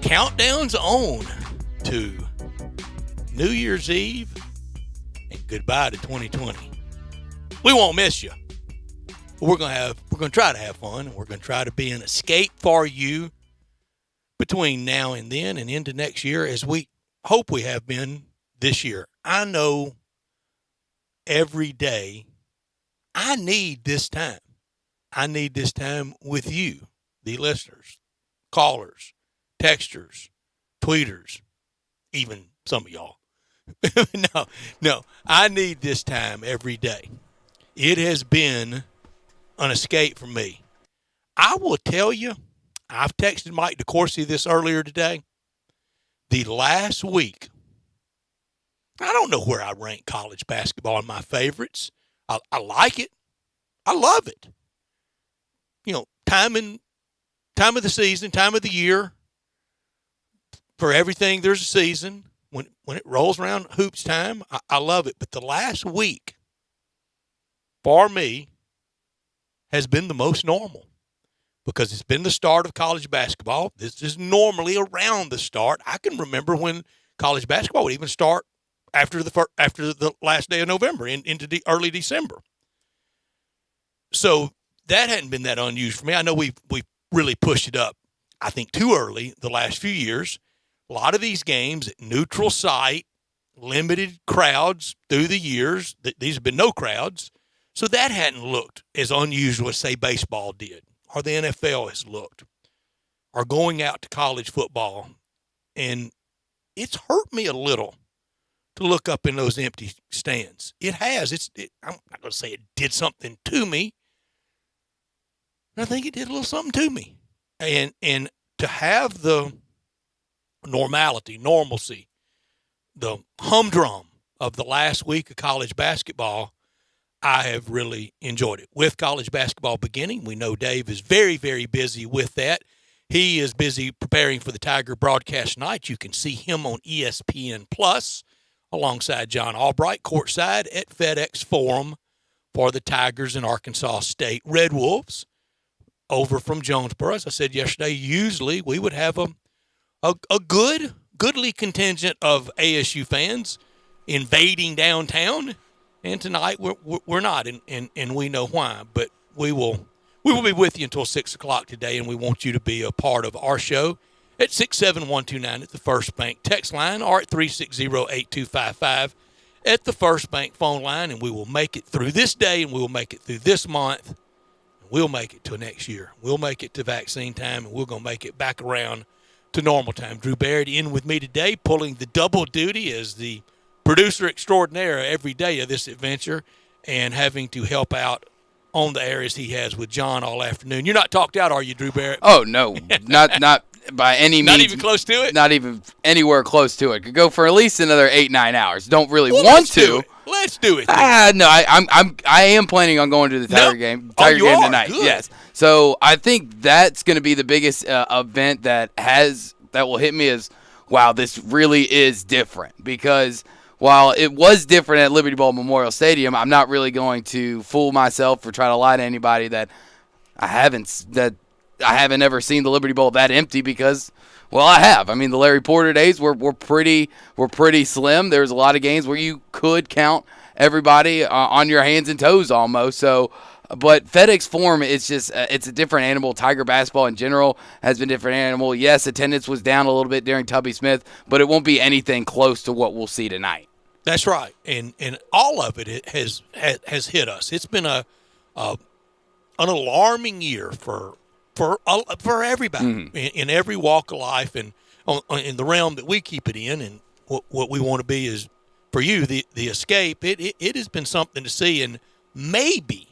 Countdown's on to New Year's Eve and goodbye to 2020. We won't miss you. But we're going to try to have fun, and we're going to try to be an escape for you between now and then and into next year, as we hope we have been this year. I know every day I need this time. I need this time with you, the listeners, callers, texters, tweeters, even some of y'all. No, I need this time every day. It has been an escape for me. I will tell you, I've texted Mike DeCourcy this earlier today. The last week, I don't know where I rank college basketball in my favorites. I like it. I love it. You know, time of the season, time of the year. For everything, there's a season. When it rolls around hoops time, I love it. But the last week, for me, has been the most normal because it's been the start of college basketball. This is normally around the start. I can remember when college basketball would even start after the last day of November into the early December. So that hadn't been that unusual for me. I know we've really pushed it up, I think, too early the last few years. A lot of these games at neutral site, limited crowds through the years. These have been no crowds. So that hadn't looked as unusual as, say, baseball did, or the NFL has looked, or going out to college football. And it's hurt me a little to look up in those empty stands. It has. I'm not going to say it did something to me. I think it did a little something to me. And to have the normalcy, the humdrum of the last week of college basketball, I have really enjoyed it. With college basketball beginning, we know Dave is very, very busy with that. He is busy preparing for the Tiger broadcast night. You can see him on ESPN Plus alongside John Albright, courtside at FedEx Forum for the Tigers and Arkansas State Red Wolves over from Jonesboro. As I said yesterday, usually we would have a goodly contingent of ASU fans invading downtown. And tonight we're not, and we know why. But we will be with you until 6 o'clock today, and we want you to be a part of our show at 67129 at the First Bank text line, or at 360-8255 at the First Bank phone line, and we will make it through this day, and we will make it through this month, and we'll make it to next year. We'll make it to vaccine time, and we're going to make it back around to normal time. Drew Barrett in with me today, pulling the double duty as the producer extraordinaire every day of this adventure, and having to help out on the areas he has with John all afternoon. You're not talked out, are you, Drew Barrett? Oh, no. Not by any means. Not even close to it? Not even anywhere close to it. Could go for at least another 8-9 hours. Don't really want to. Let's do it. No, I am planning on going to the Tiger game. Tiger game tonight. Good. Yes. So I think that's going to be the biggest event that will hit me as, wow, this really is different. Because while it was different at Liberty Bowl Memorial Stadium, I'm not really going to fool myself or try to lie to anybody that I haven't ever seen the Liberty Bowl that empty, because, well, I have. I mean, the Larry Porter days were pretty slim. There was a lot of games where you could count everybody on your hands and toes almost. So, but FedEx Forum, it's just it's a different animal. Tiger basketball in general has been a different animal. Yes, attendance was down a little bit during Tubby Smith, but it won't be anything close to what we'll see tonight. That's right, and all of it has hit us. It's been an alarming year for everybody in every walk of life, and in the realm that we keep it in, and what we want to be is, for you, the escape. It has been something to see, and maybe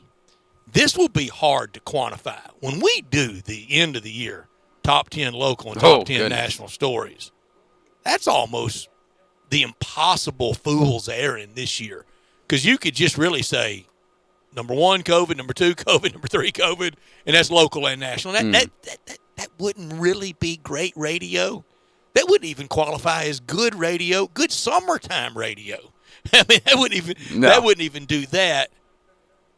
this will be hard to quantify when we do the end of the year top 10 local and top 10 national stories. That's almost the impossible fool's errand this year, because you could just really say, number one, COVID, number two, COVID, number three, COVID, and that's local and national. That wouldn't really be great radio. That wouldn't even qualify as good radio, good summertime radio. I mean, that wouldn't even do that.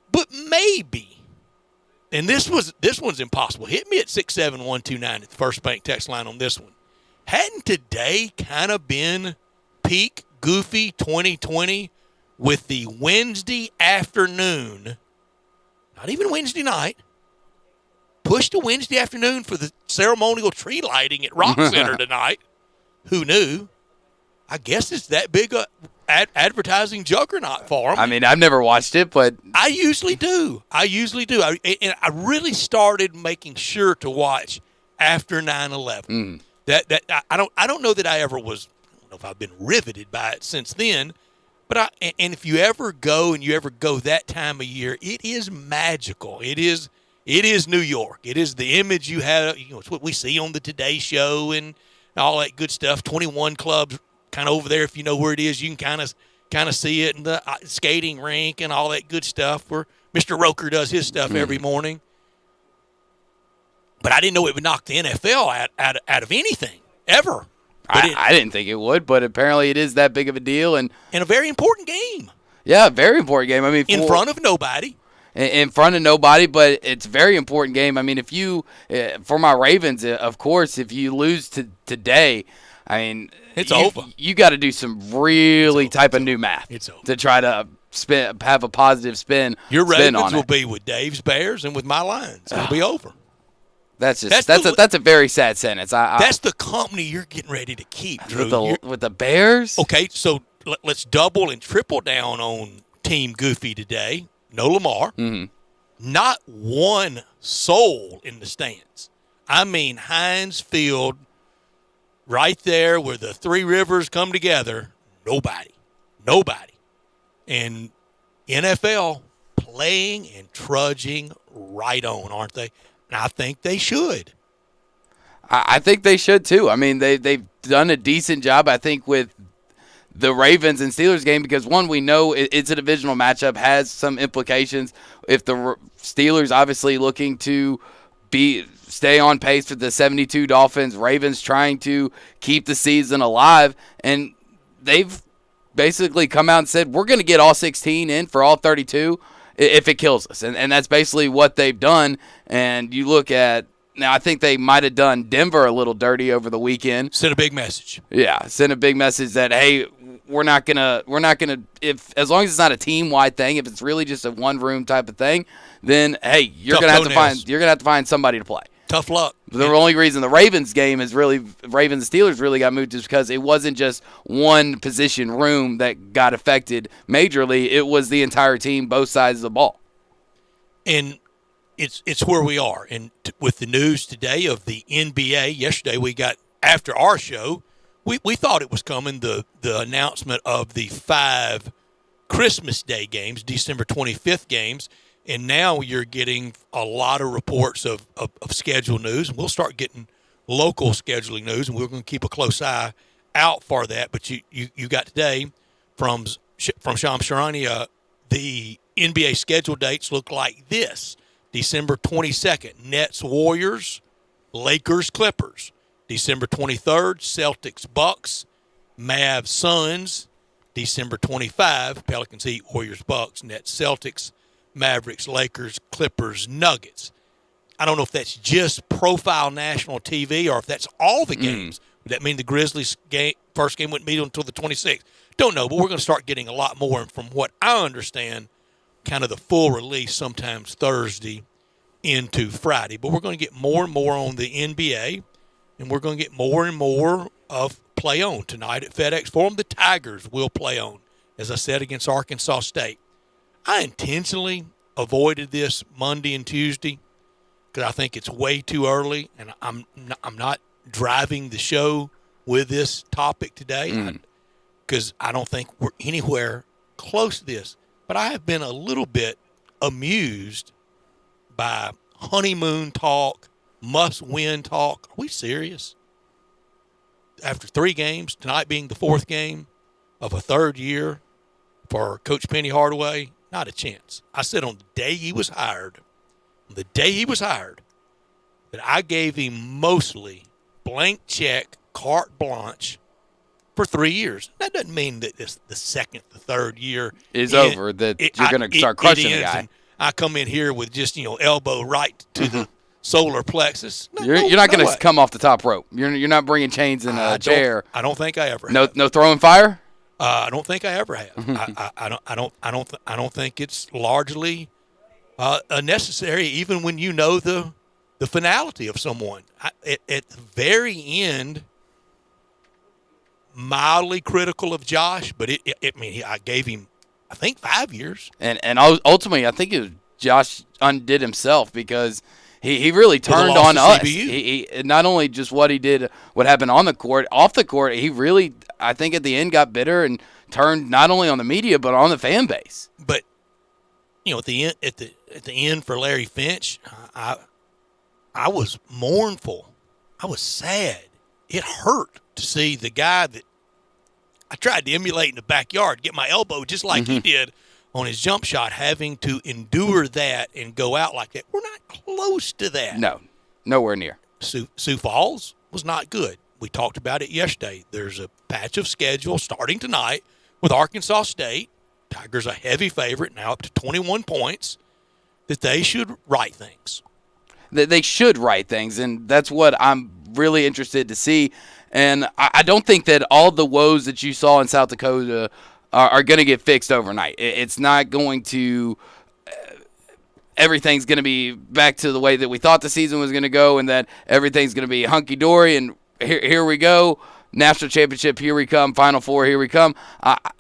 But maybe, and this one's impossible. Hit me at 67129 at the First Bank text line on this one. Hadn't today kind of been peak goofy 2020 with the Wednesday afternoon, not even Wednesday night, pushed to Wednesday afternoon for the ceremonial tree lighting at Rock Center tonight? Who knew? I guess it's that big a advertising juggernaut for them. I mean, I've never watched it, but I usually do. And I really started making sure to watch after 9/11. I don't know that I ever was. I don't know if I've been riveted by it since then. But and if you ever go that time of year, it is magical. It is New York. It is the image you have. It's what we see on the Today Show and all that good stuff. 21 Clubs kind of over there. If you know where it is, you can kind of see it in the skating rink and all that good stuff where Mr. Roker does his stuff every morning. But I didn't know it would knock the NFL out of anything ever. I didn't think it would, but apparently it is that big of a deal. And a very important game. Yeah, very important game. I mean, in front of nobody. In front of nobody, but it's a very important game. I mean, if you, for my Ravens, of course, if you lose today, I mean, it's over. You got to do some really type of new math to try to have a positive spin. Your Ravens on will be with Dave's Bears and with my Lions. It'll be over. That's a very sad sentence. That's the company you're getting ready to keep, Drew. With the Bears? Okay, so let's double and triple down on Team Goofy today. No Lamar. Mm-hmm. Not one soul in the stands. I mean, Heinz Field, right there where the three rivers come together, nobody. And NFL playing and trudging right on, aren't they? And I think they should. I think they should, too. I mean, they've done a decent job, I think, with the Ravens and Steelers game because, one, we know it's a divisional matchup, has some implications. If the Steelers obviously looking to stay on pace with the 72 Dolphins, Ravens trying to keep the season alive, and they've basically come out and said, we're going to get all 16 in for all 32 if it kills us. And that's basically what they've done. And you look at, now I think they might have done Denver a little dirty over the weekend. Sent a big message. Yeah, sent a big message that, hey, we're not gonna if as long as it's not a team wide thing, if it's really just a one room type of thing, then hey, you're gonna have to find somebody to play. Tough luck. The only reason the Ravens game is really Ravens and Steelers really got moved is because it wasn't just one position room that got affected majorly. It was the entire team, both sides of the ball. And it's where we are. And with the news today of the NBA, yesterday we got after our show. We thought it was coming, the announcement of the 5 Christmas Day games, December 25th games, and now you're getting a lot of reports of schedule news, and we'll start getting local scheduling news, and we're going to keep a close eye out for that. But you got today from Shams Charania, the NBA schedule dates look like this. December 22nd, Nets Warriors, Lakers Clippers. December 23rd, Celtics Bucks, Mavs Suns. December 25, Pelicans Heat, Warriors Bucks, Nets Celtics, Mavericks Lakers, Clippers Nuggets. I don't know if that's just profile national TV or if that's all the games. Would that mean the Grizzlies first game wouldn't be until the 26th? Don't know, but we're going to start getting a lot more. And from what I understand, kind of the full release sometimes Thursday into Friday. But we're going to get more and more on the NBA. And we're going to get more and more of play on tonight at FedEx Forum. The Tigers will play on, as I said, against Arkansas State. I intentionally avoided this Monday and Tuesday because I think it's way too early, and I'm not driving the show with this topic today because I don't think we're anywhere close to this. But I have been a little bit amused by honeymoon talk, must-win talk. Are we serious? After 3 games, tonight being the 4th game of a 3rd year for Coach Penny Hardaway, not a chance. I said on the day he was hired, that I gave him mostly blank check, carte blanche for 3 years. That doesn't mean that the 2nd, the 3rd year is over, that you're going to start crushing the guy. I come in here with just, elbow right to solar plexus. You're not going to way. come off the top rope. You're not bringing chains in a chair. I don't think I ever have. No throwing fire? I don't think I ever have. I don't think it's largely necessary, even when you know the finality of someone. At the very end, mildly critical of Josh, but I gave him, I think, 5 years. And ultimately, I think it was Josh undid himself because he really turned on us. He not only just what he did, what happened on the court, off the court, he really, I think, at the end got bitter and turned not only on the media but on the fan base. But at the end for Larry Finch, I was mournful. I was sad. It hurt to see the guy that I tried to emulate in the backyard, get my elbow just like he did on his jump shot, having to endure that and go out like that. We're not close to that. No, nowhere near. Sioux Falls was not good. We talked about it yesterday. There's a patch of schedule starting tonight with Arkansas State. Tigers a heavy favorite, now up to 21 points, that they should right things. They should right things, and that's what I'm really interested to see. And I don't think that all the woes that you saw in South Dakota are going to get fixed overnight. It's not going to everything's going to be back to the way that we thought the season was going to go and that everything's going to be hunky-dory and here we go. National championship, here we come. Final Four, here we come.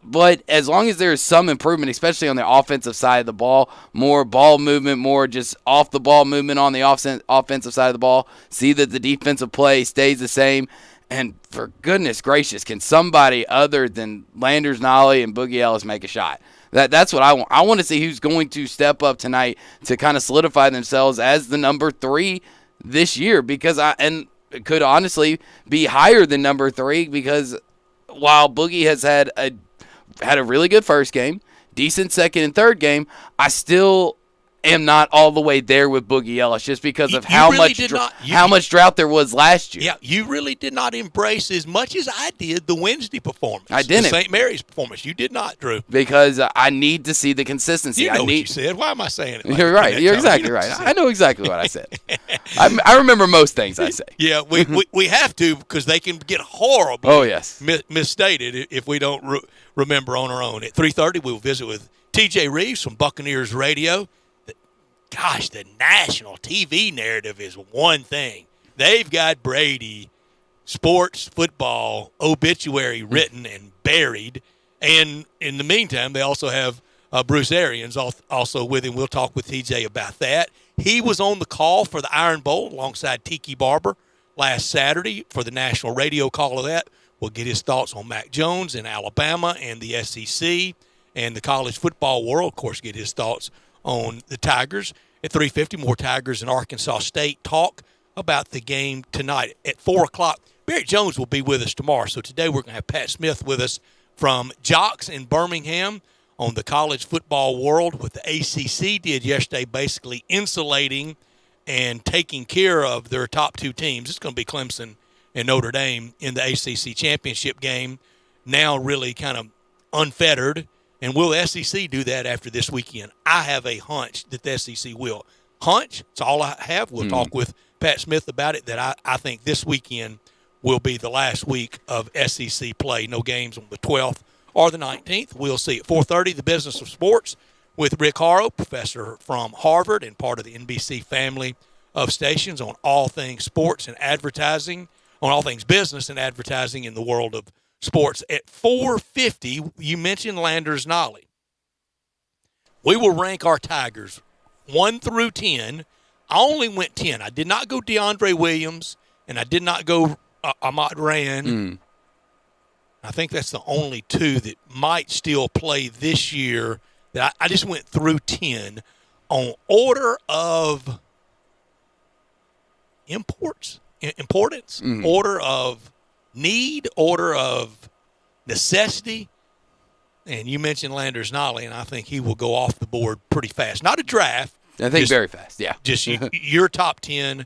But as long as there is some improvement, especially on the offensive side of the ball, more ball movement, more just off-the-ball movement on the offensive side of the ball, see that the defensive play stays the same. And for goodness gracious, can somebody other than Landers, Nolly, and Boogie Ellis make a shot? That's what I want. I want to see who's going to step up tonight to kind of solidify themselves as the number 3 this year, because it could honestly be higher than number 3, because while Boogie has had a really good first game, decent second and third game, I still am not all the way there with Boogie Ellis just because of how much drought there was last year. Yeah, you really did not embrace as much as I did the Wednesday performance. I didn't. The St. Mary's performance. You did not, Drew. Because I need to see the consistency. You know what you said. Why am I saying it? You're right. You're exactly right. I know exactly what I said. I remember most things I say. Yeah, we have to, because they can get horribly misstated if we don't remember on our own. At 3:30, we'll visit with T.J. Reeves from Buccaneers Radio. Gosh, the national TV narrative is one thing. They've got Brady, sports, football, obituary written and buried. And in the meantime, they also have Bruce Arians also with him. We'll talk with TJ about that. He was on the call for the Iron Bowl alongside Tiki Barber last Saturday for the national radio call of that. We'll get his thoughts on Mac Jones in Alabama and the SEC and the college football world. Of course, get his thoughts on the Tigers. At 3:50, more Tigers and Arkansas State talk about the game tonight. At 4 o'clock, Barrett Jones will be with us tomorrow. So today we're going to have Pat Smith with us from Jocks in Birmingham on the college football world, what the ACC did yesterday, basically insulating and taking care of their top 2 teams. It's going to be Clemson and Notre Dame in the ACC championship game, now really kind of unfettered. And will the SEC do that after this weekend? I have a hunch that the SEC will. Hunch, it's all I have. We'll talk with Pat Smith about it, that I think this weekend will be the last week of SEC play. No games on the 12th or the 19th. We'll see. At 4:30, the Business of Sports with Rick Harrow, professor from Harvard and part of the NBC family of stations, on all things sports and advertising, on all things business and advertising in the world of sports. At 4:50, you mentioned Landers Nolly. We will rank our Tigers 1 through 10. I only went 10. I did not go DeAndre Williams, and I did not go Ahmad Rand. I think that's the only 2 that might still play this year. That I just went through 10 on order of importance, order of need, order of necessity. And you mentioned Landers Nolly, and I think he will go off the board pretty fast. Not a draft. I think very fast, yeah. Just your top 10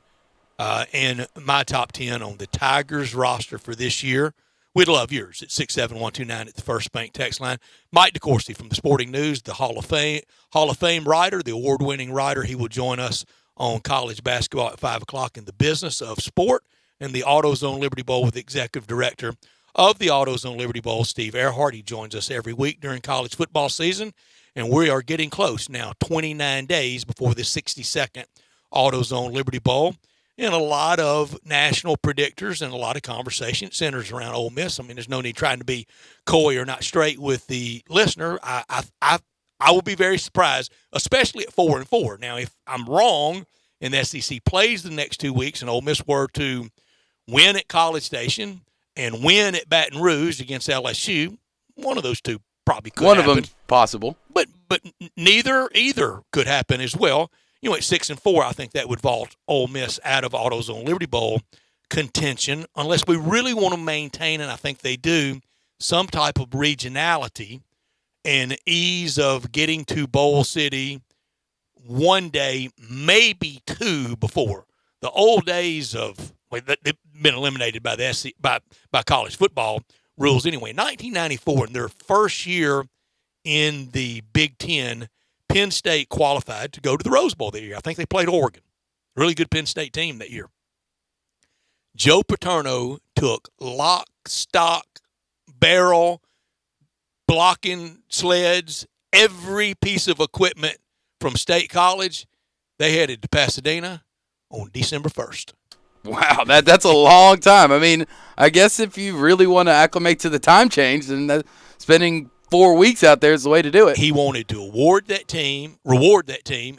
and my top 10 on the Tigers roster for this year. We'd love yours at 67129 at the First Bank text line. Mike DeCourcy from the Sporting News, the Hall of Fame writer, the award-winning writer. He will join us on college basketball at 5 o'clock in the business of sport, and the AutoZone Liberty Bowl with the executive director of the AutoZone Liberty Bowl, Steve Earhart. He joins us every week during college football season, and we are getting close now, 29 days before the 62nd AutoZone Liberty Bowl. And a lot of national predictors and a lot of conversation centers around Ole Miss. I mean, there's no need trying to be coy or not straight with the listener. I will be very surprised, especially at 4-4. Now, if I'm wrong and the SEC plays the next 2 weeks and Ole Miss were to win at College Station and win at Baton Rouge against LSU, one of those two probably could happen. One of them possible. But either could happen as well. You know, at 6-4, I think that would vault Ole Miss out of AutoZone Liberty Bowl contention, unless we really want to maintain, and I think they do, some type of regionality and ease of getting to Bowl City one day, maybe two before. The old days of they've been eliminated by the SEC, by college football rules anyway. 1994, in their first year in the Big Ten, Penn State qualified to go to the Rose Bowl that year. I think they played Oregon. Really good Penn State team that year. Joe Paterno took lock, stock, barrel, blocking sleds, every piece of equipment from State College. They headed to Pasadena on December 1st. Wow, that's a long time. I mean, I guess if you really want to acclimate to the time change, then spending 4 weeks out there is the way to do it. He wanted to reward that team.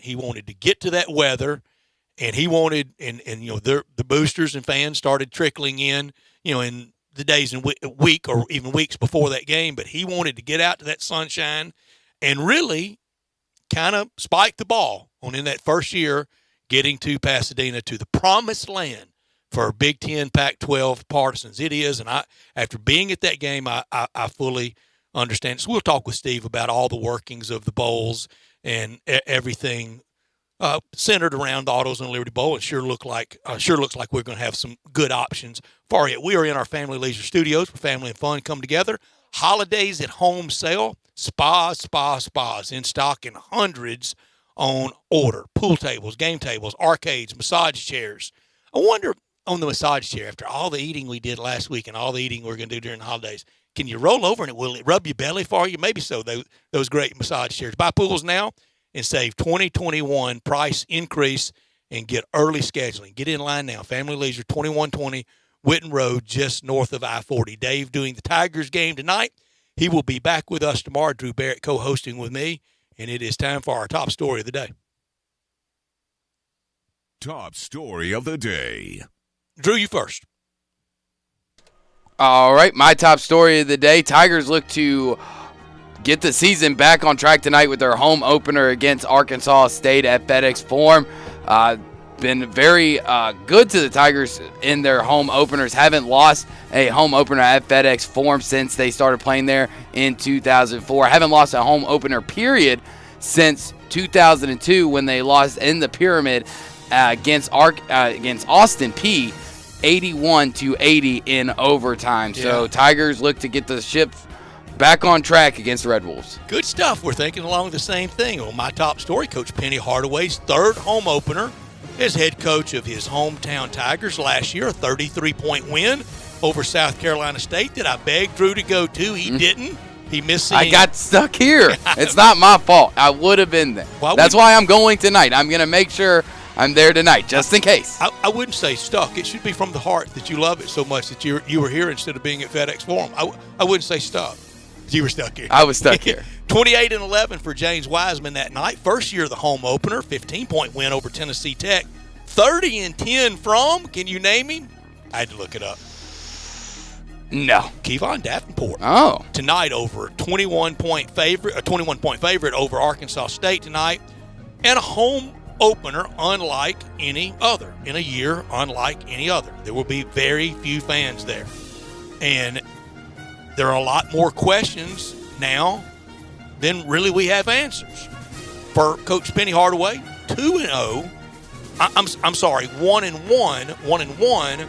He wanted to get to that weather, and he wanted, and you know, the boosters and fans started trickling in, you know, in the days and week or even weeks before that game. But he wanted to get out to that sunshine and really kind of spike the ball on in that first year, getting to Pasadena, to the promised land for Big Ten, Pac-12 partisans. It is, and after being at that game, I fully understand. So we'll talk with Steve about all the workings of the bowls and everything centered around the AutoZone Liberty Bowl. It sure looks like we're going to have some good options for it. We are in our Family Leisure Studios where family and fun come together. Holidays at home sale, spas in stock in hundreds on order. Pool tables, game tables, arcades, massage chairs. I wonder on the massage chair, after all the eating we did last week and all the eating we're going to do during the holidays, can you roll over and will it rub your belly for you? Maybe so, those great massage chairs. Buy pools now and save 2021 price increase and get early scheduling. Get in line now. Family Leisure, 2120 Witten Road, just north of I-40. Dave doing the Tigers game tonight. He will be back with us tomorrow. Drew Barrett co-hosting with me, and it is time for our top story of the day. Top story of the day. Drew, you first. All right, my top story of the day. Tigers look to get the season back on track tonight with their home opener against Arkansas State at FedEx Forum. Been very good to the Tigers in their home openers. Haven't lost a home opener at FedEx Forum since they started playing there in 2004. Haven't lost a home opener, period, since 2002 when they lost in the Pyramid against Austin Peay 81-80 in overtime. Yeah. So Tigers look to get the ship back on track against the Red Wolves. Good stuff. We're thinking along the same thing. On my top story, Coach Penny Hardaway's third home opener as head coach of his hometown Tigers last year, a 33-point win over South Carolina State that I begged Drew to go to. He didn't. He missed I got stuck here. It's not my fault. I would have been there. That's why I'm going tonight. I'm going to make sure I'm there tonight, just in case. I wouldn't say stuck. It should be from the heart that you love it so much that you were here instead of being at FedEx Forum. I wouldn't say stuck. You were stuck here. I was stuck here. 28-11 for James Wiseman that night. First year of the home opener, 15-point win over Tennessee Tech. 30-10 from, can you name him? I had to look it up. No. Kevon Davenport. Oh. Tonight over 21-point favorite over Arkansas State tonight. And a home opener unlike any other. In a year unlike any other. There will be very few fans there. And there are a lot more questions now than really we have answers. For Coach Penny Hardaway, 2-0. I'm sorry, 1-1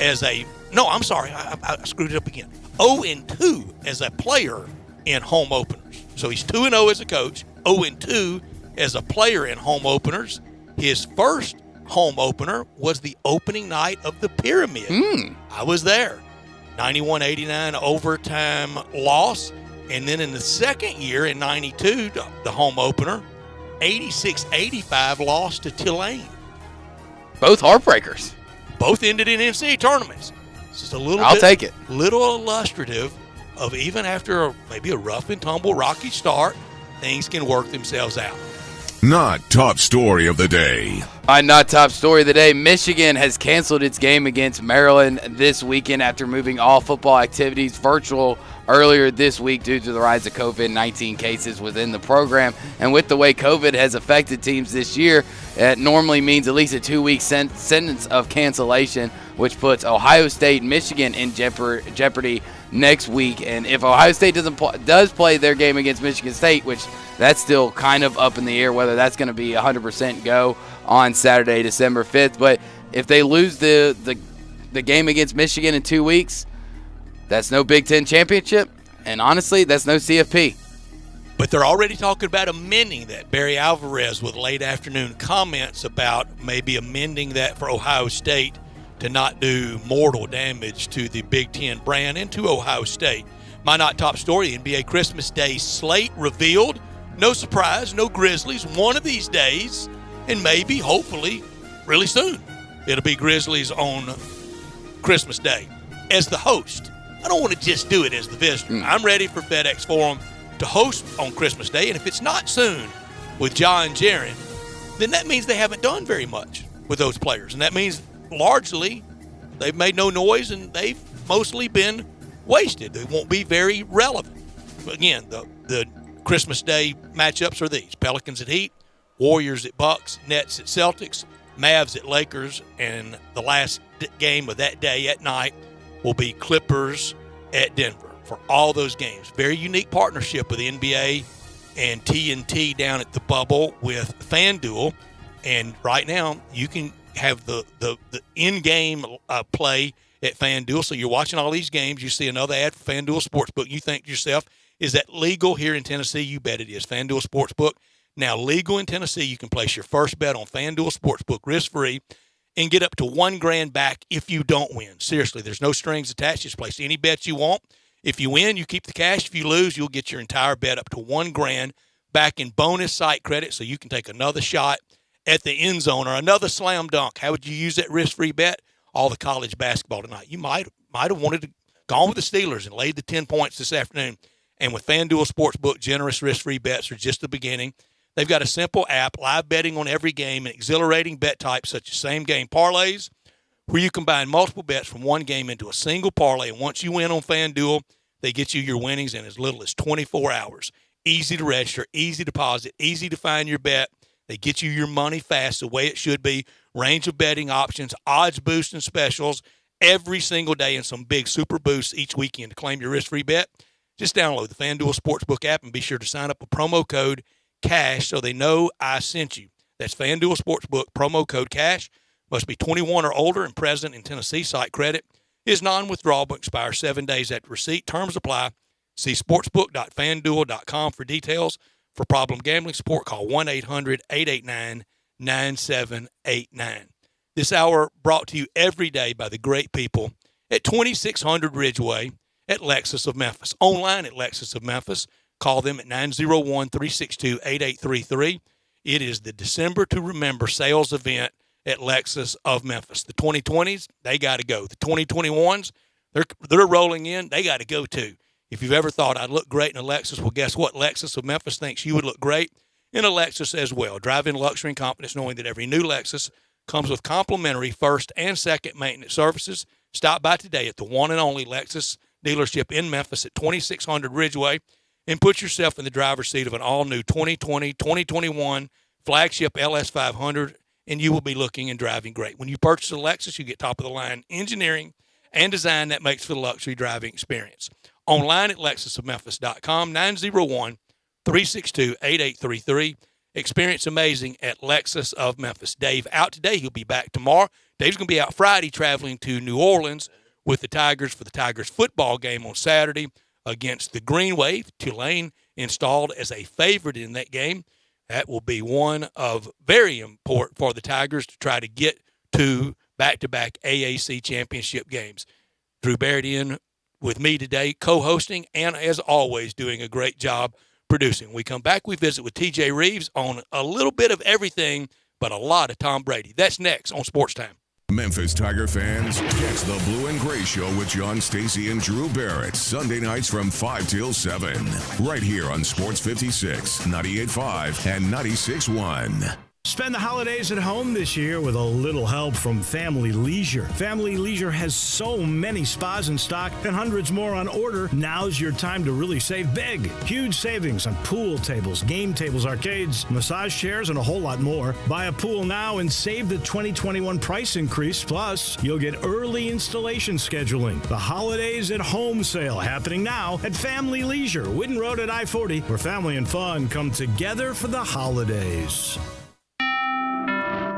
as a no. I'm sorry, I screwed it up again. 0-2 as a player in home openers. So he's 2-0 as a coach, 0-2 as a player in home openers. His first home opener was the opening night of the Pyramid. I was there. 91-89 overtime loss. And then in the second year, in 92, the home opener, 86-85 loss to Tulane. Both heartbreakers. Both ended in NCAA tournaments. It's just a little I'll take it. Little illustrative of even after maybe a rough and tumble, rocky start, things can work themselves out. Not top story of the day. Not top story of the day. Michigan has canceled its game against Maryland this weekend after moving all football activities virtual earlier this week due to the rise of COVID-19 cases within the program. And with the way COVID has affected teams this year, it normally means at least a 2-week sentence of cancellation, which puts Ohio State and Michigan in jeopardy next week. And if Ohio State does play their game against Michigan State, which that's still kind of up in the air whether that's going to be 100% go on Saturday, December 5th. But if they lose the game against Michigan in 2 weeks, that's no Big Ten championship, and honestly, that's no CFP. But they're already talking about amending that. Barry Alvarez with late afternoon comments about maybe amending that for Ohio State to not do mortal damage to the Big Ten brand and to Ohio State. My not top story, NBA Christmas Day slate revealed. No surprise, no Grizzlies. One of these days, and maybe, hopefully, really soon, it'll be Grizzlies on Christmas Day as the host. I don't want to just do it as the visitor. I'm ready for FedEx Forum to host on Christmas Day, and if it's not soon with Ja and Jaren, then that means they haven't done very much with those players, and that means largely they've made no noise and they've mostly been wasted. They won't be very relevant. But again, the Christmas Day matchups are these: Pelicans at Heat, Warriors at Bucks, Nets at Celtics, Mavs at Lakers, and the last game of that day at night will be Clippers at Denver for all those games. Very unique partnership with the NBA and TNT down at the Bubble with FanDuel. And right now, you can have the in-game play at FanDuel. So you're watching all these games. You see another ad for FanDuel Sportsbook. You think to yourself, is that legal here in Tennessee? You bet it is. FanDuel Sportsbook. Now legal in Tennessee. You can place your first bet on FanDuel Sportsbook risk-free and get up to $1,000 back if you don't win. Seriously, there's no strings attached. Just place any bets you want. If you win, you keep the cash. If you lose, you'll get your entire bet up to $1,000 back in bonus site credit, so you can take another shot at the end zone or another slam dunk. How would you use that risk-free bet? All the college basketball tonight. You might have wanted to go with the Steelers and laid the 10 points this afternoon. And with FanDuel Sportsbook, generous risk-free bets are just the beginning. They've got a simple app, live betting on every game, and exhilarating bet types such as same-game parlays, where you combine multiple bets from one game into a single parlay. And once you win on FanDuel, they get you your winnings in as little as 24 hours. Easy to register, easy deposit, easy to find your bet. They get you your money fast the way it should be. Range of betting options, odds boosts and specials every single day, and some big super boosts each weekend to claim your risk-free bet. Just download the FanDuel Sportsbook app and be sure to sign up with promo code CASH so they know I sent you. That's FanDuel Sportsbook, promo code CASH. Must be 21 or older and present in Tennessee. Site credit is non-withdrawable, expires 7 days after receipt. Terms apply. See sportsbook.fanduel.com for details. For problem gambling support, call 1-800-889-9789. This hour brought to you every day by the great people at 2600 Ridgeway at Lexus of Memphis. Online at Lexus of Memphis. Call them at 901-362-8833. It is the December to Remember sales event at Lexus of Memphis. The 2020s, they got to go. The 2021s, they're rolling in. They got to go too. If you've ever thought I'd look great in a Lexus, well, guess what? Lexus of Memphis thinks you would look great in a Lexus as well. Drive in luxury and confidence knowing that every new Lexus comes with complimentary first and second maintenance services. Stop by today at the one and only Lexus dealership in Memphis at 2600 Ridgeway and put yourself in the driver's seat of an all-new 2020-2021 flagship LS500, and you will be looking and driving great. When you purchase a Lexus, you get top-of-the-line engineering and design that makes for the luxury driving experience. Online at lexusofmemphis.com, 901-362-8833. Experience amazing at Lexus of Memphis. Dave out today. He'll be back tomorrow. Dave's going to be out Friday traveling to New Orleans with the Tigers for the Tigers football game on Saturday against the Green Wave. Tulane installed as a favorite in that game. That will be one of very important for the Tigers to try to get to back-to-back AAC championship games. Drew Barrett in with me today, co-hosting, and as always, doing a great job producing. We come back, we visit with TJ Reeves on a little bit of everything, but a lot of Tom Brady. That's next on Sports Time. Memphis Tiger fans, catch the Blue and Gray Show with John Stacy and Drew Barrett, Sunday nights from 5 till 7, right here on Sports 56, 98.5, and 96.1. Spend the holidays at home this year with a little help from Family Leisure. Family Leisure has so many spas in stock and hundreds more on order. Now's your time to really save big. Huge savings on pool tables, game tables, arcades, massage chairs, and a whole lot more. Buy a pool now and save the 2021 price increase. Plus, you'll get early installation scheduling. The Holidays at Home sale happening now at Family Leisure, Whidden Road at I-40, where family and fun come together for the holidays.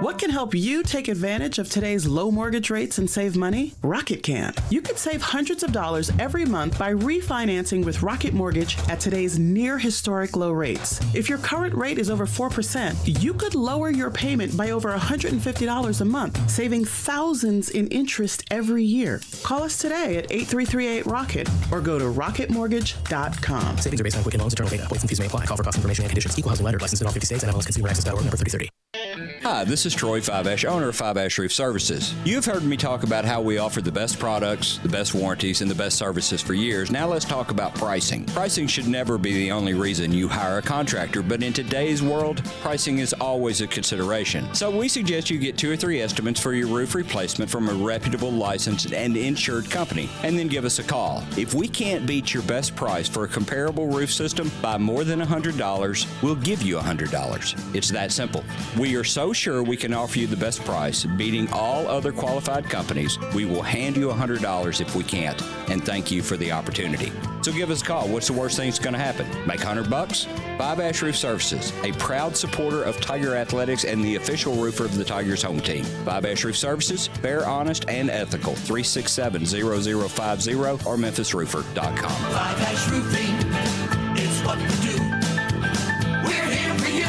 What can help you take advantage of today's low mortgage rates and save money? Rocket can. You could save hundreds of dollars every month by refinancing with Rocket Mortgage at today's near historic low rates. If your current rate is over 4%, you could lower your payment by over $150 a month, saving thousands in interest every year. Call us today at 8338-ROCKET or go to rocketmortgage.com. Savings are based on Quicken Loans, internal data. Points and fees may apply. Call for cost information and conditions. Equal housing lender. Licensed in all 50 states and MLSconsumerAccess.org number 3030. Hi, this is Troy Fiveash, owner of Fiveash Roof Services. You've heard me talk about how we offer the best products, the best warranties, and the best services for years. Now let's talk about pricing. Pricing should never be the only reason you hire a contractor, but in today's world, pricing is always a consideration. So we suggest you get 2 or 3 estimates for your roof replacement from a reputable, licensed, and insured company, and then give us a call. If we can't beat your best price for a comparable roof system by more than $100, we'll give you $100. It's that simple. We are so sure we can offer you the best price, beating all other qualified companies. We will hand you $100 if we can't, and thank you for the opportunity. So give us a call. What's the worst thing that's going to happen? Make $100? Fiveash Roof Services, a proud supporter of Tiger Athletics and the official roofer of the Tigers home team. Fiveash Roof Services, fair, honest, and ethical. 367-0050 or memphisroofer.com. Fiveash Roofing is what we do. We're here for you.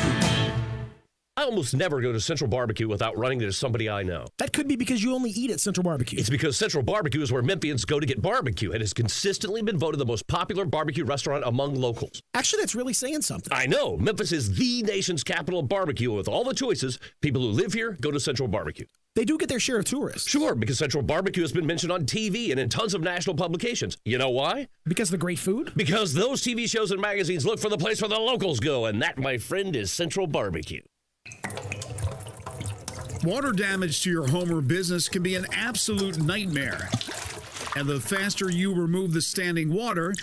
I almost never go to Central Barbecue without running into somebody I know. That could be because you only eat at Central Barbecue. It's because Central Barbecue is where Memphians go to get barbecue and has consistently been voted the most popular barbecue restaurant among locals. Actually, that's really saying something. I know. Memphis is the nation's capital of barbecue. With all the choices, people who live here go to Central Barbecue. They do get their share of tourists. Sure, because Central Barbecue has been mentioned on TV and in tons of national publications. You know why? Because of the great food? Because those TV shows and magazines look for the place where the locals go, and that, my friend, is Central Barbecue. Water damage to your home or business can be an absolute nightmare. And the faster you remove the standing water,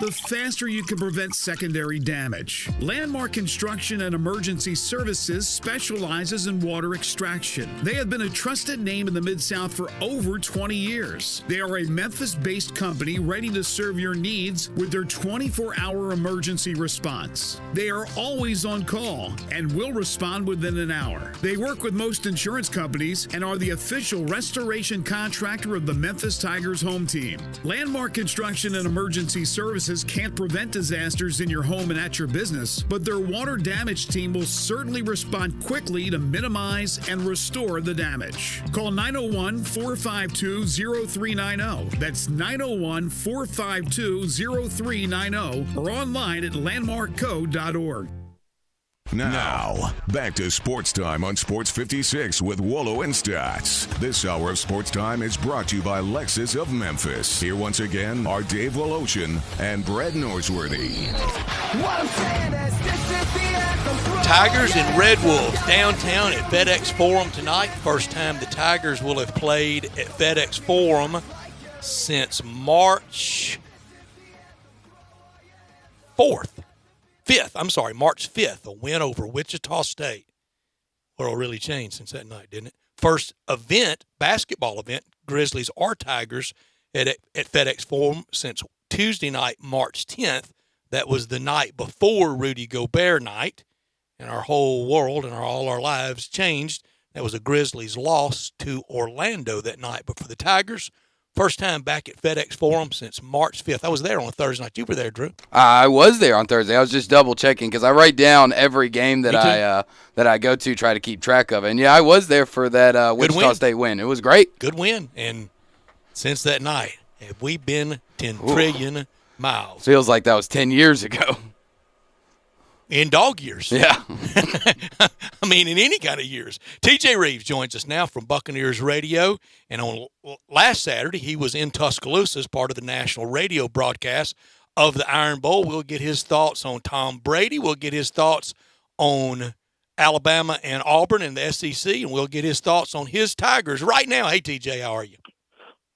the faster you can prevent secondary damage. Landmark Construction and Emergency Services specializes in water extraction. They have been a trusted name in the Mid-South for over 20 years. They are a Memphis-based company ready to serve your needs with their 24-hour emergency response. They are always on call and will respond within an hour. They work with most insurance companies and are the official restoration contractor of the Memphis Tigers home team. Landmark Construction and Emergency Services can't prevent disasters in your home and at your business, but their water damage team will certainly respond quickly to minimize and restore the damage. Call 901-452-0390. That's 901-452-0390 or online at landmarkco.org. Now, back to Sports Time on Sports 56 with Wolo and Stats. This hour of Sports Time is brought to you by Lexus of Memphis. Here once again are Dave Woloshin and Brad Norsworthy. Tigers and Red Wolves downtown at FedEx Forum tonight. First time the Tigers will have played at FedEx Forum since March 5th, a win over Wichita State. World really changed since that night, didn't it? First event, basketball event, Grizzlies or Tigers at FedEx Forum since Tuesday night, March 10th. That was the night before Rudy Gobert night, and our whole world and all our lives changed. That was a Grizzlies loss to Orlando that night. But for the Tigers, First time back at FedEx Forum since March 5th. I was there on a Thursday night. You were there, Drew. I was there on Thursday. I was just double checking because I write down every game that I go to, try to keep track of it. And yeah, I was there for that Wichita State win. It was great. Good win. And since that night, have we been 10 trillion miles? Feels like that was 10 years ago. In dog years. Yeah. I mean, in any kind of years. TJ Reeves joins us now from Buccaneers Radio. And on last Saturday, he was in Tuscaloosa as part of the national radio broadcast of the Iron Bowl. We'll get his thoughts on Tom Brady. We'll get his thoughts on Alabama and Auburn and the SEC. And we'll get his thoughts on his Tigers right now. Hey, TJ, how are you?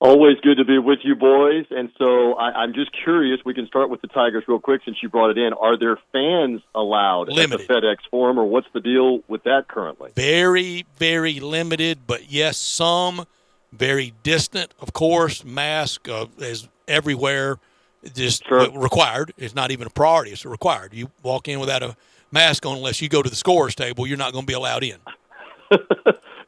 Always good to be with you boys. And so I'm just curious, we can start with the Tigers real quick since you brought it in. Are there fans allowed Limited. at the FedEx Forum, or what's the deal with that currently? Very, very limited, but yes, some very distant, of course. Mask is everywhere, just required. It's not even a priority. It's required. You walk in without a mask on unless you go to the scorer's table. You're not going to be allowed in.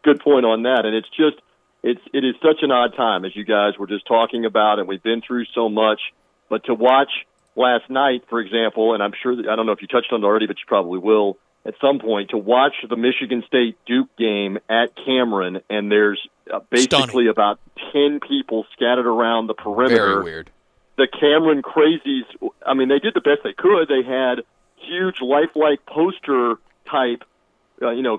Good point on that. And it's just, it is such an odd time, as you guys were just talking about, and we've been through so much. But to watch last night, for example, and I'm sure that, I don't know if you touched on it already, but you probably will at some point, to watch the Michigan State-Duke game at Cameron, and there's basically about 10 people scattered around the perimeter. Very weird. The Cameron crazies, I mean, they did the best they could. They had huge lifelike poster type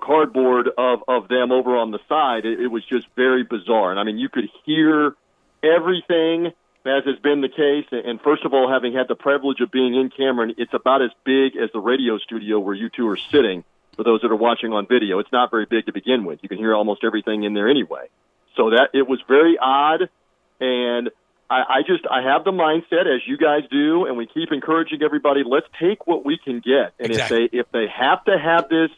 cardboard of them over on the side. It was just very bizarre. And, I mean, you could hear everything, as has been the case. And, first of all, having had the privilege of being in Cameron, it's about as big as the radio studio where you two are sitting, for those that are watching on video. It's not very big to begin with. You can hear almost everything in there anyway. So that it was very odd, and I have the mindset, as you guys do, and we keep encouraging everybody, let's take what we can get. And exactly. if they have to have this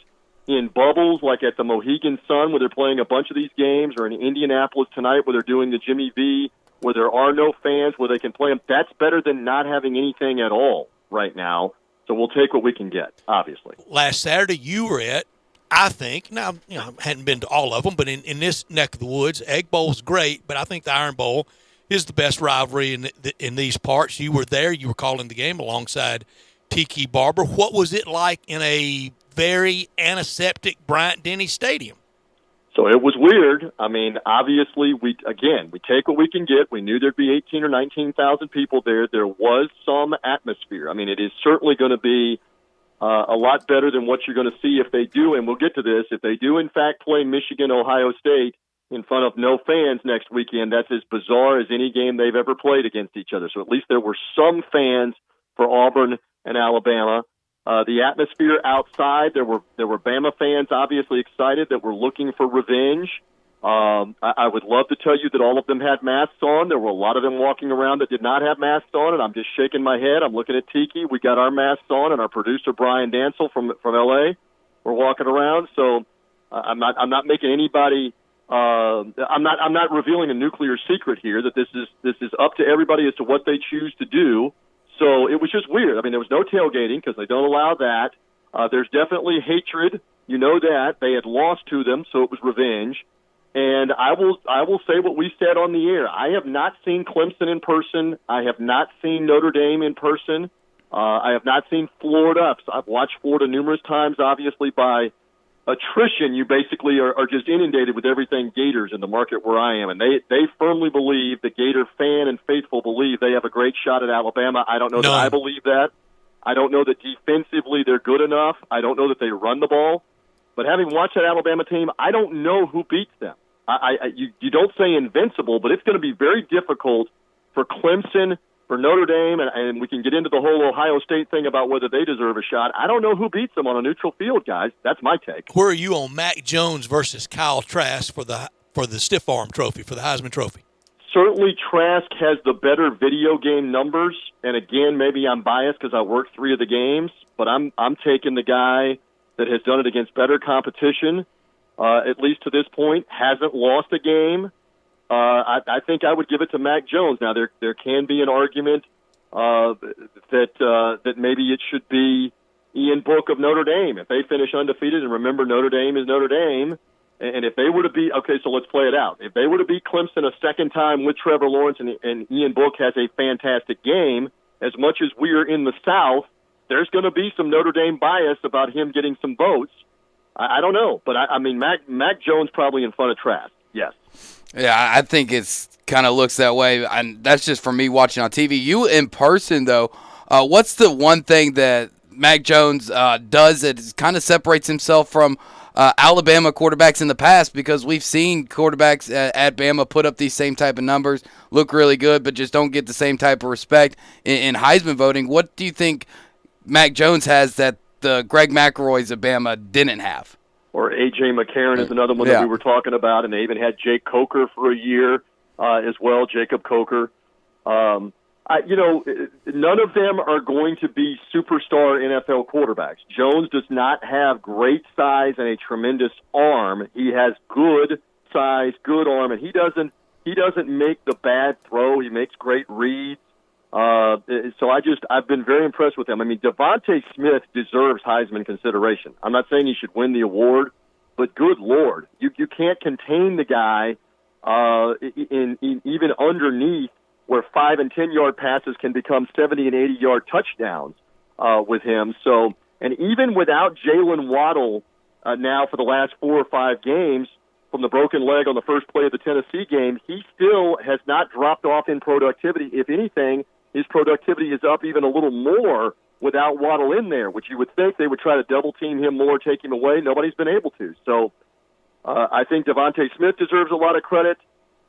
in bubbles, like at the Mohegan Sun, where they're playing a bunch of these games, or in Indianapolis tonight, where they're doing the Jimmy V, where there are no fans, where they can play them, that's better than not having anything at all right now. So we'll take what we can get, obviously. Last Saturday, you were at, I think, now, I hadn't been to all of them, but in this neck of the woods, Egg Bowl's great, but I think the Iron Bowl is the best rivalry in these parts. You were there. You were calling the game alongside Tiki Barber. What was it like in a very antiseptic Bryant-Denny Stadium? So it was weird. I mean, obviously, we take what we can get. We knew there'd be 18 or 19,000 people there. There was some atmosphere. I mean, it is certainly going to be a lot better than what you're going to see if they do, and we'll get to this, if they do, in fact, play Michigan, Ohio State in front of no fans next weekend. That's as bizarre as any game they've ever played against each other. So at least there were some fans for Auburn and Alabama. The atmosphere outside, there were Bama fans obviously excited that were looking for revenge. I would love to tell you that all of them had masks on. There were a lot of them walking around that did not have masks on, and I'm just shaking my head. I'm looking at Tiki. We got our masks on, and our producer Brian Dansel from LA, we're walking around. So I'm not making anybody. I'm not revealing a nuclear secret here. That this is up to everybody as to what they choose to do. So it was just weird. I mean, there was no tailgating because they don't allow that. There's definitely hatred. You know that. They had lost to them, so it was revenge. And I will say what we said on the air. I have not seen Clemson in person. I have not seen Notre Dame in person. I have not seen Florida. I've watched Florida numerous times, obviously, by attrition. You basically are just inundated with everything Gators in the market where I am. And they firmly believe, the Gator fan and faithful believe, they have a great shot at Alabama. I don't know that I believe that. I don't know that defensively they're good enough. I don't know that they run the ball. But having watched that Alabama team, I don't know who beats them. You don't say invincible, but it's going to be very difficult for Clemson, for Notre Dame, and we can get into the whole Ohio State thing about whether they deserve a shot. I don't know who beats them on a neutral field, guys. That's my take. Where are you on Mac Jones versus Kyle Trask for the Stiff Arm Trophy, for the Heisman Trophy? Certainly Trask has the better video game numbers, and again, maybe I'm biased because I worked 3 of the games, but I'm taking the guy that has done it against better competition, at least to this point, hasn't lost a game. I think I would give it to Mac Jones. Now, there can be an argument that maybe it should be Ian Book of Notre Dame. If they finish undefeated, and remember Notre Dame is Notre Dame, And if they were to beat, okay, so let's play it out. If they were to beat Clemson a second time with Trevor Lawrence and Ian Book has a fantastic game, as much as we are in the South, there's going to be some Notre Dame bias about him getting some votes. I don't know, but I mean, Mac Jones probably in front of Trask. Yes. Yeah, I think it's kind of looks that way, and that's just from me watching on TV. You in person, though, what's the one thing that Mac Jones does that kind of separates himself from Alabama quarterbacks in the past? Because we've seen quarterbacks at Bama put up these same type of numbers, look really good, but just don't get the same type of respect in Heisman voting. What do you think Mac Jones has that the Greg McElroys of Bama didn't have? Or A.J. McCarron is another one that we were talking about, and they even had Jake Coker for a year as well, Jacob Coker. None of them are going to be superstar NFL quarterbacks. Jones does not have great size and a tremendous arm. He has good size, good arm, and he doesn't make the bad throw. He makes great reads. So I've been very impressed with him. I mean, Devontae Smith deserves Heisman consideration. I'm not saying he should win the award, but good Lord, you can't contain the guy in even underneath where 5 and 10 yard passes can become 70 and 80 yard touchdowns with him. So, and even without Jalen Waddle now for the last 4 or 5 games from the broken leg on the first play of the Tennessee game, he still has not dropped off in productivity. If anything, his productivity is up even a little more without Waddle in there, which you would think they would try to double team him more, take him away. Nobody's been able to. So I think Devontae Smith deserves a lot of credit.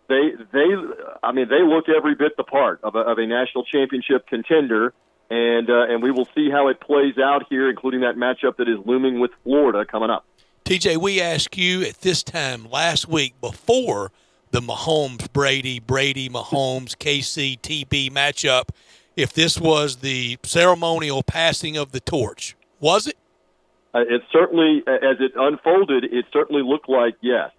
They look every bit the part of a national championship contender, and we will see how it plays out here, including that matchup that is looming with Florida coming up. TJ, we asked you at this time last week before the Mahomes-Brady, Brady-Mahomes, KC-TB matchup, if this was the ceremonial passing of the torch. Was it? It certainly, as it unfolded, it certainly looked like yes,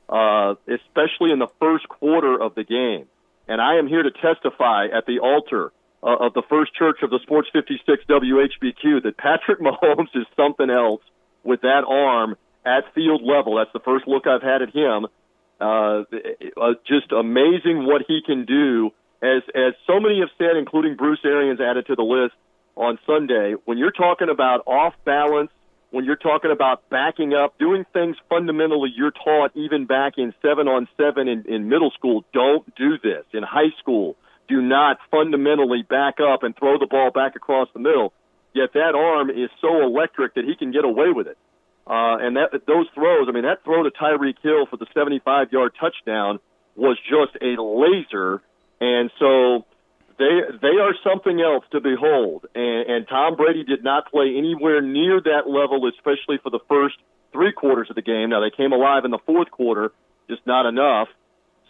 especially in the first quarter of the game. And I am here to testify at the altar of the First Church of the Sports 56 WHBQ that Patrick Mahomes is something else with that arm at field level. That's the first look I've had at him. Just amazing what he can do. As so many have said, including Bruce Arians added to the list on Sunday, when you're talking about off balance, when you're talking about backing up, doing things fundamentally you're taught even back in 7-on-7 in middle school, don't do this. In high school, do not fundamentally back up and throw the ball back across the middle. Yet that arm is so electric that he can get away with it. And those throws, I mean, that throw to Tyreek Hill for the 75-yard touchdown was just a laser. And so they are something else to behold. And Tom Brady did not play anywhere near that level, especially for the first 3 quarters of the game. Now, they came alive in the fourth quarter, just not enough.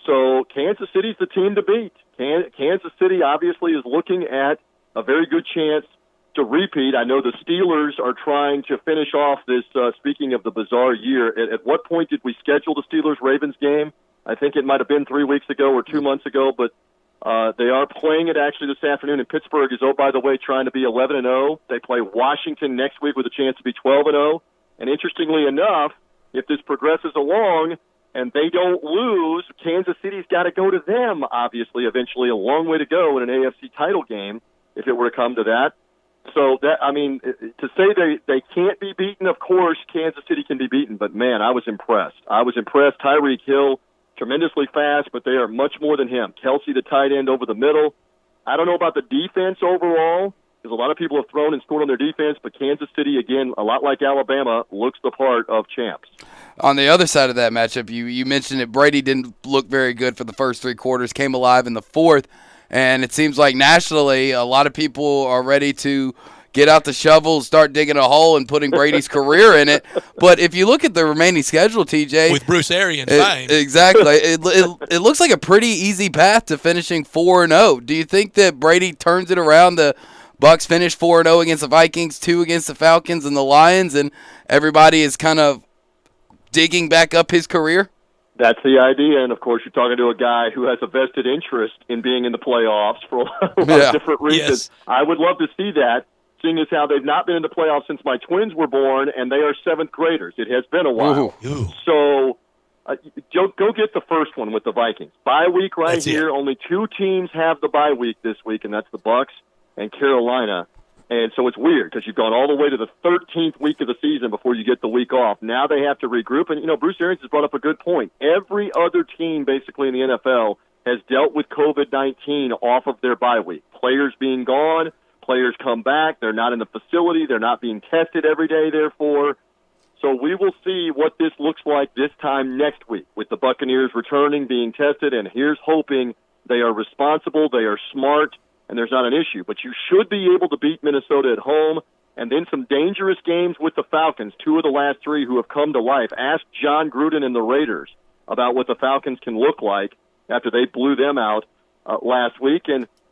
So Kansas City's the team to beat. Kansas City obviously is looking at a very good chance to repeat. I know the Steelers are trying to finish off this, speaking of the bizarre year. At what point did we schedule the Steelers-Ravens game? I think it might have been 3 weeks ago or 2 months ago, but they are playing it actually this afternoon, and Pittsburgh is, oh, by the way, trying to be 11-0. They play Washington next week with a chance to be 12-0. And interestingly enough, if this progresses along and they don't lose, Kansas City's got to go to them, obviously, eventually. A long way to go in an AFC title game if it were to come to that. So, that, I mean, to say they can't be beaten, of course, Kansas City can be beaten. But, man, I was impressed. Tyreek Hill, tremendously fast, but they are much more than him. Kelsey, the tight end, over the middle. I don't know about the defense overall, because a lot of people have thrown and scored on their defense, but Kansas City, again, a lot like Alabama, looks the part of champs. On the other side of that matchup, you mentioned that Brady didn't look very good for the first 3 quarters, came alive in the fourth. And it seems like nationally, a lot of people are ready to get out the shovel, start digging a hole, and putting Brady's career in it. But if you look at the remaining schedule, TJ, with Bruce Arians, exactly, it looks like a pretty easy path to finishing 4-0. Do you think that Brady turns it around? The Bucs finish 4-0 against the Vikings, 2 against the Falcons and the Lions, and everybody is kind of digging back up his career? That's the idea, and of course you're talking to a guy who has a vested interest in being in the playoffs for a lot of different reasons. Yes. I would love to see that, seeing as how they've not been in the playoffs since my twins were born, and they are 7th graders. It has been a while. Ooh. So Go get the first one with the Vikings. Bye week right That's here. it. Only 2 teams have the bye week this week, and that's the Bucs and Carolina. And so it's weird because you've gone all the way to the 13th week of the season before you get the week off. Now they have to regroup. And, Bruce Arians has brought up a good point. Every other team basically in the NFL has dealt with COVID-19 off of their bye week. Players being gone, players come back. They're not in the facility. They're not being tested every day, therefore. So we will see what this looks like this time next week with the Buccaneers returning, being tested, and here's hoping they are responsible, they are smart, and there's not an issue. But you should be able to beat Minnesota at home, and then some dangerous games with the Falcons, 2 of the last 3 who have come to life. Ask John Gruden and the Raiders about what the Falcons can look like after they blew them out last week.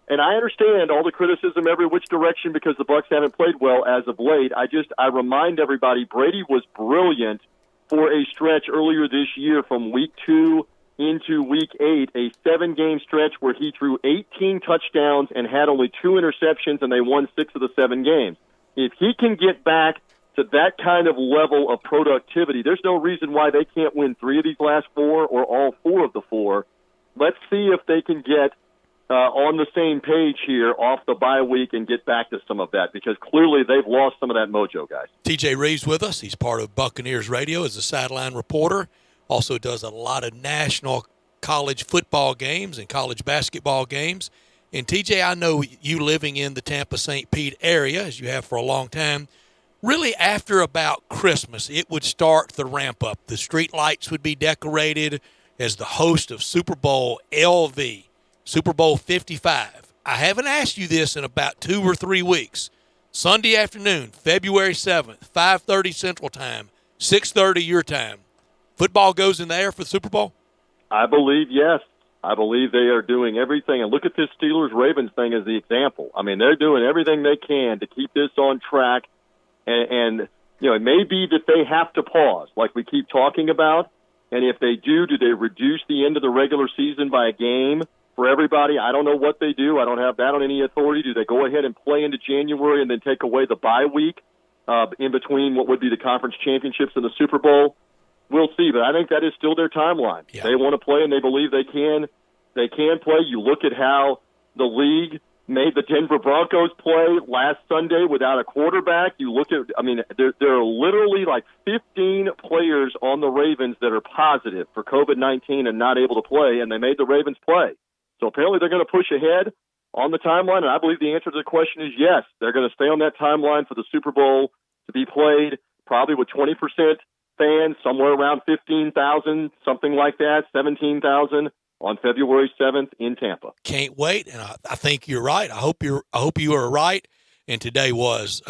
And I understand all the criticism every which direction because the Bucs haven't played well as of late. I remind everybody Brady was brilliant for a stretch earlier this year from week 2 into week 8, a 7-game stretch where he threw 18 touchdowns and had only 2 interceptions, and they won 6 of the 7 games. If he can get back to that kind of level of productivity, there's no reason why they can't win 3 of these last 4 or all 4 of the 4. Let's see if they can get on the same page here off the bye week and get back to some of that because clearly they've lost some of that mojo, guys. TJ Reeves with us. He's part of Buccaneers Radio as a sideline reporter. Also does a lot of national college football games and college basketball games. And, TJ, I know you living in the Tampa-St. Pete area, as you have for a long time, really after about Christmas, it would start the ramp up. The street lights would be decorated as the host of Super Bowl LV. Super Bowl 55. I haven't asked you this in about 2 or 3 weeks. Sunday afternoon, February 7th, 5:30 Central Time, 6:30 your time. Football goes in the air for the Super Bowl? I believe, yes. I believe they are doing everything. And look at this Steelers-Ravens thing as the example. I mean, they're doing everything they can to keep this on track. And it may be that they have to pause, like we keep talking about. And if they do they reduce the end of the regular season by a game for everybody? I don't know what they do. I don't have that on any authority. Do they go ahead and play into January and then take away the bye week in between what would be the conference championships and the Super Bowl? We'll see, but I think that is still their timeline. Yeah. They want to play, and they believe they can. They can play. You look at how the league made the Denver Broncos play last Sunday without a quarterback. You look at, there are literally like 15 players on the Ravens that are positive for COVID-19 and not able to play, and they made the Ravens play. So apparently they're going to push ahead on the timeline, and I believe the answer to the question is yes. They're going to stay on that timeline for the Super Bowl to be played probably with 20% fans, somewhere around 15,000, something like that, 17,000 on February 7th in Tampa. Can't wait, and I think you're right. I hope you are right. And today was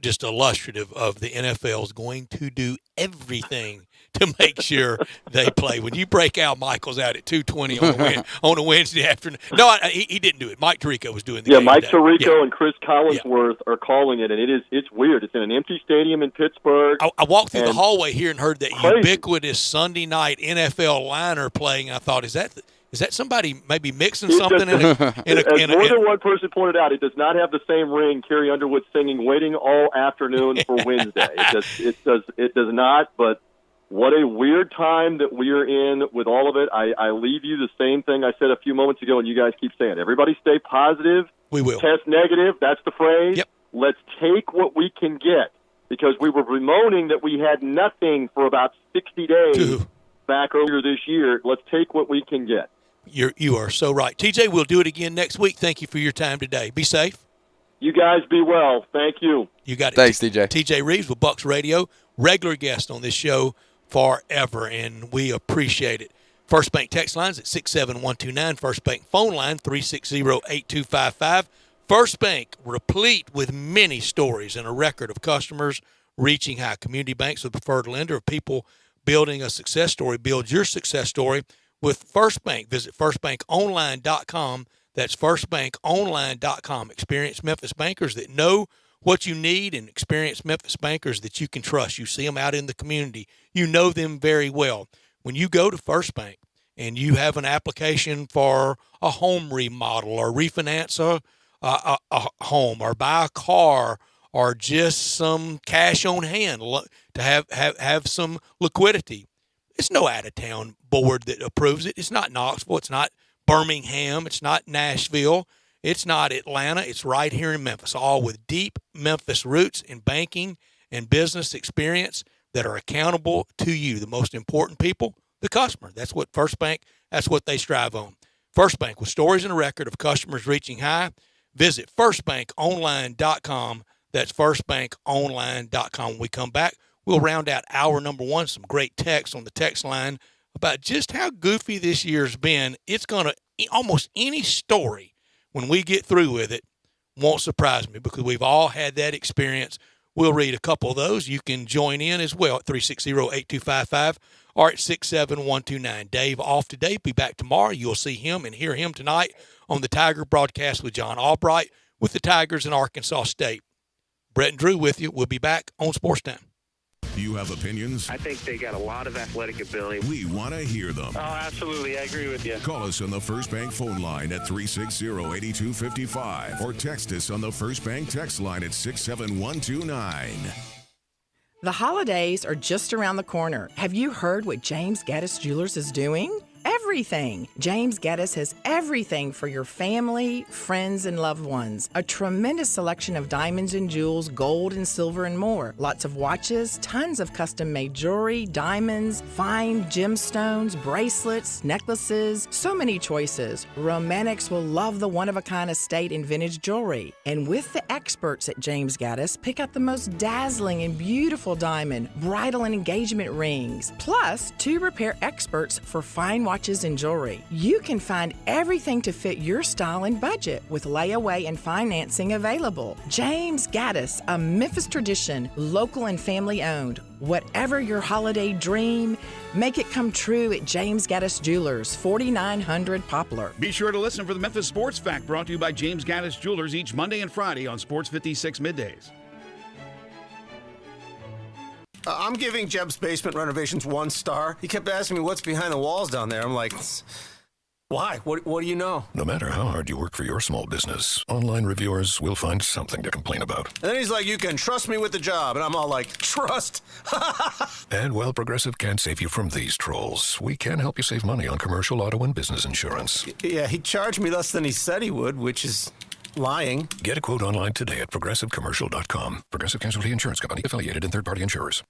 just illustrative of the NFL is going to do everything to make sure they play. When you break Al Michaels out at 2:20 on a Wednesday afternoon, no, he didn't do it. Mike Tirico was doing the game Mike today. Tirico and Chris Collinsworth are calling it, and it's weird. It's in an empty stadium in Pittsburgh. I walked through the hallway here and heard that crazy. Ubiquitous Sunday night NFL liner playing. I thought, is that somebody maybe mixing something in a more than one person pointed out, it does not have the same ring Carrie Underwood singing "Waiting All Afternoon" for Wednesday. It does not. But what a weird time that we are in with all of it. I leave you the same thing I said a few moments ago, and you guys keep saying, everybody stay positive. We will. Test negative. That's the phrase. Yep. Let's take what we can get, because we were bemoaning that we had nothing for about 60 days back earlier this year. Let's take what we can get. You are so right. TJ, we'll do it again next week. Thank you for your time today. Be safe. You guys be well. Thank you. You got it. Thanks, TJ. TJ Reeves with Bucks Radio, regular guest on this show forever, and we appreciate it. First Bank text lines at 67129. First Bank phone line 360-8255. First Bank, replete with many stories and a record of customers reaching high. Community Bank's the preferred lender of people building a success story. Build your success story with First Bank. Visit firstbankonline.com. That's firstbankonline.com. Experienced Memphis bankers that know what you need, and experienced Memphis bankers that you can trust. You see them out in the community. You know them very well. When you go to First Bank and you have an application for a home remodel or refinance a home or buy a car or just some cash on hand to have some liquidity, It's no out-of-town board that approves it. It's not Knoxville. It's not Birmingham. It's not Nashville. It's not Atlanta. It's right here in Memphis, all with deep Memphis roots in banking and business experience that are accountable to you, the most important people, the customer. That's what First Bank, that's what they strive on. First Bank, with stories and a record of customers reaching high, visit firstbankonline.com. That's firstbankonline.com. When we come back, we'll round out hour number one, some great texts on the text line about just how goofy this year's been. It's going to, almost any story when we get through with it won't surprise me because we've all had that experience. We'll read a couple of those. You can join in as well at 360-8255 or at 67129. Dave off today. Be back tomorrow. You'll see him and hear him tonight on the Tiger broadcast with John Albright with the Tigers in Arkansas State. Brett and Drew with you. We'll be back on Sports Time. You have opinions? I think they got a lot of athletic ability. We want to hear them. Oh, absolutely. I agree with you. Call us on the First Bank phone line at 360-8255 or text us on the First Bank text line at 67129. The holidays are just around the corner. Have you heard what James Gaddis Jewelers is doing? Everything. James Gaddis has everything for your family, friends, and loved ones. A tremendous selection of diamonds and jewels, gold and silver, and more. Lots of watches, tons of custom-made jewelry, diamonds, fine gemstones, bracelets, necklaces. So many choices. Romantics will love the one-of-a-kind estate and vintage jewelry. And with the experts at James Gaddis, pick out the most dazzling and beautiful diamond, bridal and engagement rings. Plus, 2 repair experts for fine watches and jewelry. You can find everything to fit your style and budget with layaway and financing available. James Gaddis, a Memphis tradition, local and family owned. Whatever your holiday dream, make it come true at James Gaddis Jewelers, 4900 Poplar. Be sure to listen for the Memphis Sports Fact, brought to you by James Gaddis Jewelers each Monday and Friday on Sports 56 middays. I'm giving Jeb's basement renovations 1 star. He kept asking me what's behind the walls down there. I'm like, why? What do you know? No matter how hard you work for your small business, online reviewers will find something to complain about. And then he's like, you can trust me with the job. And I'm all like, trust? And while Progressive can't save you from these trolls, we can help you save money on commercial, auto, and business insurance. Yeah, he charged me less than he said he would, which is lying. Get a quote online today at progressivecommercial.com. Progressive Casualty Insurance Company, affiliated and third-party insurers.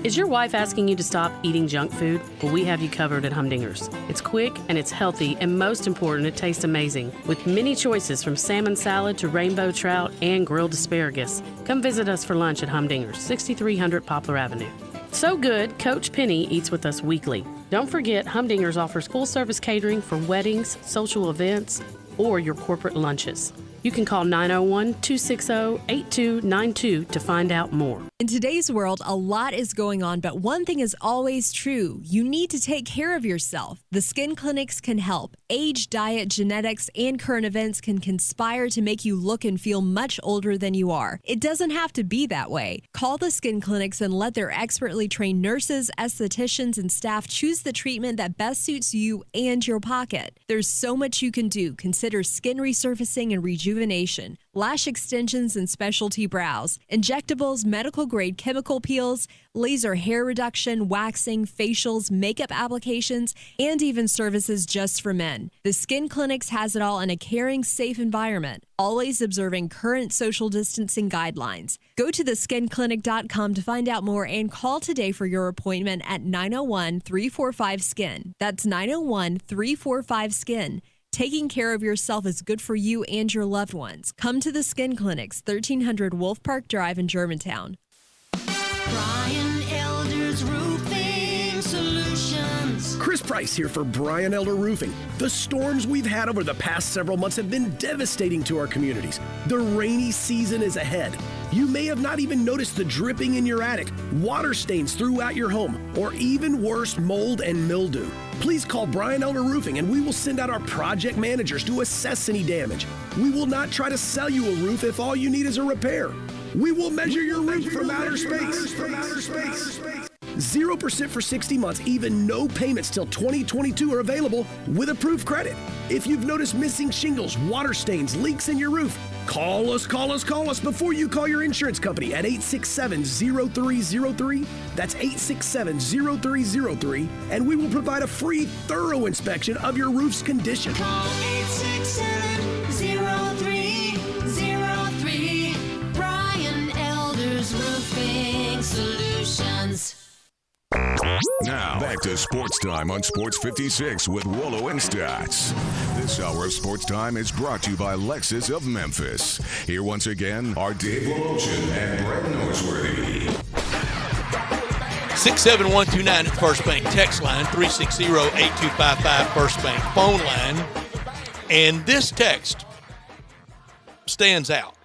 Is your wife asking you to stop eating junk food? Well, we have you covered at Humdinger's. It's quick and it's healthy, and most important, it tastes amazing. With many choices from salmon salad to rainbow trout and grilled asparagus. Come visit us for lunch at Humdinger's, 6300 Poplar Avenue. So good, Coach Penny eats with us weekly. Don't forget, Humdinger's offers full-service catering for weddings, social events, or your corporate lunches. You can call 901-260-8292 to find out more. In today's world, a lot is going on, but one thing is always true. You need to take care of yourself. The skin clinics can help. Age, diet, genetics, and current events can conspire to make you look and feel much older than you are. It doesn't have to be that way. Call the skin clinics and let their expertly trained nurses, estheticians, and staff choose the treatment that best suits you and your pocket. There's so much you can do. Consider skin resurfacing and rejuvenation, lash extensions and specialty brows, injectables, medical-grade chemical peels, laser hair reduction, waxing, facials, makeup applications, and even services just for men. The Skin Clinics has it all in a caring, safe environment, always observing current social distancing guidelines. Go to theskinclinic.com to find out more and call today for your appointment at 901-345-SKIN. That's 901-345-SKIN. Taking care of yourself is good for you and your loved ones. Come to the Skin Clinics, 1300 Wolf Park Drive in Germantown. Brian Elder's Roofing Solutions. Chris Price here for Brian Elder Roofing. The storms we've had over the past several months have been devastating to our communities. The rainy season is ahead. You may have not even noticed the dripping in your attic, water stains throughout your home, or even worse, mold and mildew. Please call Brian Elder Roofing and we will send out our project managers to assess any damage. We will not try to sell you a roof if all you need is a repair. We will measure your roof from outer space. 0% for 60 months, even no payments till 2022 are available with approved credit. If you've noticed missing shingles, water stains, leaks in your roof, call us before you call your insurance company at 867-0303. That's 867-0303, and we will provide a free, thorough inspection of your roof's condition. Call 867-0303. Brian Elder's Roofing Solutions. Now, back to Sports Time on Sports 56 with Wolo and Stats. This hour of Sports Time is brought to you by Lexus of Memphis. Here once again are Dave Wolochen and Brett Norsworthy. 67129 at First Bank text line, 360-8255 First Bank phone line. And this text stands out.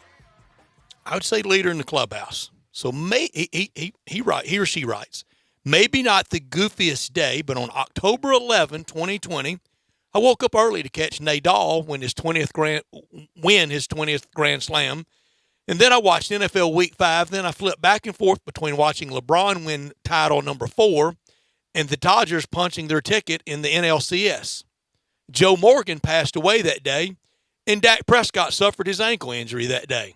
I would say leader in the clubhouse. So he or she writes, maybe not the goofiest day, but on October 11, 2020, I woke up early to catch Nadal win his 20th Grand Slam. And then I watched NFL Week 5. Then I flipped back and forth between watching LeBron win title number 4 and the Dodgers punching their ticket in the NLCS. Joe Morgan passed away that day, and Dak Prescott suffered his ankle injury that day.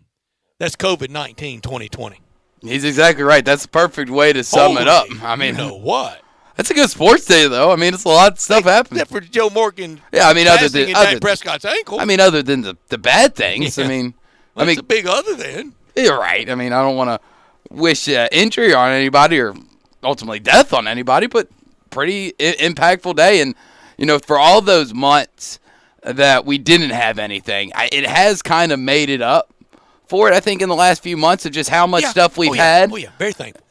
That's COVID-19 2020. He's exactly right. That's the perfect way to sum it up. I mean, you know what? That's a good sports day, though. I mean, it's a lot of stuff happening. Except for Joe Morgan. Yeah, I mean, other than Dak Prescott's ankle. I mean, other than the bad things. Yeah. I mean, That's a big other than. You're right. I mean, I don't want to wish injury on anybody or ultimately death on anybody, but pretty impactful day. And for all those months that we didn't have anything, it has kind of made it up for it, I think, in the last few months of just how much stuff we've had. Oh, yeah, very thankful.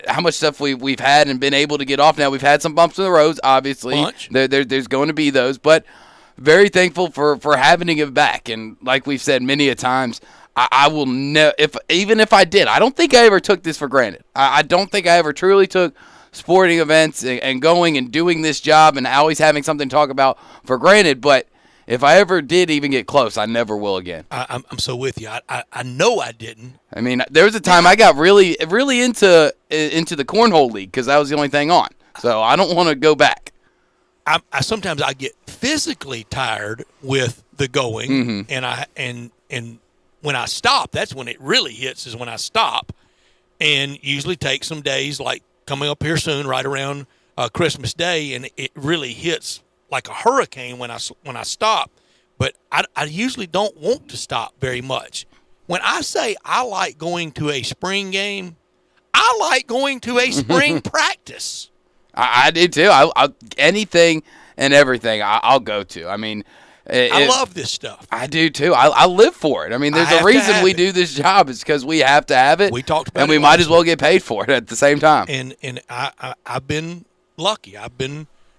How much stuff we've had and been able to get off. Now, we've had some bumps in the roads, obviously. There's going to be those, but very thankful for having to give back. And like we've said many a times, I will never, even if I did, I don't think I ever took this for granted. I don't think I ever truly took sporting events and going and doing this job and always having something to talk about for granted, but if I ever did even get close, I never will again. I'm so with you. I know I didn't. I mean, there was a time I got really into the cornhole league because that was the only thing on. So I don't want to go back. I sometimes I get physically tired with the going, and when I stop, that's when it really hits. Is when I stop, and usually take some days like coming up here soon, right around Christmas Day, and it really hits like a hurricane when I stop. But I usually don't want to stop very much. When I say I like going to a spring game, I like going to a spring practice. I do too. I anything and everything I'll go to. I mean, I love this stuff. I do too. I live for it. I mean, there's a reason we do this job. It's because we have to have it. We talked about and it we might as well get paid for it at the same time. And I've been lucky.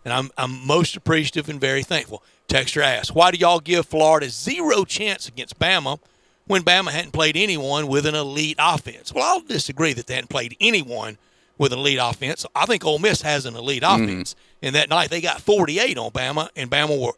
And I'm most appreciative and very thankful. Texter asks, why do y'all give Florida 0 chance against Bama when Bama hadn't played anyone with an elite offense? Well, I'll disagree that they hadn't played anyone with an elite offense. I think Ole Miss has an elite offense. And that night they got 48 on Bama, and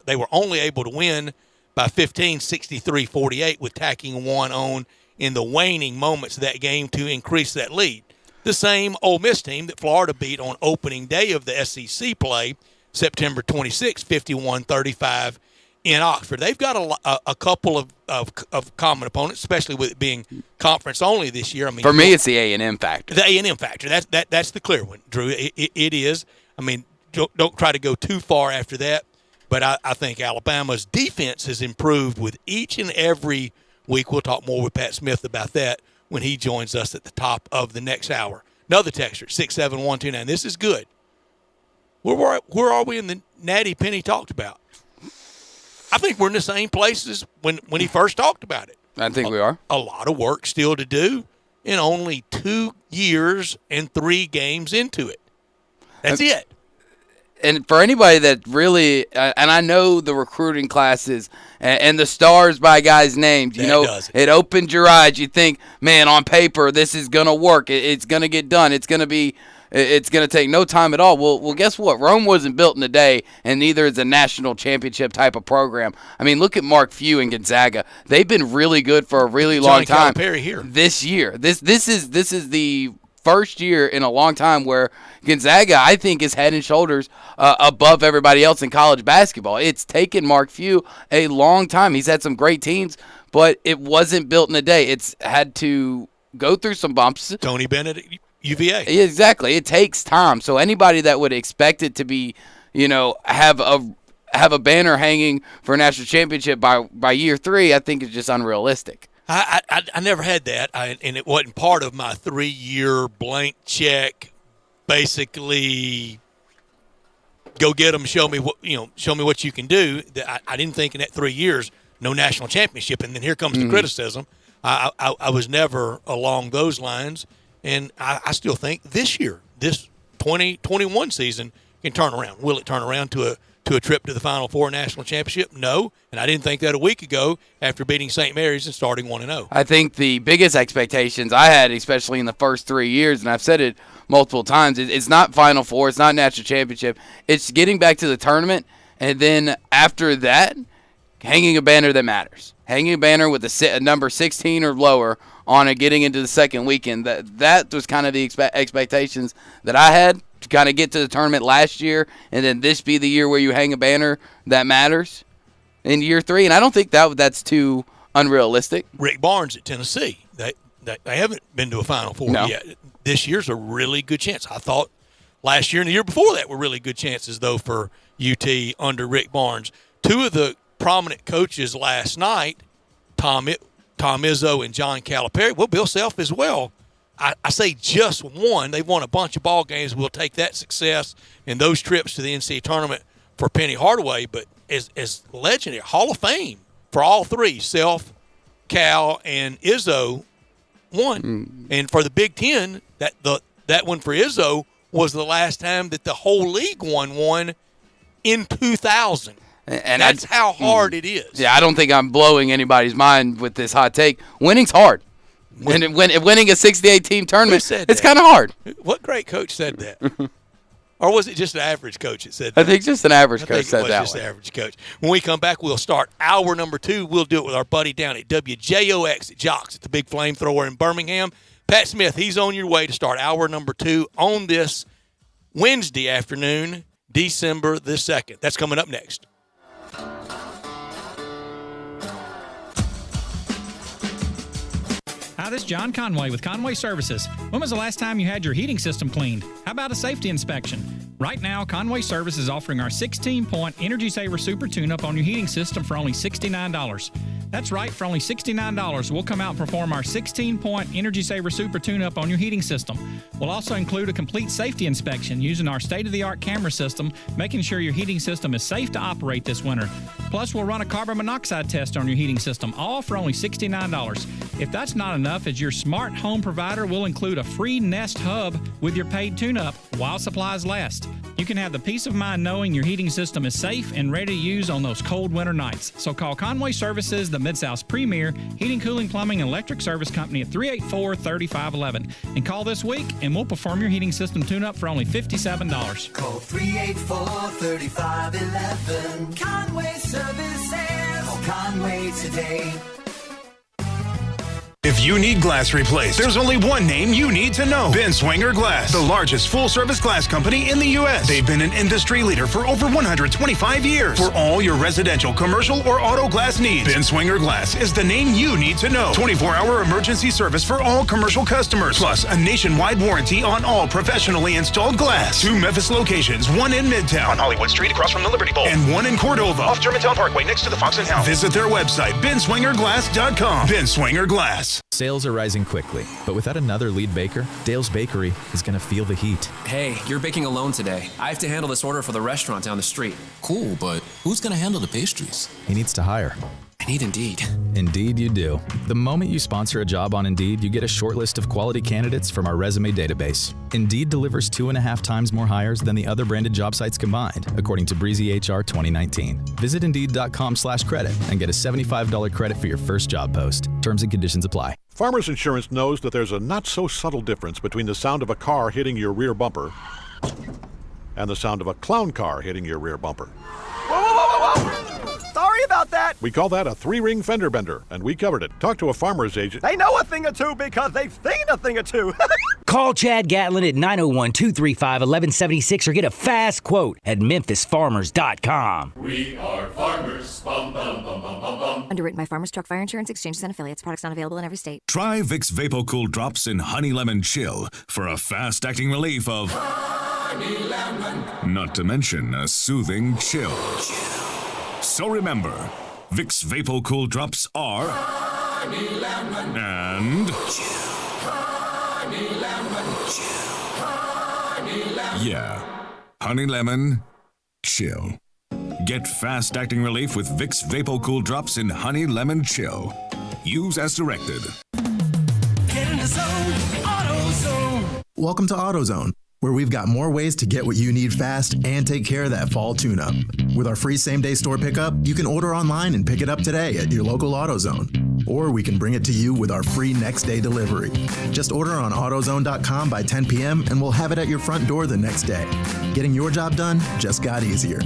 they were only able to win by 15, 63-48 with tacking one on in the waning moments of that game to increase that lead. The same Ole Miss team that Florida beat on opening day of the SEC play, September 26, 51-35 in Oxford. They've got a couple of common opponents, especially with it being conference only this year. I mean, for me, it's the A&M factor. The A&M factor. That's the clear one, Drew. It is. I mean, don't try to go too far after that. But I think Alabama's defense has improved with each and every week. We'll talk more with Pat Smith about that when he joins us at the top of the next hour. Another texter, 67129. This is good. Where are we in the Natty Penny talked about? I think we're in the same places when he first talked about it. I think we are. A lot of work still to do, and only 2 years and 3 games into it. That's it. And for anybody that really, and I know the recruiting classes and the stars by guys' names, it opened your eyes. You think, man, on paper, this is going to work. It's going to get done. It's going to take no time at all. Well, guess what? Rome wasn't built in a day, and neither is a national championship type of program. I mean, look at Mark Few and Gonzaga. They've been really good for a really long time. Calipari here This year. This is the first year in a long time where Gonzaga, I think, is head and shoulders above everybody else in college basketball. It's taken Mark Few a long time. He's had some great teams, but it wasn't built in a day. It's had to go through some bumps. Tony Bennett at UVA. Exactly. It takes time. So anybody that would expect it to be, have a banner hanging for a national championship by year 3, I think is just unrealistic. I never had that, and it wasn't part of my 3-year blank check. Basically, go get them. Show me what you can do. I didn't think in that 3 years no national championship, and then here comes the criticism. I was never along those lines, and I still think this year, this 2021 season, can turn around. Will it turn around to a trip to the Final Four national championship? No, and I didn't think that a week ago after beating St. Mary's and starting 1-0. I think the biggest expectations I had, especially in the first 3 years, and I've said it multiple times, it's not Final Four, it's not national championship, it's getting back to the tournament, and then after that, hanging a banner that matters. Hanging a banner with a number 16 or lower on it, getting into the second weekend. That was kind of the expectations that I had to kind of get to the tournament last year, and then this be the year where you hang a banner that matters in year 3. And I don't think that's too unrealistic. Rick Barnes at Tennessee, they haven't been to a Final Four yet. This year's a really good chance. I thought last year and the year before that were really good chances, though, for UT under Rick Barnes. 2 of the prominent coaches last night, Tom Izzo and John Calipari, well, Bill Self as well. I say just one. They've won a bunch of ball games. We'll take that success and those trips to the NCAA tournament for Penny Hardaway. But as legendary, Hall of Fame for all 3, Self, Cal, and Izzo won. And for the Big Ten, that one for Izzo was the last time that the whole league won one in 2000. And that's how hard it is. Yeah, I don't think I'm blowing anybody's mind with this hot take. Winning's hard. Winning a 68-team tournament, it's kind of hard. What great coach said that? Or was it just an average coach that said that? I think just an average coach said that. It was just an average coach. When we come back, we'll start hour number 2. We'll do it with our buddy down at WJOX at Jocks at the Big Flamethrower in Birmingham. Pat Smith, he's on your way to start hour number 2 on this Wednesday afternoon, December the 2nd. That's coming up next. Hi, this is John Conway with Conway Services. When was the last time you had your heating system cleaned? How about a safety inspection? Right now, Conway Service is offering our 16-point Energy Saver Super Tune-Up on your heating system for only $69. That's right, for only $69, we'll come out and perform our 16-point Energy Saver Super Tune-Up on your heating system. We'll also include a complete safety inspection using our state-of-the-art camera system, making sure your heating system is safe to operate this winter. Plus, we'll run a carbon monoxide test on your heating system, all for only $69. If that's not enough, as your smart home provider will include a free Nest Hub with your paid tune-up while supplies last. You can have the peace of mind knowing your heating system is safe and ready to use on those cold winter nights. So call Conway Services, the Mid-South's premier heating, cooling, plumbing, and electric service company at 384-3511. And call this week, and we'll perform your heating system tune-up for only $57. Call 384-3511. Conway Services. Call Conway today. If you need glass replaced, there's only one name you need to know. Ben Swinger Glass, the largest full-service glass company in the U.S. They've been an industry leader for over 125 years. For all your residential, commercial, or auto glass needs, Ben Swinger Glass is the name you need to know. 24-hour emergency service for all commercial customers, plus a nationwide warranty on all professionally installed glass. 2 Memphis locations, one in Midtown on Hollywood Street across from the Liberty Bowl, and one in Cordova off Germantown Parkway next to the Fox and Hound. Visit their website, benswingerglass.com. Ben Swinger Glass. Sales are rising quickly, but without another lead baker, Dale's Bakery is going to feel the heat. Hey, you're baking alone today. I have to handle this order for the restaurant down the street. Cool, but who's going to handle the pastries? He needs to hire. I need Indeed. Indeed you do. The moment you sponsor a job on Indeed, you get a short list of quality candidates from our resume database. Indeed delivers 2.5 times more hires than the other branded job sites combined, according to Breezy HR 2019. Visit Indeed.com/credit and get a $75 credit for your first job post. Terms and conditions apply. Farmers Insurance knows that there's a not-so-subtle difference between the sound of a car hitting your rear bumper and the sound of a clown car hitting your rear bumper. Whoa, whoa, whoa, whoa! Sorry about that. What? We call that a 3-ring fender bender, and we covered it. Talk to a farmer's agent. They know a thing or two because they've seen a thing or two. Call Chad Gatlin at 901-235-1176 or get a fast quote at memphisfarmers.com. We are farmers. Bum, bum, bum, bum, bum, bum. Underwritten by Farmers Truck Fire Insurance Exchanges and Affiliates. Products not available in every state. Try Vicks VapoCool Drops in Honey Lemon Chill for a fast-acting relief of Honey lemon. not to mention a soothing chill. So remember, Vicks VapoCool Drops are Honey lemon. and Honey lemon. Honey lemon. yeah, Honey Lemon Chill. Get fast-acting relief with Vicks VapoCool Drops in Honey Lemon Chill. Use as directed. Get in the zone. AutoZone. Welcome to AutoZone, where we've got more ways to get what you need fast and take care of that fall tune-up. With our free same-day store pickup, you can order online and pick it up today at your local AutoZone. Or we can bring it to you with our free next-day delivery. Just order on AutoZone.com by 10 p.m. and we'll have it at your front door the next day. Getting your job done just got easier.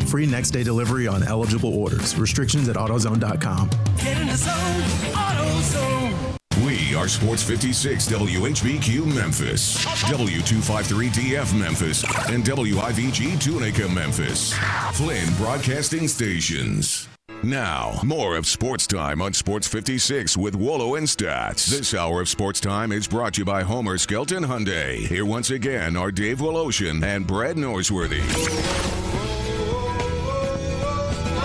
Free next-day delivery on eligible orders. Restrictions at AutoZone.com. Get in the zone. AutoZone. We are Sports 56 WHBQ Memphis, W253DF Memphis, and WIVG Tunica Memphis. Flynn Broadcasting Stations. Now, more of Sports Time on Sports 56 with Wolo and Stats. This hour of Sports Time is brought to you by Homer Skelton Hyundai. Here once again are Dave Woloshin and Brad Norsworthy.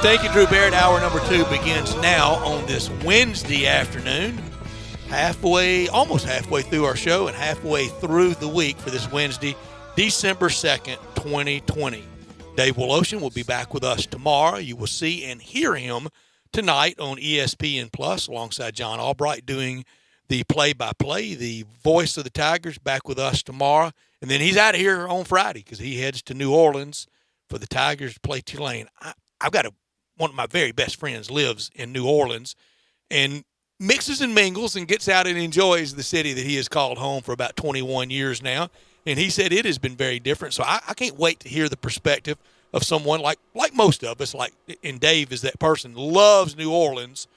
Thank you, Drew Barrett. Hour number 2 begins now on this Wednesday afternoon. Almost halfway through our show and halfway through the week for this Wednesday, December 2nd, 2020. Dave Woloshin will be back with us tomorrow. You will see and hear him tonight on ESPN Plus alongside John Albright doing the play-by-play, the voice of the Tigers, back with us tomorrow. And then he's out of here on Friday because he heads to New Orleans for the Tigers to play Tulane. I've got one of my very best friends lives in New Orleans and mixes and mingles and gets out and enjoys the city that he has called home for about 21 years now. And he said it has been very different. So I can't wait to hear the perspective of someone like most of us, and Dave is that person, loves New Orleans,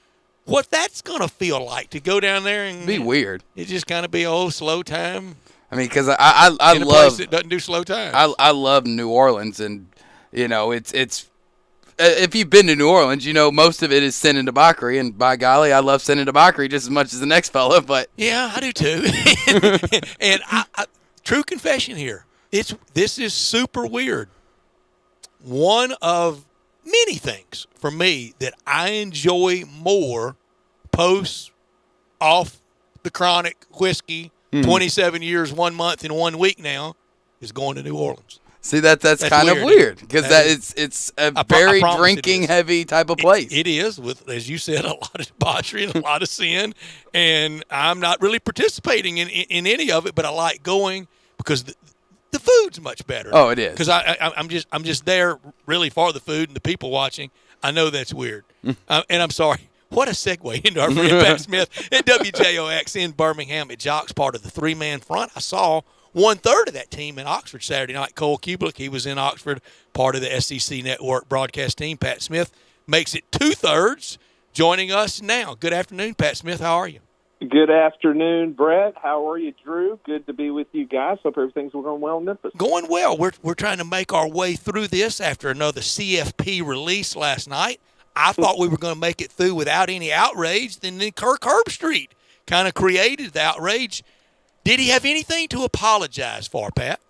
what that's going to feel like to go down there and be weird. It just kind of be a whole slow time. I mean, because I in a love place that doesn't do slow times. I love New Orleans, and it's if you've been to New Orleans, most of it is sin and debauchery, and by golly, I love sin and debauchery just as much as the next fella. But yeah, I do too. And I true confession here, this is super weird. One of many things for me that I enjoy more post off the chronic whiskey, 27 years, 1 month, and 1 week now, is going to New Orleans. See, that's kind of weird because it's a very drinking heavy type of place. It is, with, as you said, a lot of debauchery and a lot of sin, and I'm not really participating in any of it, but I like going because the food's much better. Oh, it is. Because I'm just there really for the food and the people watching. I know that's weird, and I'm sorry. What a segue into our friend Pat Smith at WJOX in Birmingham at Jocks, part of the 3-man front. I saw 1/3 of that team in Oxford Saturday night. Cole Kubelik, he was in Oxford, part of the SEC Network broadcast team. Pat Smith makes it 2/3, joining us now. Good afternoon, Pat Smith. How are you? Good afternoon, Brett. How are you, Drew? Good to be with you guys. Hope everything's going well in Memphis. Going well. We're trying to make our way through this after another CFP release last night. I thought we were going to make it through without any outrage. Then Kirk Herbstreit kind of created the outrage. Did he have anything to apologize for, Pat?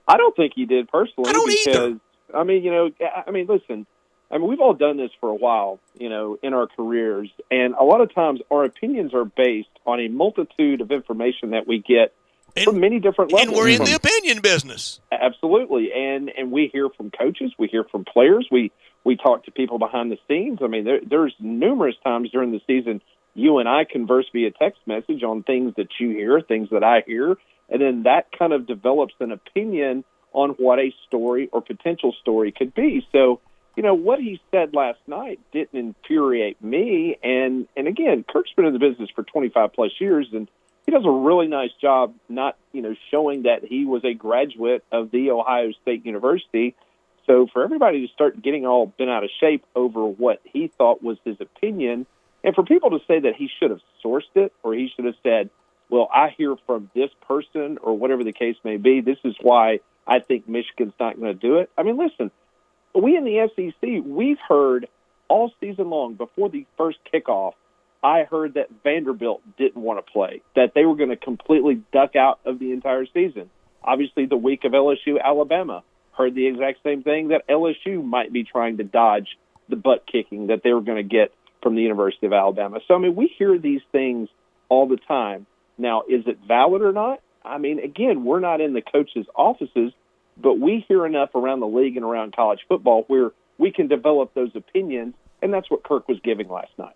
I don't think he did personally. I don't either. Listen, we've all done this for a while, in our careers, and a lot of times our opinions are based on a multitude of information that we get from many different levels. And we're in the opinion business. Absolutely, and we hear from coaches, we hear from players, we talk to people behind the scenes. I mean, there's numerous times during the season you and I converse via text message on things that you hear, things that I hear, and then that kind of develops an opinion on what a story or potential story could be. So, what he said last night didn't infuriate me. And again, Kirk's been in the business for 25-plus years, and he does a really nice job not, showing that he was a graduate of The Ohio State University. so for everybody to start getting all bent out of shape over what he thought was his opinion, and for people to say that he should have sourced it or he should have said, well, I hear from this person or whatever the case may be, this is why I think Michigan's not going to do it. I mean, listen, we in the SEC, we've heard all season long before the first kickoff, I heard that Vanderbilt didn't want to play, that they were going to completely duck out of the entire season. Obviously, the week of LSU, Alabama, heard the exact same thing, that LSU might be trying to dodge the butt kicking that they were going to get from the University of Alabama. So, I mean, we hear these things all the time. Now, is it valid or not? I mean, again, we're not in the coaches' offices, but we hear enough around the league and around college football where we can develop those opinions, and that's what Kirk was giving last night.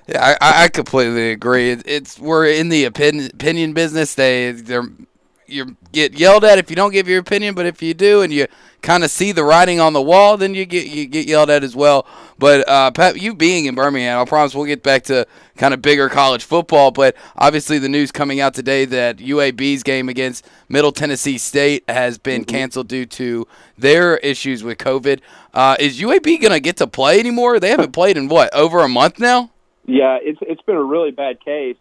Yeah, I completely agree. We're in the opinion business. You get yelled at if you don't give your opinion, but if you do and you kind of see the writing on the wall, then you get yelled at as well. But Pat, you being in Birmingham, I promise we'll get back to kind of bigger college football. But obviously the news coming out today that UAB's game against Middle Tennessee State has been canceled due to their issues with COVID. Is UAB going to get to play anymore? They haven't played in, over a month now? Yeah, it's been a really bad case.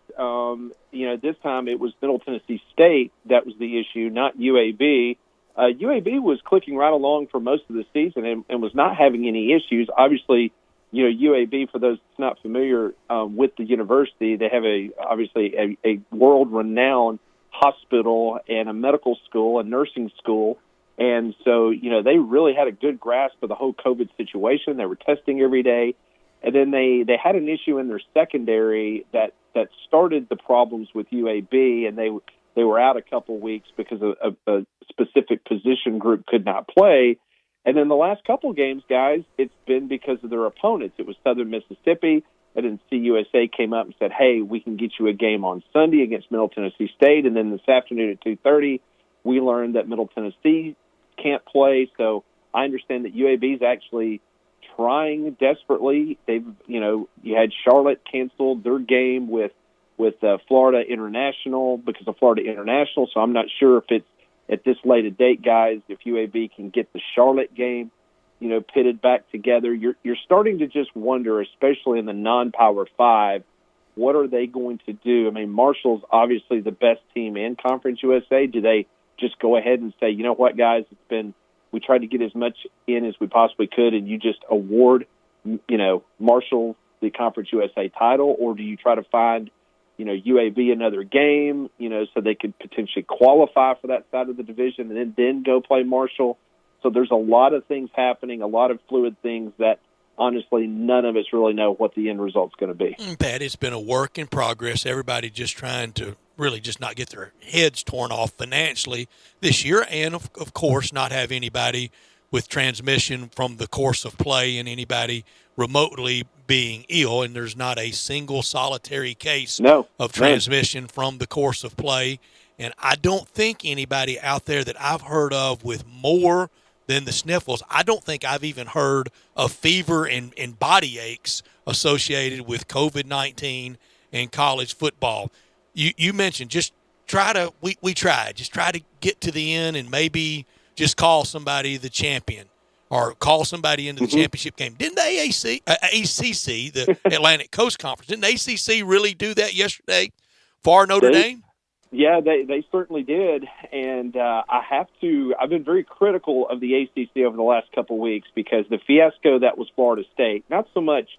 This time it was Middle Tennessee State that was the issue, not UAB. UAB was clicking right along for most of the season and was not having any issues. Obviously, UAB, for those that's not familiar with the university, they have a world-renowned hospital and a medical school, a nursing school. And so, they really had a good grasp of the whole COVID situation. They were testing every day. And then they had an issue in their secondary that started the problems with UAB, and they were out a couple of weeks because a specific position group could not play. And then the last couple of games, guys, it's been because of their opponents. It was Southern Mississippi, and then CUSA came up and said, hey, we can get you a game on Sunday against Middle Tennessee State. And then this afternoon at 2:30, we learned that Middle Tennessee can't play. So I understand that UAB is actually trying desperately. You had Charlotte canceled their game with Florida International because of Florida International. So I'm not sure if it's at this late a date, guys, if UAB can get the Charlotte game, pitted back together. You're starting to just wonder, especially in the non-Power 5, what are they going to do? I mean, Marshall's obviously the best team in Conference USA. Do they just go ahead and say, you know what, guys, we tried to get as much in as we possibly could, and you just award, Marshall the Conference USA title? Or do you try to find, UAB another game, so they could potentially qualify for that side of the division and then go play Marshall? So there's a lot of things happening, a lot of fluid things that, honestly, none of us really know what the end result's going to be. Pat, it's been a work in progress. Everybody just trying to really just not get their heads torn off financially this year, and of course not have anybody with transmission from the course of play and anybody remotely being ill, and there's not a single solitary case of transmission from the course of play. And I don't think anybody out there that I've heard of with more than the sniffles, I don't think I've even heard of fever and body aches associated with COVID-19 and college football. You mentioned just try to get to the end and maybe just call somebody the champion or call somebody into the championship game. Didn't the ACC, the Atlantic Coast Conference, didn't the ACC really do that yesterday for Notre Dame? Yeah, they certainly did. And I've been very critical of the ACC over the last couple of weeks because the fiasco that was Florida State, not so much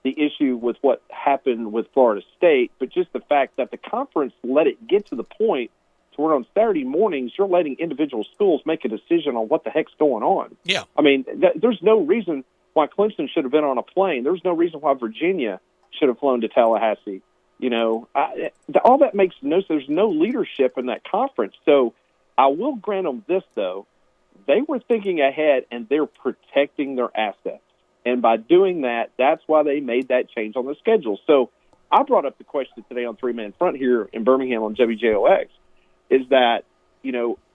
the issue with what happened with Florida State, but just the fact that the conference let it get to the point to where on Saturday mornings you're letting individual schools make a decision on what the heck's going on. Yeah. I mean, there's no reason why Clemson should have been on a plane. There's no reason why Virginia should have flown to Tallahassee. All that makes no sense. There's no leadership in that conference. So I will grant them this, though. They were thinking ahead, and they're protecting their assets. And by doing that, that's why they made that change on the schedule. So I brought up the question today on 3 Man Front here in Birmingham on WJOX, is that,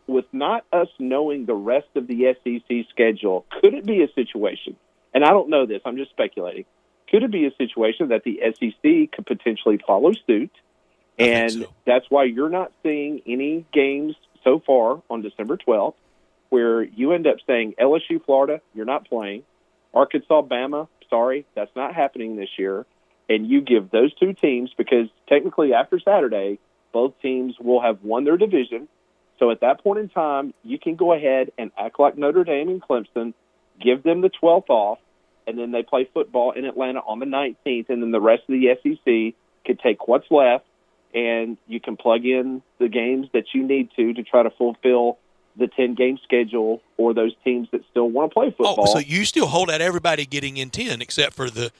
with not us knowing the rest of the SEC schedule, could it be a situation, and I don't know this, I'm just speculating, could it be a situation that the SEC could potentially follow suit? And that's why you're not seeing any games so far on December 12th. where you end up saying LSU, Florida, you're not playing. Arkansas, Bama, sorry, that's not happening this year. And you give those two teams, because technically after Saturday, both teams will have won their division. So at that point in time, you can go ahead and act like Notre Dame and Clemson, give them the 12th off, and then they play football in Atlanta on the 19th, and then the rest of the SEC could take what's left, and you can plug in the games that you need to try to fulfill the 10-game schedule or those teams that still want to play football. Oh, so you still hold out everybody getting in 10 except for the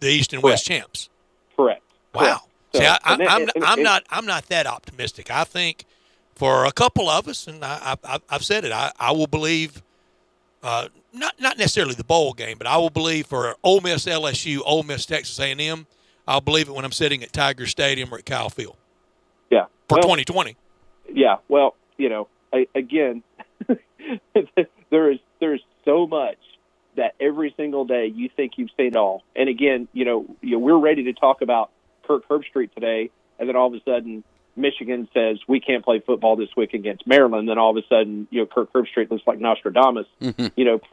East and West champs. Correct. Wow. So, See, I'm not that optimistic. I think for a couple of us, and I've said it, I will believe not necessarily the bowl game, but I will believe for Ole Miss, LSU, Ole Miss, Texas A&M, I'll believe it when I'm sitting at Tiger Stadium or at Kyle Field. Yeah. For 2020. Yeah. Well, again, there's so much that every single day you think you've seen it all. And again, we're ready to talk about Kirk Herbstreit today, and then all of a sudden Michigan says we can't play football this week against Maryland. Then all of a sudden, Kirk Herbstreit looks like Nostradamus,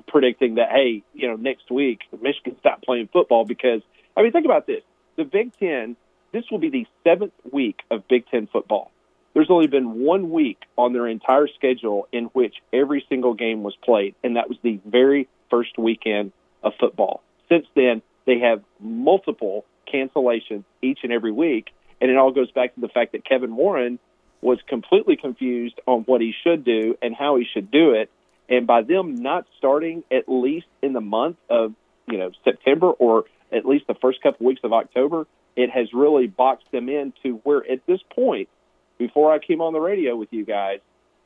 predicting that, hey, next week Michigan stopped playing football because, think about this. The Big Ten, this will be the 7th week of Big Ten football. There's only been 1 week on their entire schedule in which every single game was played, and that was the very first weekend of football. Since then, they have multiple cancellations each and every week, and it all goes back to the fact that Kevin Warren was completely confused on what he should do and how he should do it, and by them not starting at least in the month of September or at least the first couple weeks of October, it has really boxed them in to where at this point, before I came on the radio with you guys,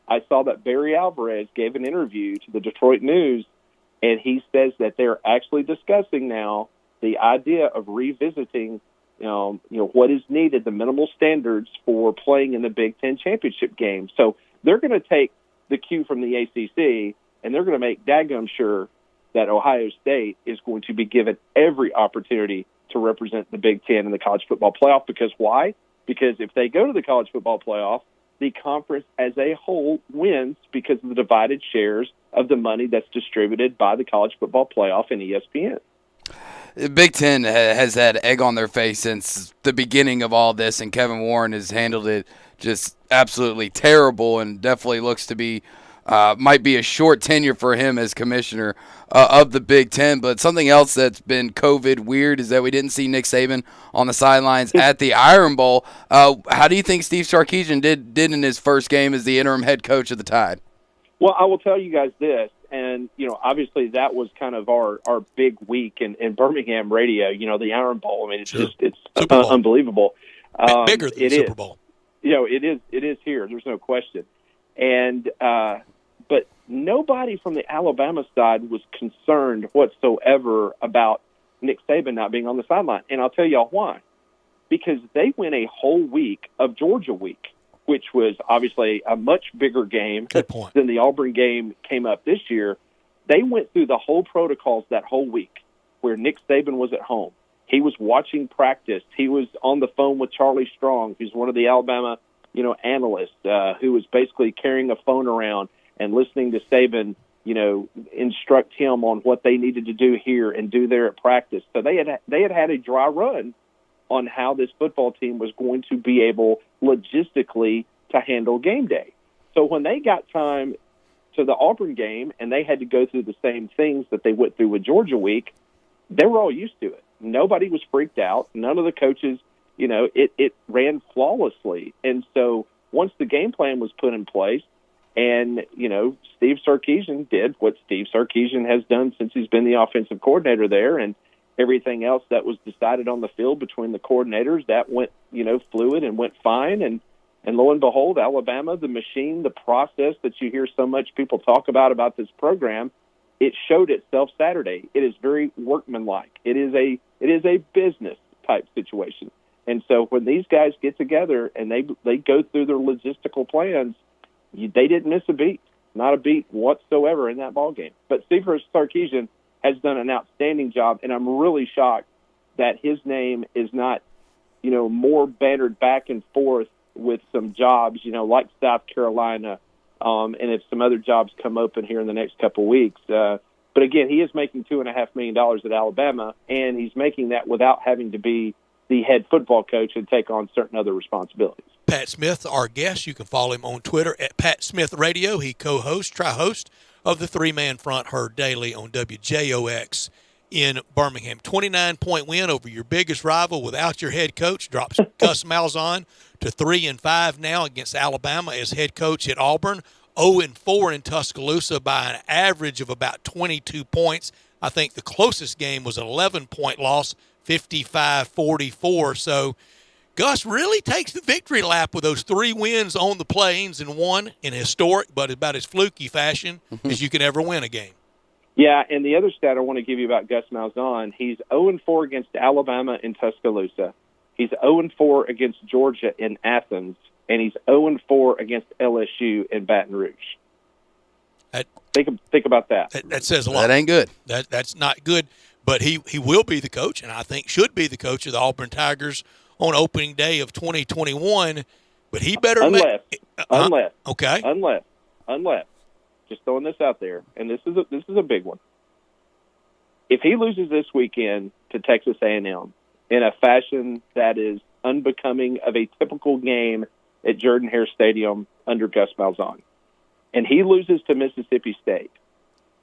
I saw that Barry Alvarez gave an interview to the Detroit News, and he says that they're actually discussing now the idea of revisiting, what is needed, the minimal standards for playing in the Big Ten championship game. So they're going to take the cue from the ACC, and they're going to make daggum sure that Ohio State is going to be given every opportunity to represent the Big Ten in the college football playoff. Because why? Because if they go to the college football playoff, the conference as a whole wins because of the divided shares of the money that's distributed by the college football playoff and ESPN. The Big Ten has had egg on their face since the beginning of all this, and Kevin Warren has handled it just absolutely terrible and definitely looks to be might be a short tenure for him as commissioner of the Big Ten. But something else that's been COVID weird is that we didn't see Nick Saban on the sidelines at the Iron Bowl. How do you think Steve Sarkisian did in his first game as the interim head coach of the Tide? Well, I will tell you guys this, and obviously that was kind of our big week in Birmingham radio. The Iron Bowl. It's unbelievable. Bigger than the Super Bowl. It is here. There's no question. And but nobody from the Alabama side was concerned whatsoever about Nick Saban not being on the sideline. And I'll tell y'all why. Because they went a whole week of Georgia week, which was obviously a much bigger game than the Auburn game came up this year. They went through the whole protocols that whole week where Nick Saban was at home. He was watching practice. He was on the phone with Charlie Strong, who's one of the Alabama analyst who was basically carrying a phone around and listening to Saban, instruct him on what they needed to do here and do there at practice. So they had a dry run on how this football team was going to be able logistically to handle game day. So when they got time to the Auburn game and they had to go through the same things that they went through with Georgia week, they were all used to it. Nobody was freaked out. None of the coaches, it ran flawlessly. And so once the game plan was put in place and, Steve Sarkisian did what Steve Sarkisian has done since he's been the offensive coordinator there, and everything else that was decided on the field between the coordinators, that went, fluid and went fine. And lo and behold, Alabama, the machine, the process that you hear so much people talk about this program, it showed itself Saturday. It is very workmanlike. It is a business type situation. And so when these guys get together and they go through their logistical plans, they didn't miss a beat, not a beat whatsoever in that ball game. But Steve Sarkisian has done an outstanding job, and I'm really shocked that his name is not, more bantered back and forth with some jobs, like South Carolina and if some other jobs come open here in the next couple weeks. But again, he is making $2.5 million at Alabama, and he's making that without having to be the head football coach and take on certain other responsibilities. Pat Smith, our guest. You can follow him on Twitter at Pat Smith Radio. He tri-host of the Three-Man Front, heard daily on WJOX in Birmingham. 29-point win over your biggest rival without your head coach. Drops Gus Malzahn to 3-5 now against Alabama as head coach at Auburn. 0-4 in Tuscaloosa by an average of about 22 points. I think the closest game was an 11-point loss, 55-44. So Gus really takes the victory lap with those 3 wins on the Plains and one in historic but about as fluky fashion as you can ever win a game. Yeah, and the other stat I want to give you about Gus Malzahn, he's 0-4 against Alabama in Tuscaloosa. He's 0-4 against Georgia in Athens. And he's 0-4 against LSU in Baton Rouge. Think about that. That says a lot. That ain't good. That's not good. But he will be the coach, and I think should be the coach of the Auburn Tigers on opening day of 2021. But he better unless, just throwing this out there, and this is a big one. If he loses this weekend to Texas A&M in a fashion that is unbecoming of a typical game at Jordan-Hare Stadium under Gus Malzahn, and he loses to Mississippi State,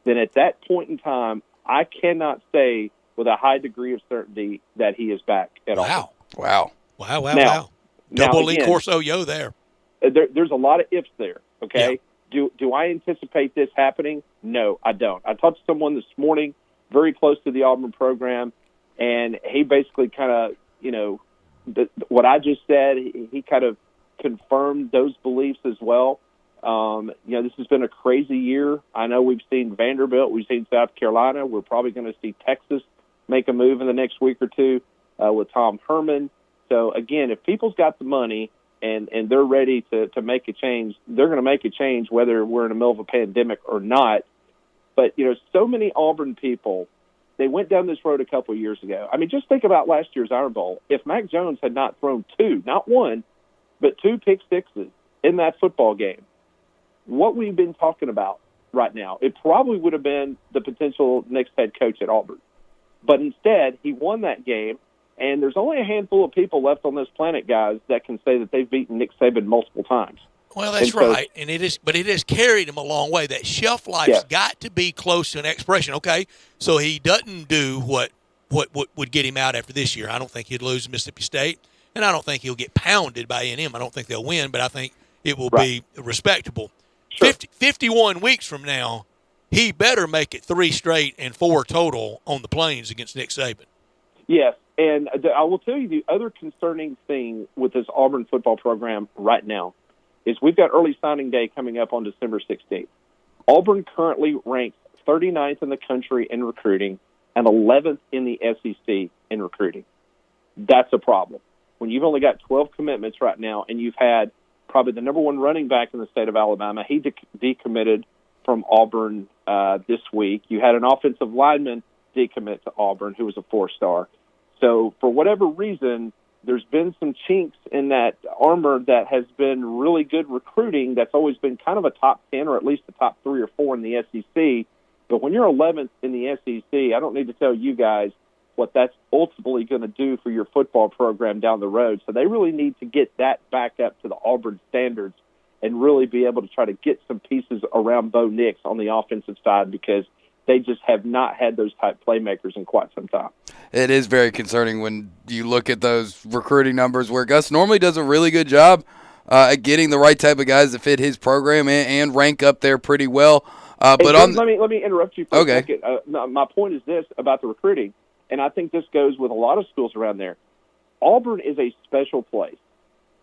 then at that point in time, I cannot say with a high degree of certainty that he is back at all. Wow. Double Lee Corso yo there. There's a lot of ifs there, okay? Yeah. Do I anticipate this happening? No, I don't. I talked to someone this morning very close to the Auburn program, and he basically kind of, what I just said, he kind of confirmed those beliefs as well. This has been a crazy year. I know we've seen Vanderbilt, we've seen South Carolina. We're probably going to see Texas make a move in the next week or two with Tom Herman. So, again, if people's got the money and they're ready to make a change, they're going to make a change whether we're in the middle of a pandemic or not. But, so many Auburn people, they went down this road a couple of years ago. I mean, just think about last year's Iron Bowl. If Mac Jones had not thrown 2, not 1, but 2 pick sixes in that football game, what we've been talking about right now, it probably would have been the potential next head coach at Auburn. But instead, he won that game, and there's only a handful of people left on this planet, guys, that can say that they've beaten Nick Saban multiple times. Well, that's right, and but it has carried him a long way. That shelf life's got to be close to an expiration. Okay, so he doesn't do what would get him out after this year. I don't think he'd lose to Mississippi State, and I don't think he'll get pounded by A&M. I don't think they'll win, but I think it will be respectable. Sure. 51 weeks from now, he better make it 3 straight and 4 total on the Plains against Nick Saban. Yes, and I will tell you the other concerning thing with this Auburn football program right now is we've got early signing day coming up on December 16th. Auburn currently ranks 39th in the country in recruiting and 11th in the SEC in recruiting. That's a problem. When you've only got 12 commitments right now and you've had probably the number 1 running back in the state of Alabama, he decommitted from Auburn this week. You had an offensive lineman decommit to Auburn who was a 4-star. So for whatever reason, there's been some chinks in that armor that has been really good recruiting. That's always been kind of a top 10 or at least a top 3 or 4 in the SEC. But when you're 11th in the SEC, I don't need to tell you guys what that's ultimately going to do for your football program down the road. So they really need to get that back up to the Auburn standards and really be able to try to get some pieces around Bo Nix on the offensive side because they just have not had those type playmakers in quite some time. It is very concerning when you look at those recruiting numbers where Gus normally does a really good job at getting the right type of guys to fit his program and rank up there pretty well. But let me interrupt you for a second. My point is this about the recruiting, and I think this goes with a lot of schools around there. Auburn is a special place,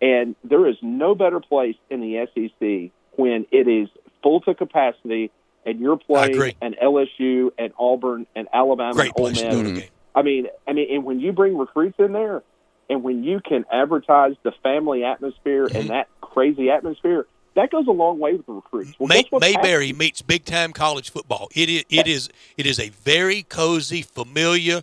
and there is no better place in the SEC when it is full to capacity and you're playing an LSU and Auburn and Alabama and Ole Miss. I mean, and when you bring recruits in there, and when you can advertise the family atmosphere and that crazy atmosphere, that goes a long way with the recruits. Well, Mayberry meets big time college football. It is a very cozy, familiar.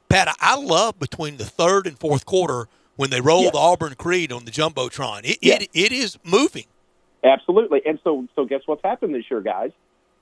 Pat, I love between the 3rd and 4th quarter when they roll the Auburn Creed on the Jumbotron. It is moving. Absolutely. And so guess what's happened this year, guys?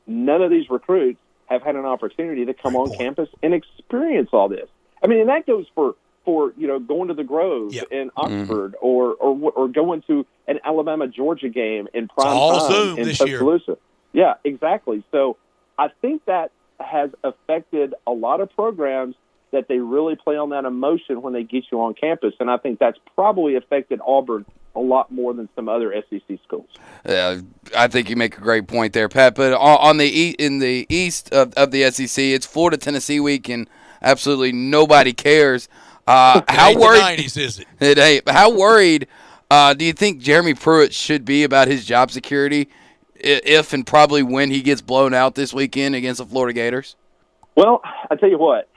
None of these recruits have had an opportunity to come on campus and experience all this. I mean, and that goes for going to the Grove in Oxford or going to an Alabama-Georgia game in prime time in Tuscaloosa. Yeah, exactly. So I think that has affected a lot of programs that they really play on that emotion when they get you on campus, and I think that's probably affected Auburn a lot more than some other SEC schools. I think you make a great point there, Pat. But in the east of the SEC, it's Florida Tennessee week, and absolutely nobody cares. How worried? 90s, is it? It ain't. How worried do you think Jeremy Pruitt should be about his job security if and probably when he gets blown out this weekend against the Florida Gators? Well, I tell you what.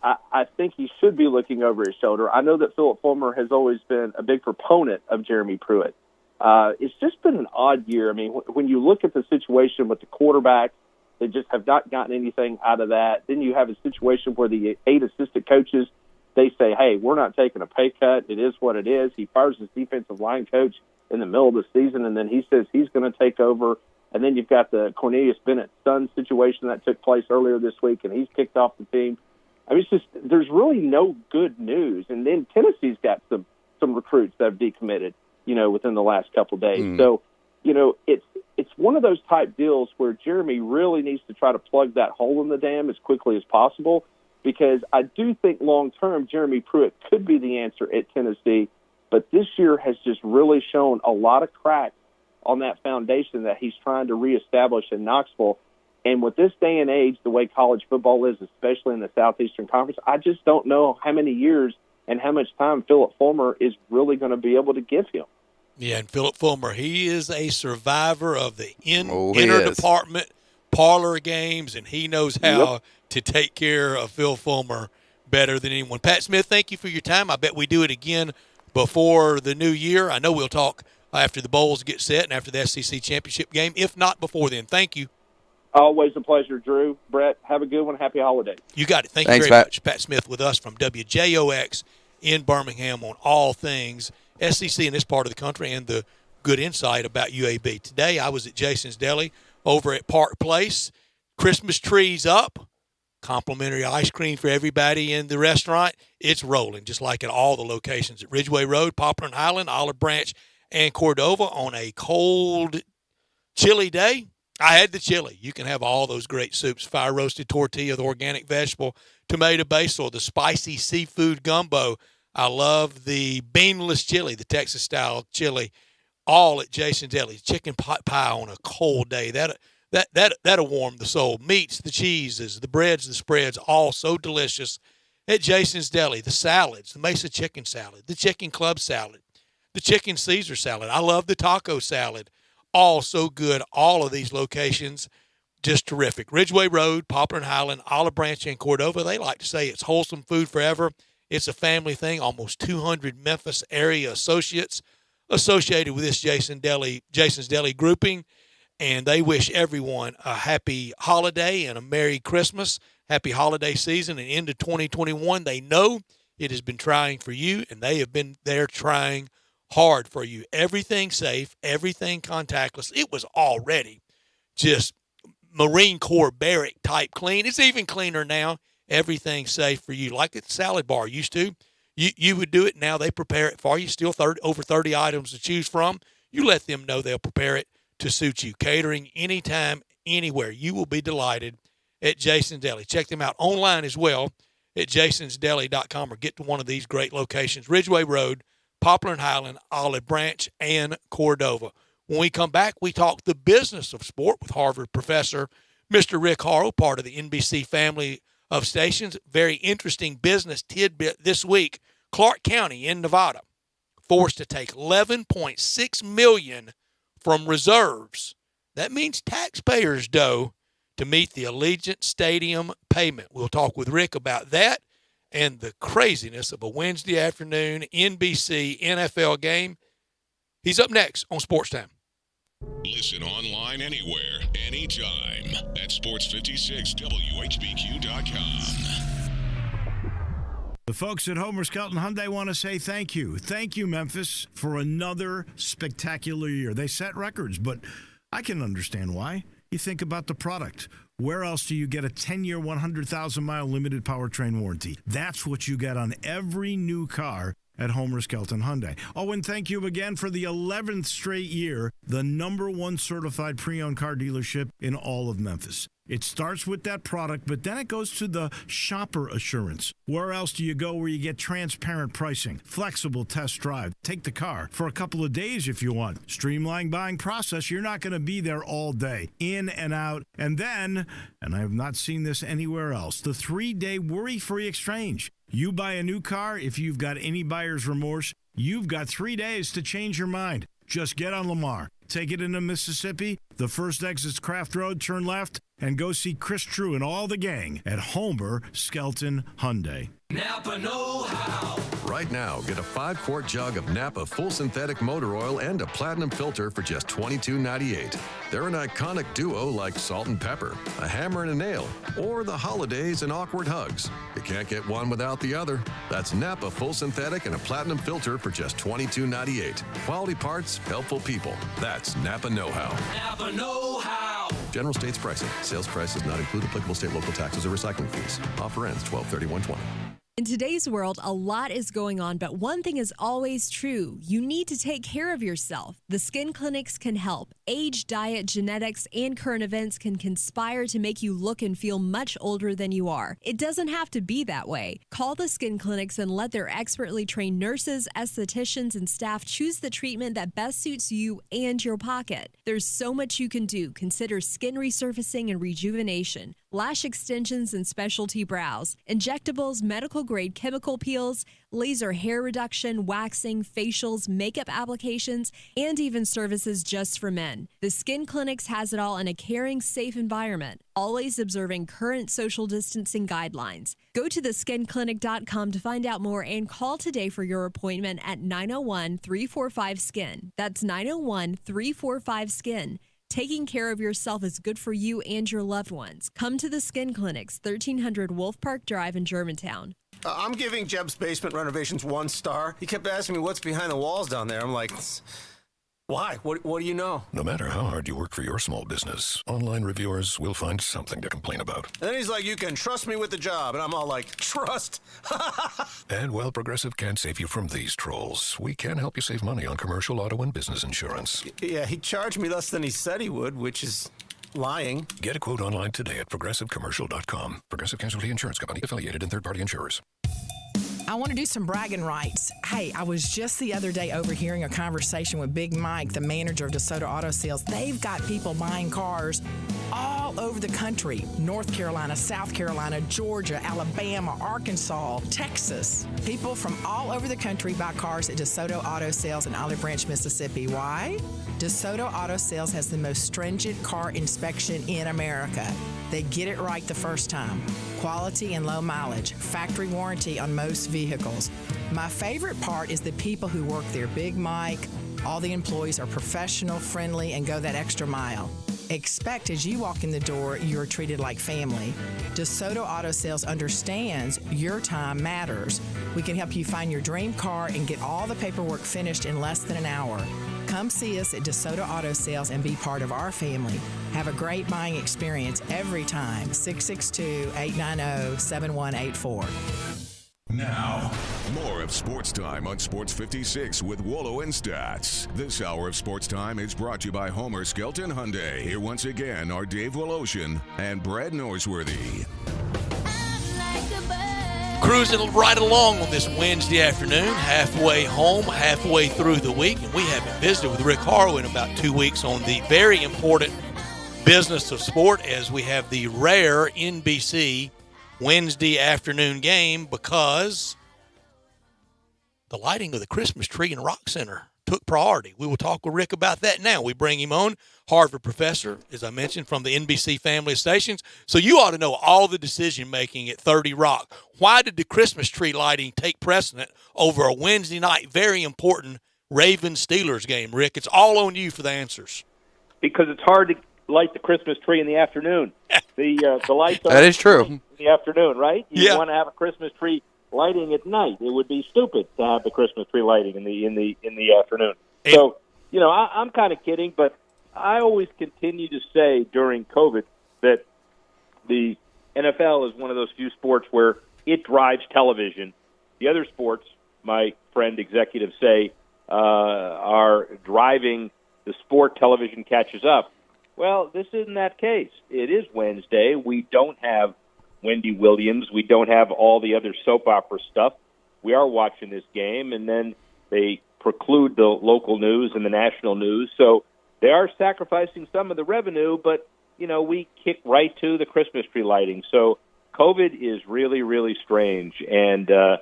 I think he should be looking over his shoulder. I know that Philip Fulmer has always been a big proponent of Jeremy Pruitt. It's just been an odd year. I mean, when you look at the situation with the quarterback, they just have not gotten anything out of that. Then you have a situation where the 8 assistant coaches, they say, hey, we're not taking a pay cut. It is what it is. He fires his defensive line coach in the middle of the season, and then he says he's going to take over. And then you've got the Cornelius Bennett-Son situation that took place earlier this week, and he's kicked off the team. I mean, it's just there's really no good news. And then Tennessee's got some recruits that have decommitted, within the last couple of days. So, it's one of those type deals where Jeremy really needs to try to plug that hole in the dam as quickly as possible, because I do think long-term Jeremy Pruitt could be the answer at Tennessee. But this year has just really shown a lot of cracks on that foundation that he's trying to reestablish in Knoxville. And with this day and age, the way college football is, especially in the Southeastern Conference, I just don't know how many years and how much time Philip Fulmer is really going to be able to give him. Yeah, and Philip Fulmer, he is a survivor of the inter-department parlor games, and he knows how to take care of Phil Fulmer better than anyone. Pat Smith, thank you for your time. I bet we do it again before the new year. I know we'll talk after the bowls get set and after the SEC championship game, if not before then. Thank you. Always a pleasure, Drew. Brett, have a good one. Happy holidays. You got it. Thanks very much. Pat Smith with us from WJOX in Birmingham on all things SEC in this part of the country and the good insight about UAB. Today I was at Jason's Deli over at Park Place. Christmas trees up. Complimentary ice cream for everybody in the restaurant. It's rolling, just like at all the locations at Ridgeway Road, Poplar and Highland, Olive Branch, and Cordova on a cold, chilly day. I had the chili. You can have all those great soups, fire-roasted tortilla, the organic vegetable, tomato basil, the spicy seafood gumbo. I love the beanless chili, the Texas-style chili, all at Jason's Deli. Chicken pot pie on a cold day. That'll warm the soul. Meats, the cheeses, the breads, the spreads, all so delicious at Jason's Deli. The salads, the Mesa chicken salad, the chicken club salad, the chicken Caesar salad. I love the taco salad. All so good. All of these locations, just terrific. Ridgeway Road, Poplar and Highland, Olive Branch, and Cordova. They like to say it's wholesome food forever. It's a family thing. Almost 200 Memphis area associates associated with this Jason's Deli grouping, and they wish everyone a happy holiday and a Merry Christmas, happy holiday season, and into 2021. They know it has been trying for you, and they have been there trying hard for you. Everything safe, everything contactless. It was already just Marine Corps barrack type clean. It's even cleaner now. Everything safe for you, like the salad bar used to. You would do it. Now they prepare it for you. Still over 30 items to choose from. You let them know they'll prepare it to suit you. Catering anytime, anywhere. You will be delighted at Jason's Deli. Check them out online as well at jasonsdeli.com or get to one of these great locations. Ridgeway Road, Poplar and Highland, Olive Branch, and Cordova. When we come back, we talk the business of sport with Harvard professor Mr. Rick Harrow, part of the NBC family of stations. Very interesting business tidbit this week. Clark County in Nevada forced to take $11.6 million from reserves. That means taxpayers' dough to meet the Allegiant Stadium payment. We'll talk with Rick about that and the craziness of a Wednesday afternoon NBC NFL game. He's up next on Sportstime. Listen online anywhere, anytime at sports56whbq.com. The folks at Homer Skelton Hyundai want to say thank you. Thank you, Memphis, for another spectacular year. They set records, but I can understand why. You think about the product. Where else do you get a 10-year, 100,000-mile limited powertrain warranty? That's what you get on every new car at Homer Skelton Hyundai. Oh, and thank you again for the 11th straight year, the #1 certified pre-owned car dealership in all of Memphis. It starts with that product, but then it goes to the shopper assurance. Where else do you go where you get transparent pricing, flexible test drive, take the car for a couple of days if you want, streamlined buying process? You're not going to be there all day, in and out. And then, and I have not seen this anywhere else, the 3-day worry-free exchange. You buy a new car, if you've got any buyer's remorse, you've got 3 days to change your mind. Just get on Lamar, take it into Mississippi, the first exit's Craft Road, turn left, and go see Chris True and all the gang at Homer Skelton Hyundai. Napa know-how. Right now, get a 5-quart jug of Napa full synthetic motor oil and a platinum filter for just $22.98. They're an iconic duo like Salt and Pepper, a hammer and a nail, or the holidays and awkward hugs. You can't get one without the other. That's Napa full synthetic and a platinum filter for just $22.98. Quality parts, helpful people. That's Napa know-how. Napa know-how. General states pricing. Sales price does not include applicable state, local taxes, or recycling fees. Offer ends 12/31/20. In today's world, a lot is going on, but one thing is always true. You need to take care of yourself. The skin clinics can help. Age, diet, genetics, and current events can conspire to make you look and feel much older than you are. It doesn't have to be that way. Call the skin clinics and let their expertly trained nurses, estheticians, and staff choose the treatment that best suits you and your pocket. There's so much you can do. Consider skin resurfacing and rejuvenation, lash extensions and specialty brows, injectables, medical-grade chemical peels, laser hair reduction, waxing, facials, makeup applications, and even services just for men. The Skin Clinics has it all in a caring, safe environment, always observing current social distancing guidelines. Go to theskinclinic.com to find out more and call today for your appointment at 901-345-SKIN. That's 901-345-SKIN. Taking care of yourself is good for you and your loved ones. Come to the Skin Clinics, 1300 Wolf Park Drive in Germantown. I'm giving Jeb's Basement Renovations 1 star. He kept asking me what's behind the walls down there. I'm like, why? What do you know? No matter how hard you work for your small business, online reviewers will find something to complain about. And then he's like, you can trust me with the job. And I'm all like, trust? And while Progressive can't save you from these trolls, we can help you save money on commercial auto and business insurance. Yeah, he charged me less than he said he would, which is lying. Get a quote online today at progressivecommercial.com. Progressive Casualty Insurance Company, affiliated and third-party insurers. I want to do some bragging rights. Hey, I was just the other day overhearing a conversation with Big Mike, the manager of DeSoto Auto Sales. They've got people buying cars all over the country. North Carolina, South Carolina, Georgia, Alabama, Arkansas, Texas. People from all over the country buy cars at DeSoto Auto Sales in Olive Branch, Mississippi. Why? DeSoto Auto Sales has the most stringent car inspection in America. They get it right the first time. Quality and low mileage. Factory warranty on most vehicles. My favorite part is the people who work there. Big Mike, all the employees are professional, friendly, and go that extra mile. Expect as you walk in the door, you're treated like family. DeSoto Auto Sales understands your time matters. We can help you find your dream car and get all the paperwork finished in less than an hour. Come see us at DeSoto Auto Sales and be part of our family. Have a great buying experience every time. 662-890-7184. Now, more of Sports Time on Sports 56 with Wolo and Stats. This hour of Sports Time is brought to you by Homer Skelton Hyundai. Here once again are Dave Woloshin and Brad Norsworthy. Cruising right along on this Wednesday afternoon, halfway home, halfway through the week, and we haven't visited with Rick Harlow in about 2 weeks on the very important business of sport as we have the rare NBC Wednesday afternoon game because the lighting of the Christmas tree in Rock Center took priority. We will talk with Rick about that now. We bring him on, Harvard professor, as I mentioned, from the NBC family of stations. So you ought to know all the decision-making at 30 Rock. Why did the Christmas tree lighting take precedent over a Wednesday night, very important Ravens-Steelers game, Rick? It's all on you for the answers. Because it's hard to light the Christmas tree in the afternoon. The lights are that is true. In the afternoon, right? You want to have a Christmas tree lighting at night. It would be stupid to have the Christmas tree lighting in the afternoon. So, I'm kind of kidding, but I always continue to say during COVID that the NFL is one of those few sports where it drives television. The other sports, my friend executives say, are driving the sport. Television catches up. Well, this isn't that case. It is Wednesday. We don't have Wendy Williams. We don't have all the other soap opera stuff. We are watching this game, and then they preclude the local news and the national news. So they are sacrificing some of the revenue, but, we kick right to the Christmas tree lighting. So COVID is really, really strange. And, the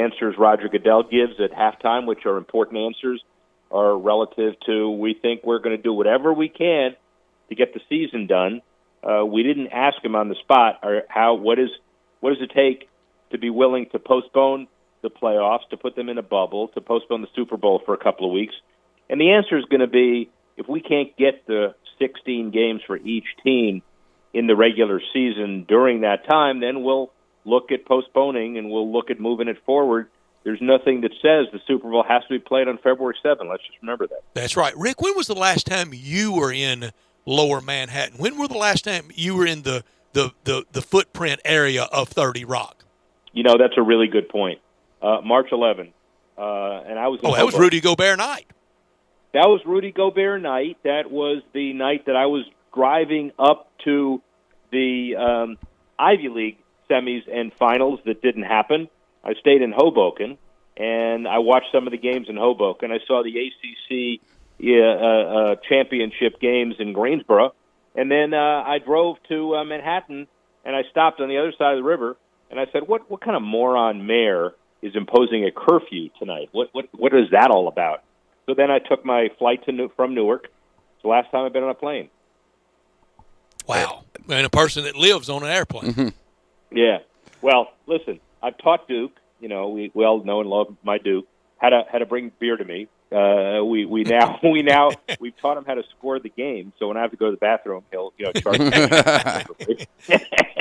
answers Roger Goodell gives at halftime, which are important answers, are relative to we think we're going to do whatever we can to get the season done. We didn't ask him on the spot what does it take to be willing to postpone the playoffs, to put them in a bubble, to postpone the Super Bowl for a couple of weeks. And the answer is going to be if we can't get the 16 games for each team in the regular season during that time, then we'll look at postponing and we'll look at moving it forward. There's nothing that says the Super Bowl has to be played on February 7th. Let's just remember that. That's right. Rick, when was the last time you were in Lower Manhattan? When were the last time you were in the footprint area of 30 Rock? That's a really good point. March 11th. And I was in that was Rudy Gobert night. That was Rudy Gobert night. That was the night that I was driving up to the Ivy League semis and finals that didn't happen. I stayed in Hoboken, and I watched some of the games in Hoboken. I saw the ACC championship games in Greensboro, and then I drove to Manhattan, and I stopped on the other side of the river, and I said, "What kind of moron mayor is imposing a curfew tonight? What is that all about?" So then I took my flight from Newark. It's the last time I've been on a plane. Wow, and a person that lives on an airplane. Mm-hmm. Yeah. Well, listen, I've taught Duke. We all know and love my Duke. How to bring beer to me. We've taught him how to score the game. So when I have to go to the bathroom, he'll charge me.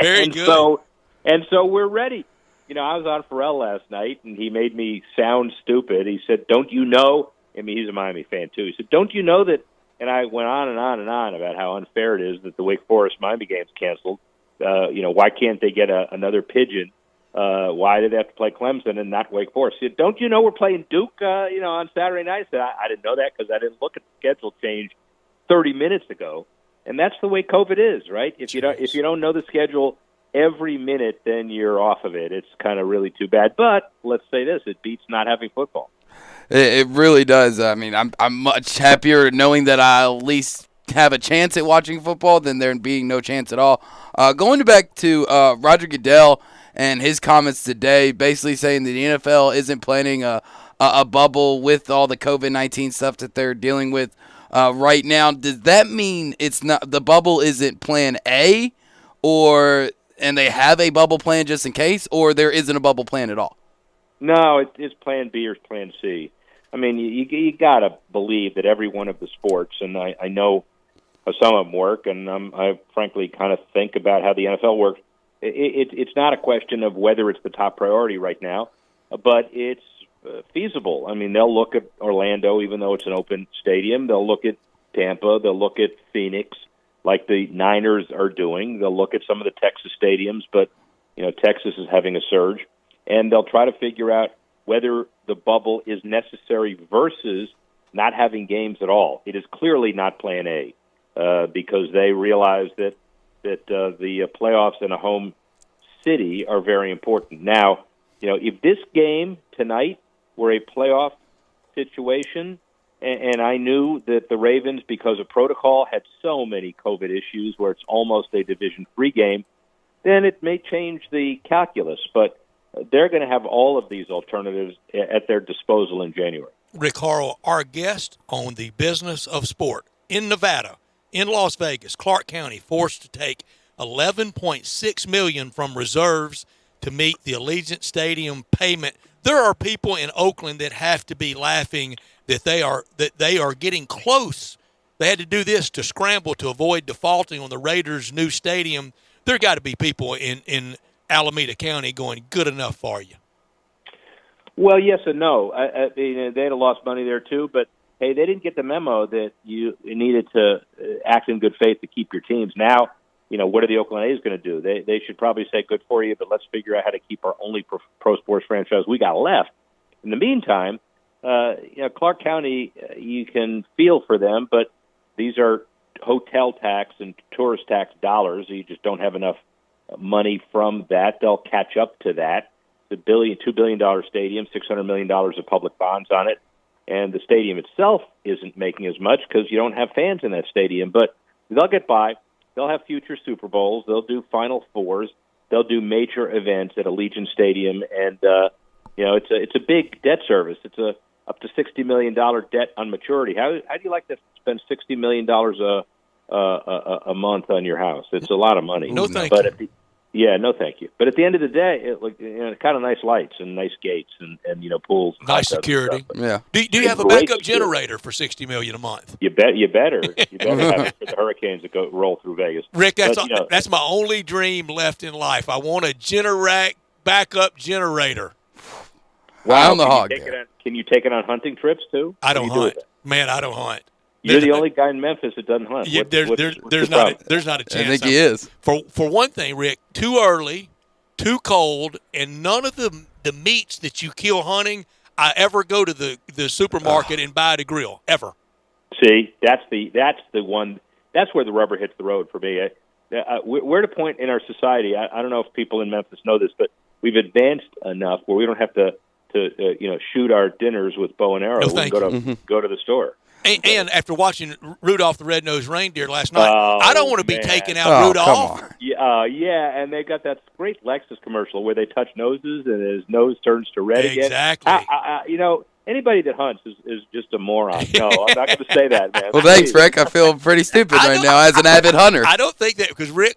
Very good. So we're ready. I was on Pharrell last night, and he made me sound stupid. He said, "Don't you know?" I mean, he's a Miami fan too. He said, "Don't you know that?" And I went on and on and on about how unfair it is that the Wake Forest Miami game's canceled. Why can't they get another pigeon? Why did they have to play Clemson and not Wake Forest? He said, "Don't you know we're playing Duke, on Saturday night?" I said, I didn't know that because I didn't look at the schedule change 30 minutes ago. And that's the way COVID is, right? If you don't know the schedule every minute, then you're off of it. It's kind of really too bad. But let's say this: it beats not having football. It really does. I mean, I'm much happier knowing that I'll at least have a chance at watching football than there being no chance at all. Going back to Roger Goodell and his comments today, basically saying that the NFL isn't planning a bubble with all the COVID-19 stuff that they're dealing with right now. Does that mean it's not the bubble isn't plan A, and they have a bubble plan just in case, or there isn't a bubble plan at all? No, it's plan B or plan C. I mean, you got to believe that every one of the sports, and I know how some of them work, and I frankly kind of think about how the NFL works. It's not a question of whether it's the top priority right now, but it's feasible. I mean, they'll look at Orlando, even though it's an open stadium. They'll look at Tampa. They'll look at Phoenix, like the Niners are doing. They'll look at some of the Texas stadiums, but Texas is having a surge, and they'll try to figure out whether the bubble is necessary versus not having games at all. It is clearly not Plan A because they realize that the playoffs in a home city are very important. Now, if this game tonight were a playoff situation, and I knew that the Ravens, because of protocol, had so many COVID issues where it's almost a Division III game, then it may change the calculus. But they're going to have all of these alternatives at their disposal in January. Rick Harrell, our guest on the Business of Sport in Nevada, in Las Vegas, Clark County, forced to take $11.6 million from reserves to meet the Allegiant Stadium payment. There are people in Oakland that have to be laughing that they are getting close. They had to do this to scramble to avoid defaulting on the Raiders' new stadium. There got to be people in Alameda County going good enough for you? Well, yes and no. I mean, they had lost money there too, but hey, they didn't get the memo that you needed to act in good faith to keep your teams. Now, what are the Oakland A's going to do? They should probably say good for you, but let's figure out how to keep our only pro sports franchise we got left. In the meantime, Clark County, you can feel for them, but these are hotel tax and tourist tax dollars. You just don't have enough money from that. They'll catch up to that. The $2 billion stadium, $600 million of public bonds on it, and the stadium itself isn't making as much because you don't have fans in that stadium. But they'll get by. They'll have future Super Bowls. They'll do Final Fours. They'll do major events at Allegiant Stadium, and it's a big debt service. It's a up to $60 million debt on maturity. How do you like to spend $60 million a month on your house? It's a lot of money. No, thank you. No, thank you. But at the end of the day, kind of nice lights and nice gates and pools. And nice security. Yeah. Do you have a backup generator for $60 million a month? You better. You better have it for the hurricanes that roll through Vegas. Rick, that's my only dream left in life. I want a backup generator. Wow, can you take it on hunting trips too? I don't hunt. Man, I don't hunt. You're the only guy in Memphis that doesn't hunt. Yeah, there's not a chance. I think he is. For one thing, Rick, too early, too cold, and none of the meats that you kill hunting, I ever go to the supermarket and buy at a grill, ever. See, that's the one. That's where the rubber hits the road for me. We're at a point in our society. I don't know if people in Memphis know this, but we've advanced enough where we don't have to shoot our dinners with bow and arrow. No, we can go to the store. And after watching Rudolph the Red-Nosed Reindeer last night, I don't want to be taking out Rudolph. Yeah, and they got that great Lexus commercial where they touch noses and his nose turns to red again. Exactly. Anybody that hunts is just a moron. No, I'm not going to say that, man. Well, thanks, Rick. I feel pretty stupid right now as an avid hunter. I don't think that because Rick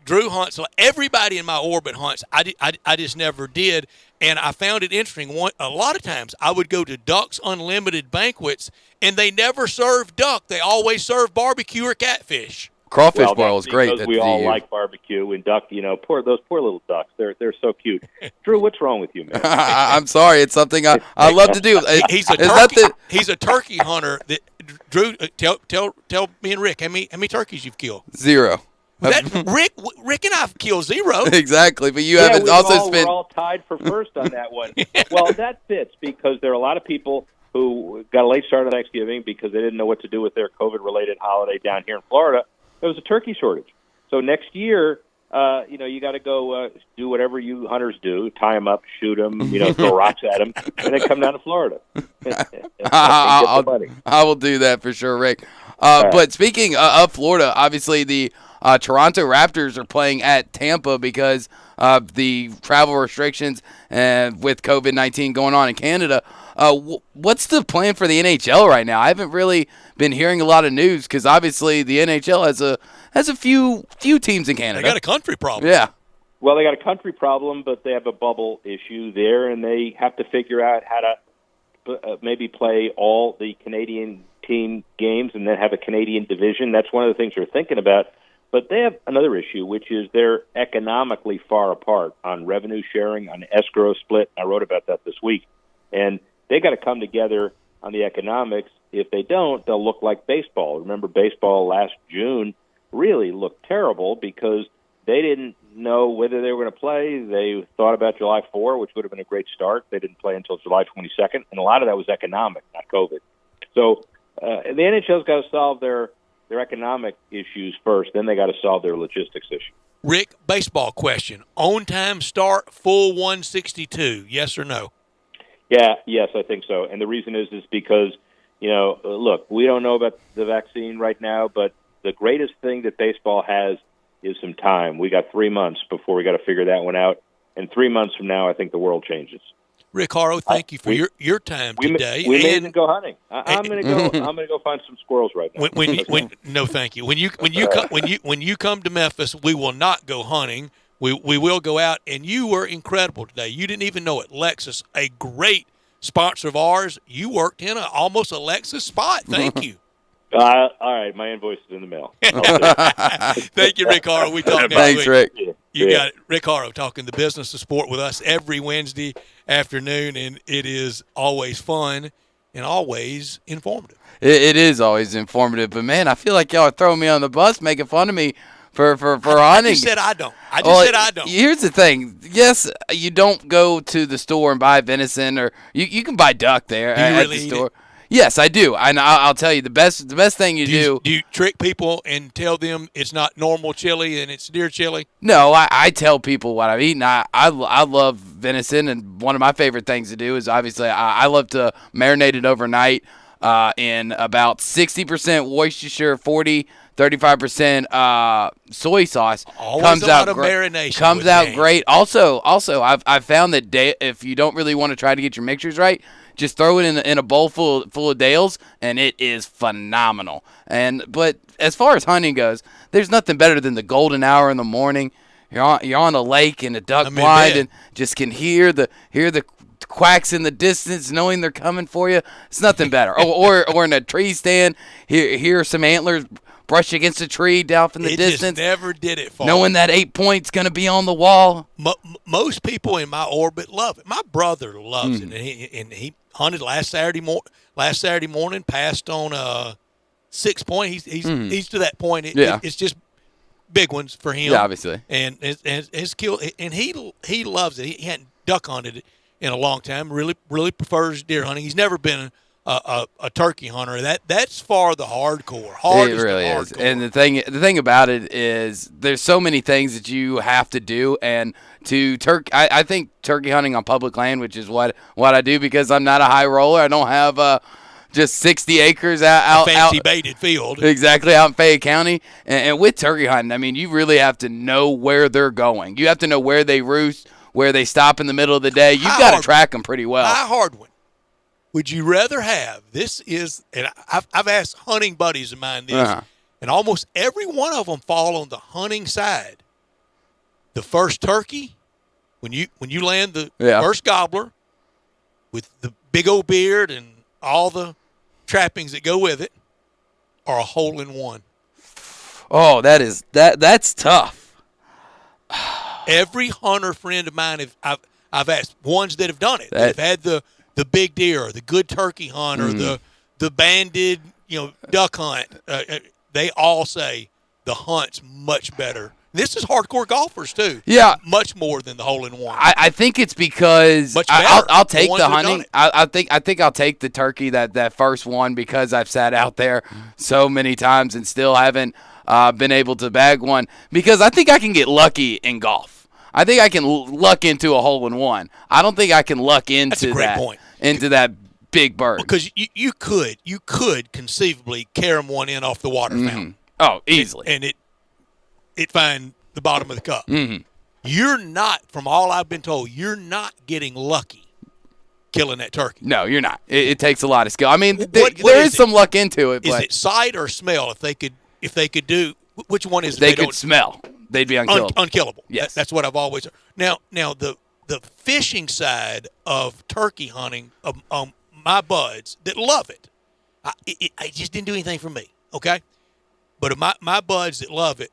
Drew hunts. So everybody in my orbit hunts. I just never did. And I found it interesting. A lot of times I would go to Ducks Unlimited banquets, and they never serve duck. They always serve barbecue or catfish. Crawfish boil is great. Because we all like barbecue and duck. Those poor little ducks. They're so cute. Drew, what's wrong with you, man? I'm sorry. It's something I love to do. He's a turkey hunter. Drew, tell me and Rick how many turkeys you've killed. 0. Rick and I've killed 0. Exactly, but you haven't also spent. We're all tied for first on that one. Well, that fits because there are a lot of people who got a late start on Thanksgiving because they didn't know what to do with their COVID-related holiday down here in Florida. There was a turkey shortage. So next year, you got to go do whatever you hunters do: tie them up, shoot them, throw rocks at them, and then come down to Florida. I will do that for sure, Rick. But speaking of Florida, obviously the Toronto Raptors are playing at Tampa because of the travel restrictions and with COVID-19 going on in Canada. What's the plan for the NHL right now? I haven't really been hearing a lot of news because obviously the NHL has a few teams in Canada. They got a country problem. Yeah. Well, they got a country problem, but they have a bubble issue there, and they have to figure out how to maybe play all the Canadian team games and then have a Canadian division. That's one of the things they're thinking about. But they have another issue, which is they're economically far apart on revenue sharing, on escrow split. I wrote about that this week. And they got to come together on the economics. If they don't, they'll look like baseball. Remember, baseball last June really looked terrible because they didn't know whether they were going to play. They thought about July 4, which would have been a great start. They didn't play until July 22nd, and a lot of that was economic, not COVID. So the NHL's got to solve their economic issues first, then they got to solve their logistics issue. Rick, baseball question. On-time start, full 162, yes or no? Yes, I think so. And the reason is because, look, we don't know about the vaccine right now, but the greatest thing that baseball has is some time. We got 3 months before we got to figure that one out. And 3 months from now, I think the world changes. Rick Haro, thank you for your time today. We may even go hunting. I'm going to go find some squirrels right now. No, thank you. When you come to Memphis, we will not go hunting. We will go out, and you were incredible today. You didn't even know it. Lexus, a great sponsor of ours. You worked in almost a Lexus spot. Thank you. All right, my invoice is in the mail. Thank you, Rick Harrow. We talk next Thanks, week. Rick. You got it. Rick Harrow talking the business of sport with us every Wednesday afternoon, and it is always fun and always informative. It is always informative, but man, I feel like y'all are throwing me on the bus, making fun of me for hunting. I just said I don't. Said I don't. Here's the thing. Yes, you don't go to the store and buy venison, or you can buy duck there Do you at really the eat store. it? Yes, I do. And I'll tell you the best thing you do. Do you trick people and tell them it's not normal chili and it's deer chili? No, I tell people what I'm eating. I love venison, and one of my favorite things to do is obviously I love to marinate it overnight in about 60% Worcestershire, 35% soy sauce. Always comes a lot out of marination Comes with out game. great. Also, I've found that if you don't really want to try to get your mixtures right, just throw it in a bowl full of Dales, and it is phenomenal. But as far as hunting goes, there's nothing better than the golden hour in the morning. You're on a lake in a duck blind and just can hear the quacks in the distance, knowing they're coming for you. It's nothing better. or in a tree stand, hear some antlers brush against a tree down from the distance. Just never did it for knowing that 8 point's going to be on the wall. Most people in my orbit love it. My brother loves it, and he hunted last Saturday morning. Passed on 6 point. He's to that point. It's just big ones for him. Yeah, obviously. And his kill, and he loves it. He hadn't duck hunted it in a long time. Really prefers deer hunting. He's never been a turkey hunter. That's for the hardcore. It really is. And the thing about it is there's so many things that you have to do, and I think turkey hunting on public land, which is what I do because I'm not a high roller. I don't have just 60 acres out fancy baited field. Exactly, out in Fayette County. And with turkey hunting, I mean, you really have to know where they're going. You have to know where they roost, where they stop in the middle of the day. You've got to track them pretty well. High hard one. Would you rather have and I've asked hunting buddies of mine this, and almost every one of them fall on the hunting side. The first turkey, when you land the first gobbler with the big old beard and all the trappings that go with it, or a hole in one. Oh, that's tough. Every hunter friend of mine I've asked, ones that have done it, that have had the big deer, or the good turkey hunt, or the banded duck hunt. They all say the hunt's much better. This is hardcore golfers too. Yeah, much more than the hole in one. I think it's because I'll take the hunting. I think I'll take the turkey that first one because I've sat out there so many times and still haven't been able to bag one, because I think I can get lucky in golf. I think I can luck into a hole in one. I don't think I can luck into that big bird. Because you could conceivably carry one in off the water fountain. Oh, easily. And it find the bottom of the cup. You're not, from all I've been told, you're not getting lucky killing that turkey. No, you're not. It takes a lot of skill. I mean, there is some luck into it. Is but it sight or smell? If they could do, which one is it? They could smell. They'd be unkillable. Unkillable. Yes. That's what I've always heard. Now the fishing side of turkey hunting, my buds that love it, it just didn't do anything for me, okay? But my buds that love it,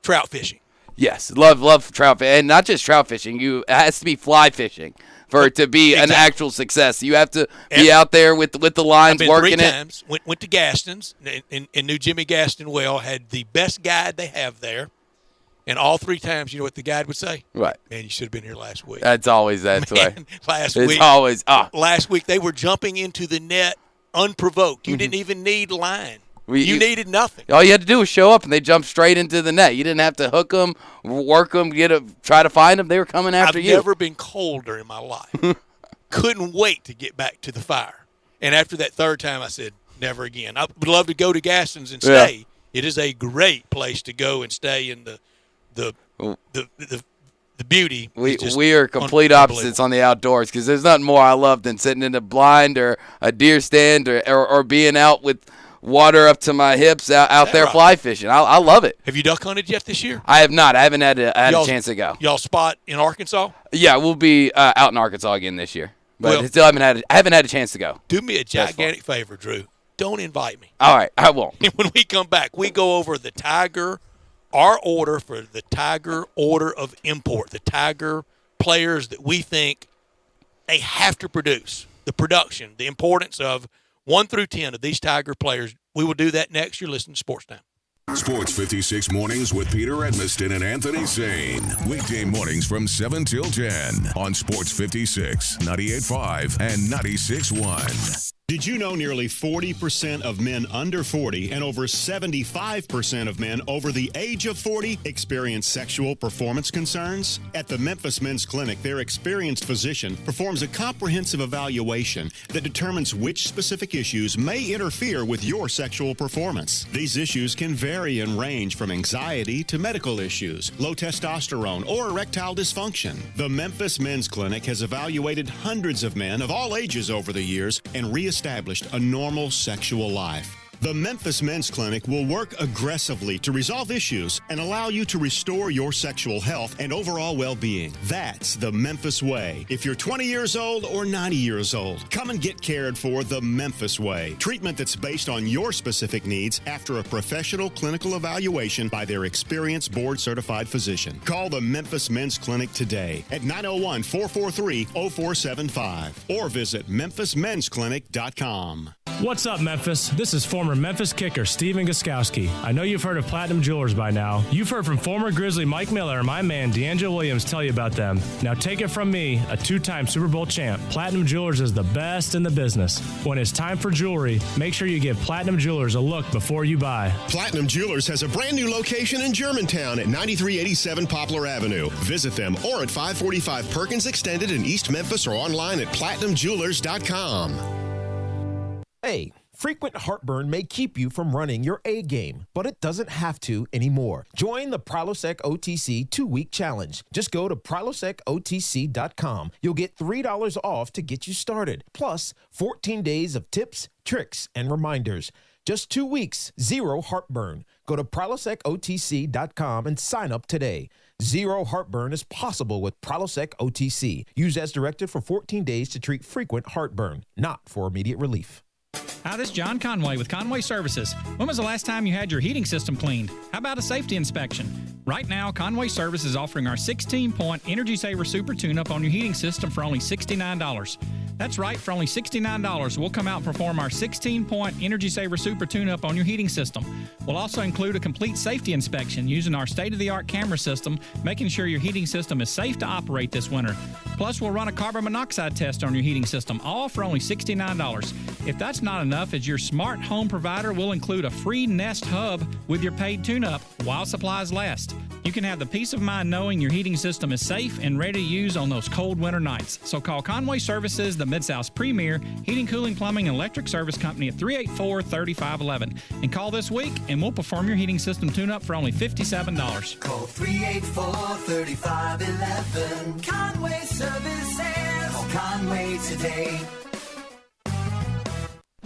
trout fishing. Yes, love trout fishing. And not just trout fishing. It has to be fly fishing for it to be an actual success. You have to be out there with the lines, I've been working 3 it. times. Went to Gaston's and knew Jimmy Gaston well. Had the best guide they have there, and all 3 times, you know what the guide would say? Right. Man, you should have been here last week. That's always that way. Last it's week, always last week they were jumping into the net unprovoked. You didn't even need line. You needed nothing. All you had to do was show up, and they jumped straight into the net. You didn't have to hook them, work them, try to find them. They were coming after you. I've never been colder in my life. Couldn't wait to get back to the fire. And after that 3rd time, I said, never again. I would love to go to Gaston's and stay. Yeah. It is a great place to go and stay in the beauty. We are complete opposites on the outdoors, because there's nothing more I love than sitting in a blind or a deer stand or being out with water up to my hips out there fly fishing. I love it. Have you duck hunted yet this year? I have not. I haven't had a chance to go. Y'all spot in Arkansas? Yeah, we'll be out in Arkansas again this year. But I haven't had a chance to go. Do me a gigantic favor, Drew. Don't invite me. All right, I won't. And when we come back, we go over our order for the Tiger order of import, the Tiger players that we think they have to produce, the production, the importance of 1 through 10 of these Tiger players. We will do that next. You're listening to Sports Time. Sports 56 mornings with Peter Edmiston and Anthony Zane. Weekday mornings from 7 till 10 on Sports 56, 98.5, and 96.1. Did you know nearly 40% of men under 40 and over 75% of men over the age of 40 experience sexual performance concerns? At the Memphis Men's Clinic, their experienced physician performs a comprehensive evaluation that determines which specific issues may interfere with your sexual performance. These issues can vary and range from anxiety to medical issues, low testosterone, or erectile dysfunction. The Memphis Men's Clinic has evaluated hundreds of men of all ages over the years and reestablished a normal sexual life. The Memphis Men's Clinic will work aggressively to resolve issues and allow you to restore your sexual health and overall well-being. That's the Memphis way. If you're 20 years old or 90 years old, come and get cared for the Memphis way. Treatment that's based on your specific needs after a professional clinical evaluation by their experienced board-certified physician. Call the Memphis Men's Clinic today at 901-443-0475 or visit memphismensclinic.com. What's up, Memphis? This is former Memphis kicker Steven Gostkowski. I know you've heard of Platinum Jewelers by now. You've heard from former Grizzly Mike Miller and my man D'Angelo Williams tell you about them. Now take it from me, a 2-time Super Bowl champ. Platinum Jewelers is the best in the business. When it's time for jewelry, make sure you give Platinum Jewelers a look before you buy. Platinum Jewelers has a brand new location in Germantown at 9387 Poplar Avenue. Visit them or at 545 Perkins Extended in East Memphis or online at platinumjewelers.com. Hey, frequent heartburn may keep you from running your A game, but it doesn't have to anymore. Join the Prilosec OTC 2-week challenge. Just go to prilosecotc.com. You'll get $3 off to get you started, plus 14 days of tips, tricks, and reminders. Just 2 weeks, zero heartburn. Go to prilosecotc.com and sign up today. Zero heartburn is possible with Prilosec OTC. Use as directed for 14 days to treat frequent heartburn, not for immediate relief. Hi, this is John Conway with Conway Services. When was the last time you had your heating system cleaned? How about a safety inspection? Right now, Conway Service is offering our 16-point Energy Saver Super Tune-Up on your heating system for only $69. That's right, for only $69, we'll come out and perform our 16-point Energy Saver Super Tune-Up on your heating system. We'll also include a complete safety inspection using our state-of-the-art camera system, making sure your heating system is safe to operate this winter. Plus, we'll run a carbon monoxide test on your heating system, all for only $69. If that's not enough, as your smart home provider, we'll include a free Nest Hub with your paid tune-up while supplies last. You can have the peace of mind knowing your heating system is safe and ready to use on those cold winter nights. So call Conway Services, the Mid-South's premier heating, cooling, plumbing, and electric service company at 384-3511. And call this week, and we'll perform your heating system tune-up for only $57. Call 384-3511. Conway Services. Call Conway today.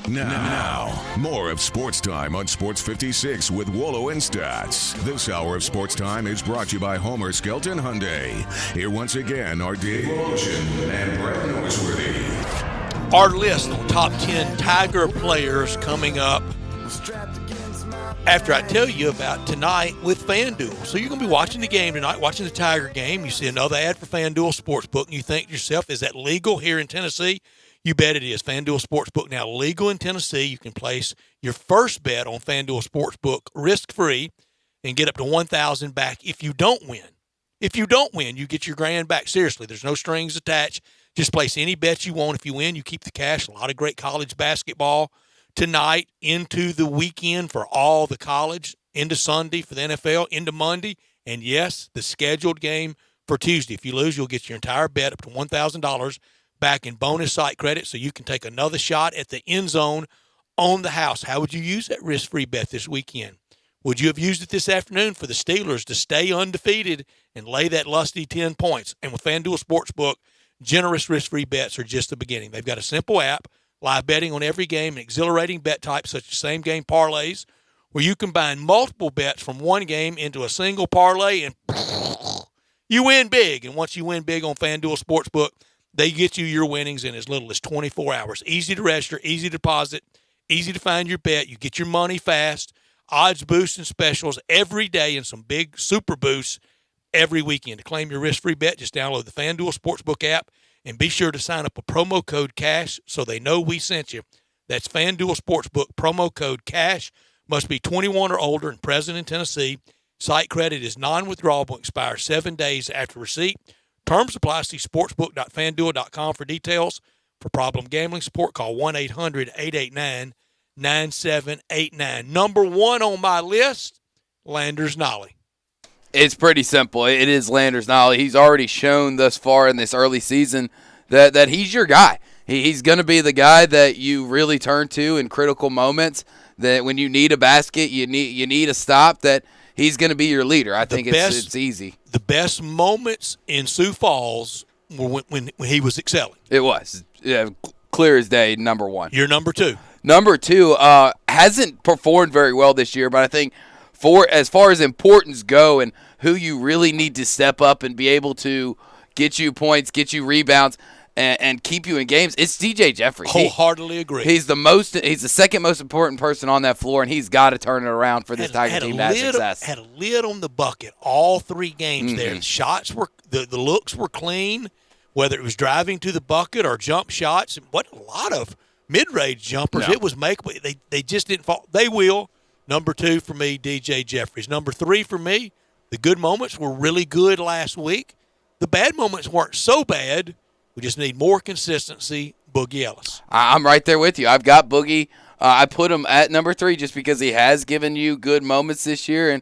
Now, more of Sports Time on Sports 56 with Wolo and Stats. This hour of Sports Time is brought to you by Homer Skelton Hyundai. Here once again are Dave Ocean and Brett Norsworthy. Our list on top 10 Tiger players coming up after I tell you about tonight with FanDuel. So you're going to be watching the game tonight, watching the Tiger game. You see another ad for FanDuel Sportsbook, and you think to yourself, is that legal here in Tennessee? You bet it is. FanDuel Sportsbook, now legal in Tennessee. You can place your first bet on FanDuel Sportsbook risk-free and get up to $1,000 back if you don't win. If you don't win, you get your grand back. Seriously, there's no strings attached. Just place any bet you want. If you win, you keep the cash. A lot of great college basketball tonight into the weekend for all the college, into Sunday for the NFL, into Monday, and, yes, the scheduled game for Tuesday. If you lose, you'll get your entire bet up to $1,000 back in bonus site credit, so you can take another shot at the end zone on the house. How would you use that risk-free bet this weekend? Would you have used it this afternoon for the Steelers to stay undefeated and lay that lusty 10 points? And with FanDuel Sportsbook, generous risk-free bets are just the beginning. They've got a simple app, live betting on every game, and exhilarating bet types such as same-game parlays, where you combine multiple bets from one game into a single parlay, and you win big. And once you win big on FanDuel Sportsbook, they get you your winnings in as little as 24 hours. Easy to register, easy to deposit, easy to find your bet. You get your money fast. Odds boosts and specials every day and some big super boosts every weekend. To claim your risk-free bet, just download the FanDuel Sportsbook app and be sure to sign up with promo code CASH so they know we sent you. That's FanDuel Sportsbook, promo code CASH. Must be 21 or older and present in Tennessee. Site credit is non-withdrawable, expires 7 days after receipt. Terms apply. See sportsbook.fanduel.com for details. For problem gambling support, call 1-800-889-9789. Number one on my list, Landers Nolley. It's pretty simple. It is Landers Nolley. He's already shown thus far in this early season that he's your guy. He's going to be the guy that you really turn to in critical moments, that when you need a basket, you need a stop, that he's going to be your leader. I think it's easy. The best moments in Sioux Falls were when he was excelling. It was. Yeah, clear as day, number one. You're number two. Number two hasn't performed very well this year, but I think as far as importance go and who you really need to step up and be able to get you points, get you rebounds, and keep you in games, it's DJ Jeffries. Wholeheartedly agree. He's the second most important person on that floor, and he's got to turn it around for this Tiger team to have success. Had a lid on the bucket all 3 games there. The shots were the looks were clean, whether it was driving to the bucket or jump shots. What a lot of mid-range jumpers. No. It was makeable. They just didn't fall. They will. Number 2 for me, DJ Jeffries. Number 3 for me, the good moments were really good last week. The bad moments weren't so bad. We just need more consistency. Boogie Ellis. I'm right there with you. I've got Boogie. I put him at number 3 just because he has given you good moments this year. And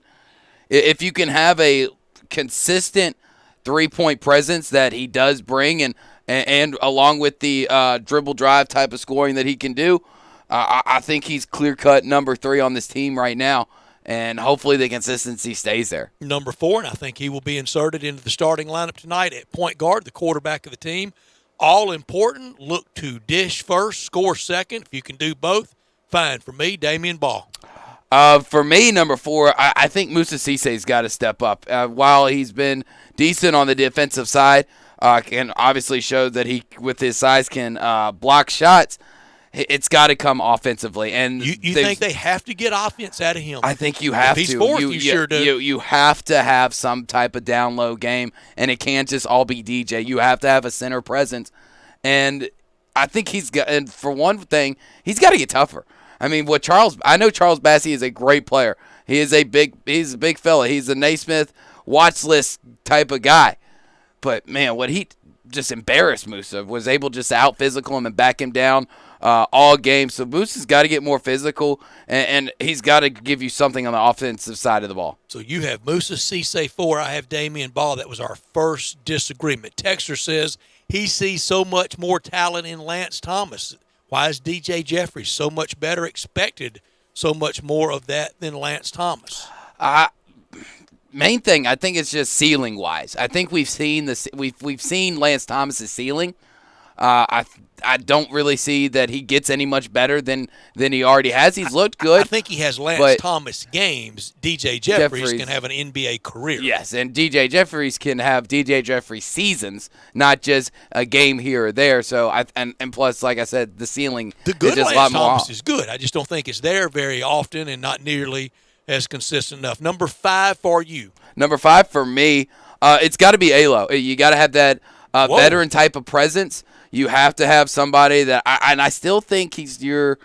if you can have a consistent three-point presence that he does bring, and along with the dribble drive type of scoring that he can do, I think he's clear-cut number 3 on this team right now. And hopefully the consistency stays there. Number 4, and I think he will be inserted into the starting lineup tonight at point guard, the quarterback of the team. All important, look to dish first, score second. If you can do both, fine. For me, Damian Ball. For me, number 4, I think Musa Cisse's got to step up. While he's been decent on the defensive side, and obviously showed that he, with his size, can block shots, it's got to come offensively. And you think they have to get offense out of him? I think you have if he's to. Fourth, you sure do. You have to have some type of down-low game, and it can't just all be DJ. You have to have a center presence. And I think and for one thing, he's got to get tougher. I mean, I know Charles Bassey is a great player. He's a big fella. He's a Naismith watch list type of guy. But, man, what he just embarrassed Musa, was able just to out-physical him and back him down all game. So Musa's got to get more physical, and he's got to give you something on the offensive side of the ball. So you have Musa Cisse 4. I have Damian Ball. That was our first disagreement. Texter says he sees so much more talent in Lance Thomas. Why is DJ Jeffries so much better? Expected so much more of that than Lance Thomas. Main thing, I think it's just ceiling wise. I think we've seen we've seen Lance Thomas's ceiling. I don't really see that he gets any much better than he already has. He's looked good. I think he has Lance Thomas games. DJ Jeffries can have an NBA career. Yes, and DJ Jeffries can have DJ Jeffries seasons, not just a game here or there. So and plus, like I said, the ceiling the good is just Lance a lot more. Thomas is good. I just don't think it's there very often and not nearly as consistent enough. Number 5 for you. Number 5 for me, it's got to be Alo. You got to have that veteran type of presence. You have to have somebody that I still think he's your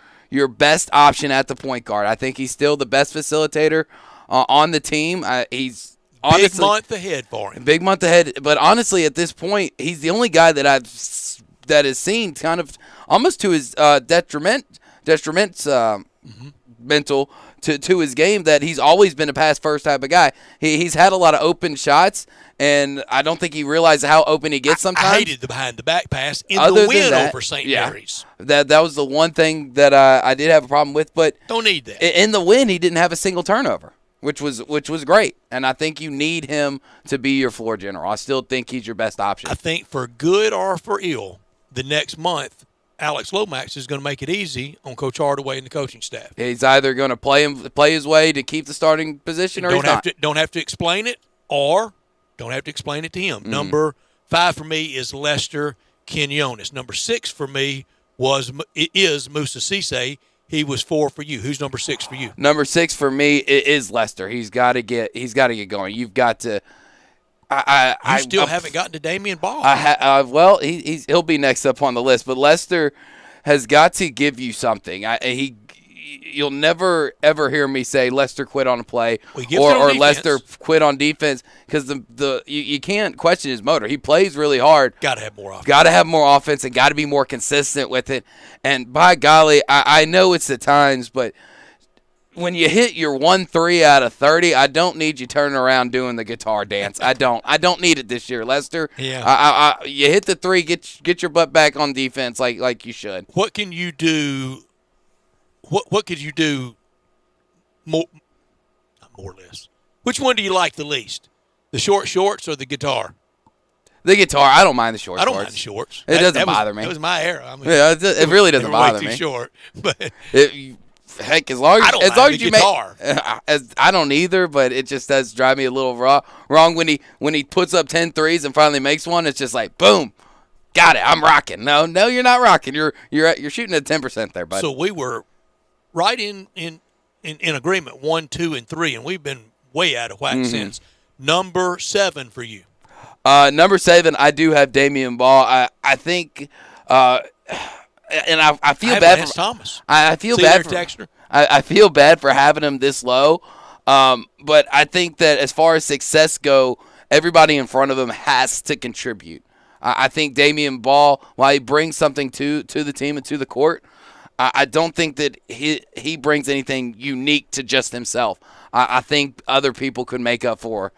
best option at the point guard. I think he's still the best facilitator on the team. He's honestly big month ahead for him. Big month ahead, but honestly, at this point, he's the only guy that has seen kind of almost to his mental to his game, that he's always been a pass first type of guy. He's had a lot of open shots, and I don't think he realizes how open he gets sometimes. I hated the behind the back pass in the win over St. Mary's. That was the one thing that I did have a problem with, but don't need that. In the win, he didn't have a single turnover, which was great, and I think you need him to be your floor general. I still think he's your best option. I think for good or for ill, the next month, Alex Lomax is going to make it easy on Coach Hardaway and the coaching staff. He's either going to play his way to keep the starting position, or don't have to explain it, or don't have to explain it to him. Number 5 for me is Lester Quinones. Number 6 for me is Musa Cisse. he was 4 for you. Who's number 6 for you? Number 6 for me is Lester. He's got to get going. You've got to. You still haven't gotten to Damian Ball. Well, he'll be next up on the list, but Lester has got to give you something. You'll never ever hear me say Lester quit on a play or Lester quit on defense, because you can't question his motor. He plays really hard. Got to have more offense. Got to have more offense and got to be more consistent with it. And by golly, I know it's at times, but when you hit your 1-3 out of 30, I don't need you turning around doing the guitar dance. I don't need it this year, Lester. Yeah. You hit the 3, get your butt back on defense like you should. What can you do? What could you do more or less? Which one do you like the least? The shorts or the guitar? The guitar. I don't mind the shorts. I don't mind the shorts. It doesn't bother me. It was my era. I mean, yeah, it really doesn't bother way me. Too short, but heck, as long as you guitar. I don't either, but it just does drive me a little wrong when he puts up 10 threes and finally makes one. It's just like boom, got it. I'm rocking. No, you're not rocking. You're shooting at 10% there, bud. So we were right in agreement 1, 2, and 3, and we've been way out of whack since. Number 7 for you. Number 7, I do have Damian Ball. I think, and I feel bad Lance for Thomas. I feel bad for I feel bad for having him this low. But I think that as far as success go, everybody in front of him has to contribute. I think Damian Ball, while he brings something to the team and to the court, I don't think that he brings anything unique to just himself. I think other people could make up for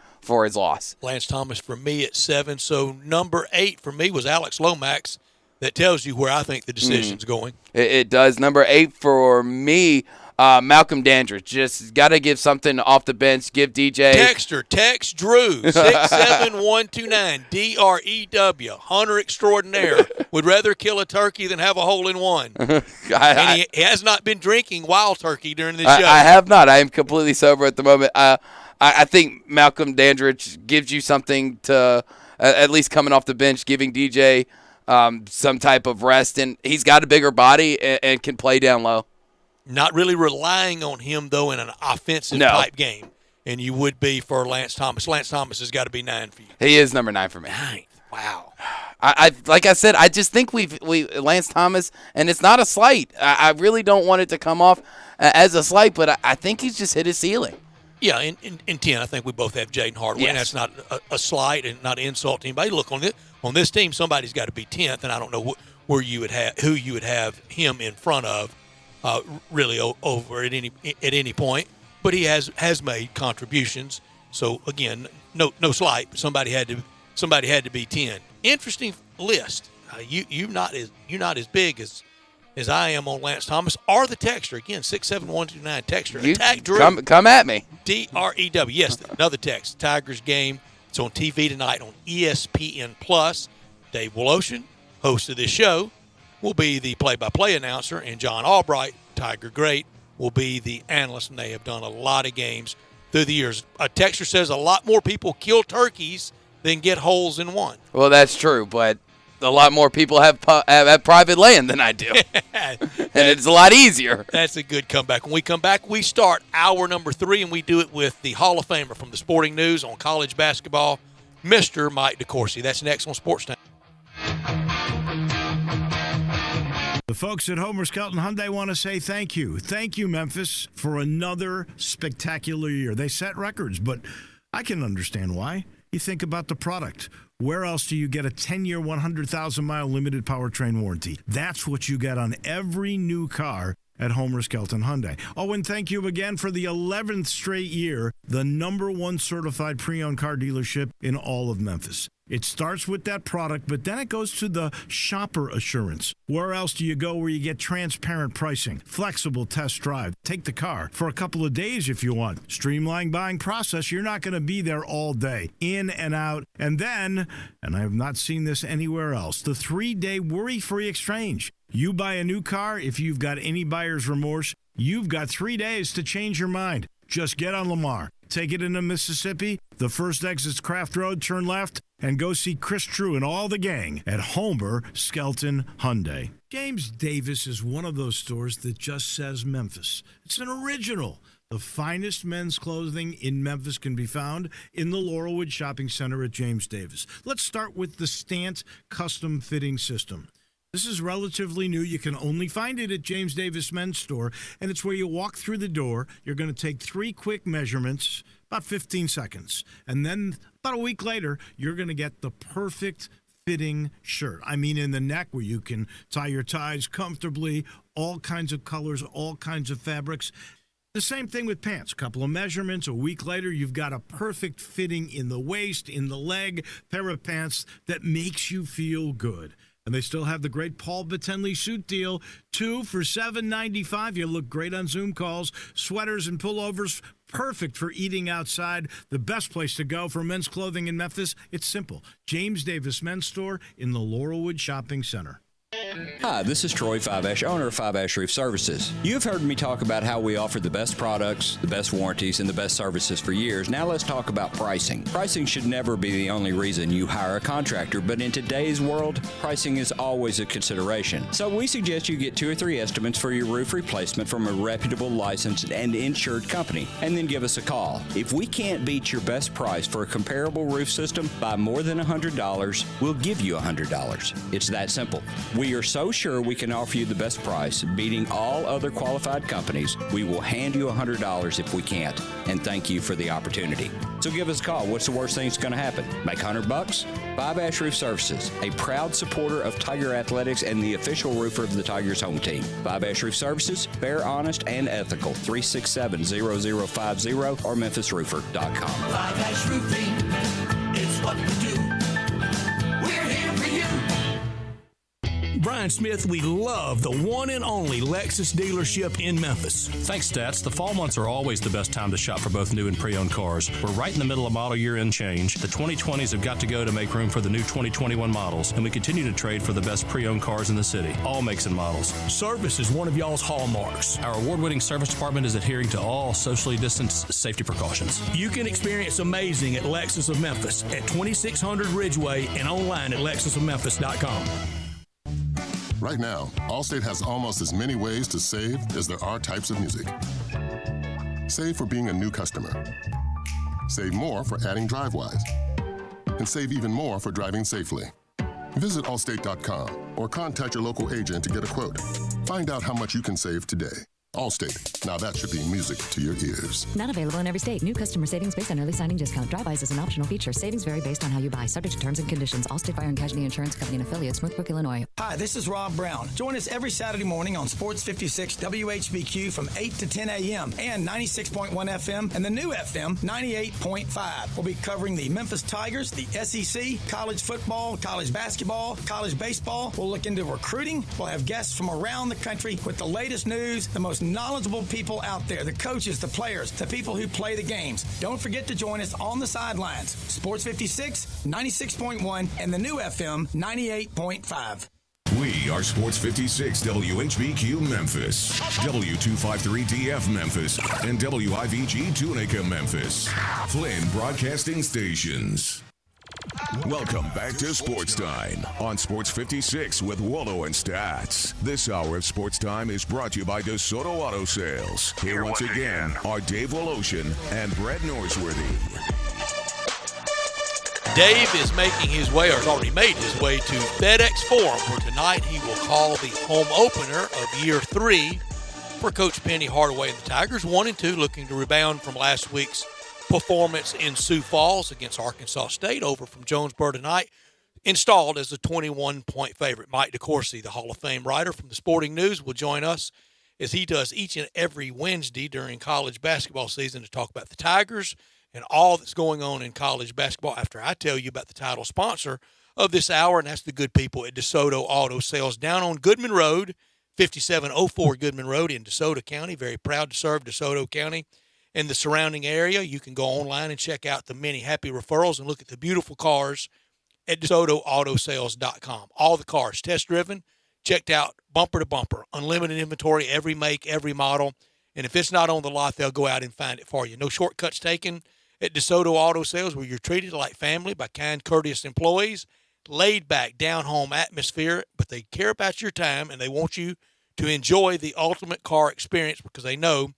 his loss. Lance Thomas for me at 7. So number 8 for me was Alex Lomax. That tells you where I think the decision's going. It does. Number 8 for me, Malcolm Dandridge. Just got to give something off the bench. Give DJ. Text Drew, 67129, DREW, Hunter Extraordinaire. Would rather kill a turkey than have a hole-in-one. And he has not been drinking wild turkey during this show. I have not. I am completely sober at the moment. I think Malcolm Dandridge gives you something to, at least coming off the bench, giving DJ some type of rest. And he's got a bigger body and can play down low. Not really relying on him, though, in an offensive type game. And you would be for Lance Thomas. Lance Thomas has got to be 9 for you. He is number 9 for me. 9. Wow. I like I said, I just think we Lance Thomas, and it's not a slight. I really don't want it to come off as a slight, but I think he's just hit his ceiling. Yeah, in 10, I think we both have Jaden Hardaway. Yes. That's not a slight and not an insult to anybody. Look, on this team, somebody's got to be 10th, and I don't know who you would have him in front of. Really over at any point, but he has made contributions. So again, no slight, but somebody had to be 10. Interesting list. You're not as big as I am on Lance Thomas or the texter. Again, 67129 texter. Attack Drew. Come at me. DREW. Yes, another text. Tigers game. It's on TV tonight on ESPN Plus. Dave Woloshin, host of this show, will be the play-by-play announcer, and John Albright, Tiger great, will be the analyst, and they have done a lot of games through the years. A texter says a lot more people kill turkeys than get holes in one. Well, that's true, but a lot more people have private land than I do, and it's a lot easier. That's a good comeback. When we come back, we start hour number 3, and we do it with the Hall of Famer from the Sporting News on college basketball, Mr. Mike DeCourcy. That's next on Sportstime. The folks at Homer Skelton Hyundai want to say thank you. Thank you, Memphis, for another spectacular year. They set records, but I can understand why. You think about the product. Where else do you get a 10-year, 100,000-mile limited powertrain warranty? That's what you get on every new car at Homer Skelton Hyundai. Oh, and thank you again for the 11th straight year, the #1 certified pre-owned car dealership in all of Memphis. It starts with that product, but then it goes to the shopper assurance. Where else do you go where you get transparent pricing, flexible test drive, take the car for a couple of days if you want, streamlined buying process? You're not going to be there all day, in and out. And then, and I have not seen this anywhere else, the 3-day worry-free exchange. You buy a new car, if you've got any buyer's remorse, you've got 3 days to change your mind. Just get on Lamar. Take it into Mississippi. The first exit's Craft Road, turn left, and go see Chris True and all the gang at Homer Skelton Hyundai. James Davis is one of those stores that just says Memphis. It's an original. The finest men's clothing in Memphis can be found in the Laurelwood Shopping Center at James Davis. Let's start with the Stant Custom Fitting System. This is relatively new. You can only find it at James Davis Men's Store, and it's where you walk through the door. You're going to take 3 quick measurements, about 15 seconds, and then about a week later, you're going to get the perfect fitting shirt. I mean, in the neck where you can tie your ties comfortably, all kinds of colors, all kinds of fabrics. The same thing with pants. A couple of measurements. A week later, you've got a perfect fitting in the waist, in the leg, pair of pants that makes you feel good. And they still have the great Paul Battenley suit deal. 2 for $7.95. You look great on Zoom calls. Sweaters and pullovers, perfect for eating outside. The best place to go for men's clothing in Memphis. It's simple. James Davis Men's Store in the Laurelwood Shopping Center. Hi, this is Troy Fiveash, owner of Fiveash Roof Services. You've heard me talk about how we offer the best products, the best warranties, and the best services for years. Now let's talk about pricing. Pricing should never be the only reason you hire a contractor, but in today's world, pricing is always a consideration. So we suggest you get 2 or 3 estimates for your roof replacement from a reputable, licensed, and insured company, and then give us a call. If we can't beat your best price for a comparable roof system by more than $100, we'll give you $100. It's that simple. We are so sure we can offer you the best price, beating all other qualified companies, we will hand you $100 if we can't, and thank you for the opportunity. So give us a call. What's the worst thing that's going to happen? Make $100? Fiveash Roof Services, a proud supporter of Tiger Athletics and the official roofer of the Tigers home team. Fiveash Roof Services, fair, honest, and ethical. 367-0050 or memphisroofer.com. Fiveash Roofing, it's what we do. We're here for you. Brian Smith, we love the one and only Lexus dealership in Memphis. Thanks, Stats. The fall months are always the best time to shop for both new and pre-owned cars. We're right in the middle of model year end change. The 2020s have got to go to make room for the new 2021 models, and we continue to trade for the best pre-owned cars in the city, all makes and models. Service is one of y'all's hallmarks. Our award-winning service department is adhering to all socially distanced safety precautions. You can experience amazing at Lexus of Memphis at 2600 Ridgeway and online at lexusofmemphis.com. Right now, Allstate has almost as many ways to save as there are types of music. Save for being a new customer. Save more for adding DriveWise. And save even more for driving safely. Visit allstate.com or contact your local agent to get a quote. Find out how much you can save today. Allstate. Now that should be music to your ears. Not available in every state. New customer savings based on early signing discount. Drive-bys is an optional feature. Savings vary based on how you buy. Subject to terms and conditions. Allstate Fire and Casualty Insurance Company and affiliates. Smoothbrook, Illinois. Hi, this is Rob Brown. Join us every Saturday morning on Sports 56 WHBQ from 8 to 10 a.m. and 96.1 FM and the new FM 98.5. We'll be covering the Memphis Tigers, the SEC, college football, college basketball, college baseball. We'll look into recruiting. We'll have guests from around the country with the latest news, the most knowledgeable people out there, the coaches, the players, the people who play the games. Don't forget to join us on the sidelines. Sports 56, 96.1, and the new FM 98.5. We are Sports 56 WHBQ Memphis, W253DF Memphis, and WIVG Tunica Memphis. Flynn Broadcasting Stations. Welcome back to Sports Time on Sports 56 with Wallo and Stats. This hour of Sports Time is brought to you by DeSoto Auto Sales. Here once again are Dave Woloshin and Brett Norsworthy. Dave is making his way, or has already made his way, to FedEx Forum, where tonight he will call the home opener of Year 3 for Coach Penny Hardaway and the Tigers. 1-2, looking to rebound from last week's performance in Sioux Falls against Arkansas State, over from Jonesboro tonight, installed as a 21-point favorite. Mike DeCourcy, the Hall of Fame writer from the Sporting News, will join us as he does each and every Wednesday during college basketball season to talk about the Tigers and all that's going on in college basketball after I tell you about the title sponsor of this hour, and that's the good people at DeSoto Auto Sales down on Goodman Road, 5704 Goodman Road in DeSoto County. Very proud to serve DeSoto County and the surrounding area. You can go online and check out the many happy referrals and look at the beautiful cars at DeSotoAutoSales.com. All the cars test-driven, checked out bumper to bumper, unlimited inventory, every make, every model, And if it's not on the lot, they'll go out and find it for you. No shortcuts taken at DeSoto Auto Sales, where you're treated like family by kind, courteous employees. Laid back, down home atmosphere, but they care about your time and they want you to enjoy the ultimate car experience because they know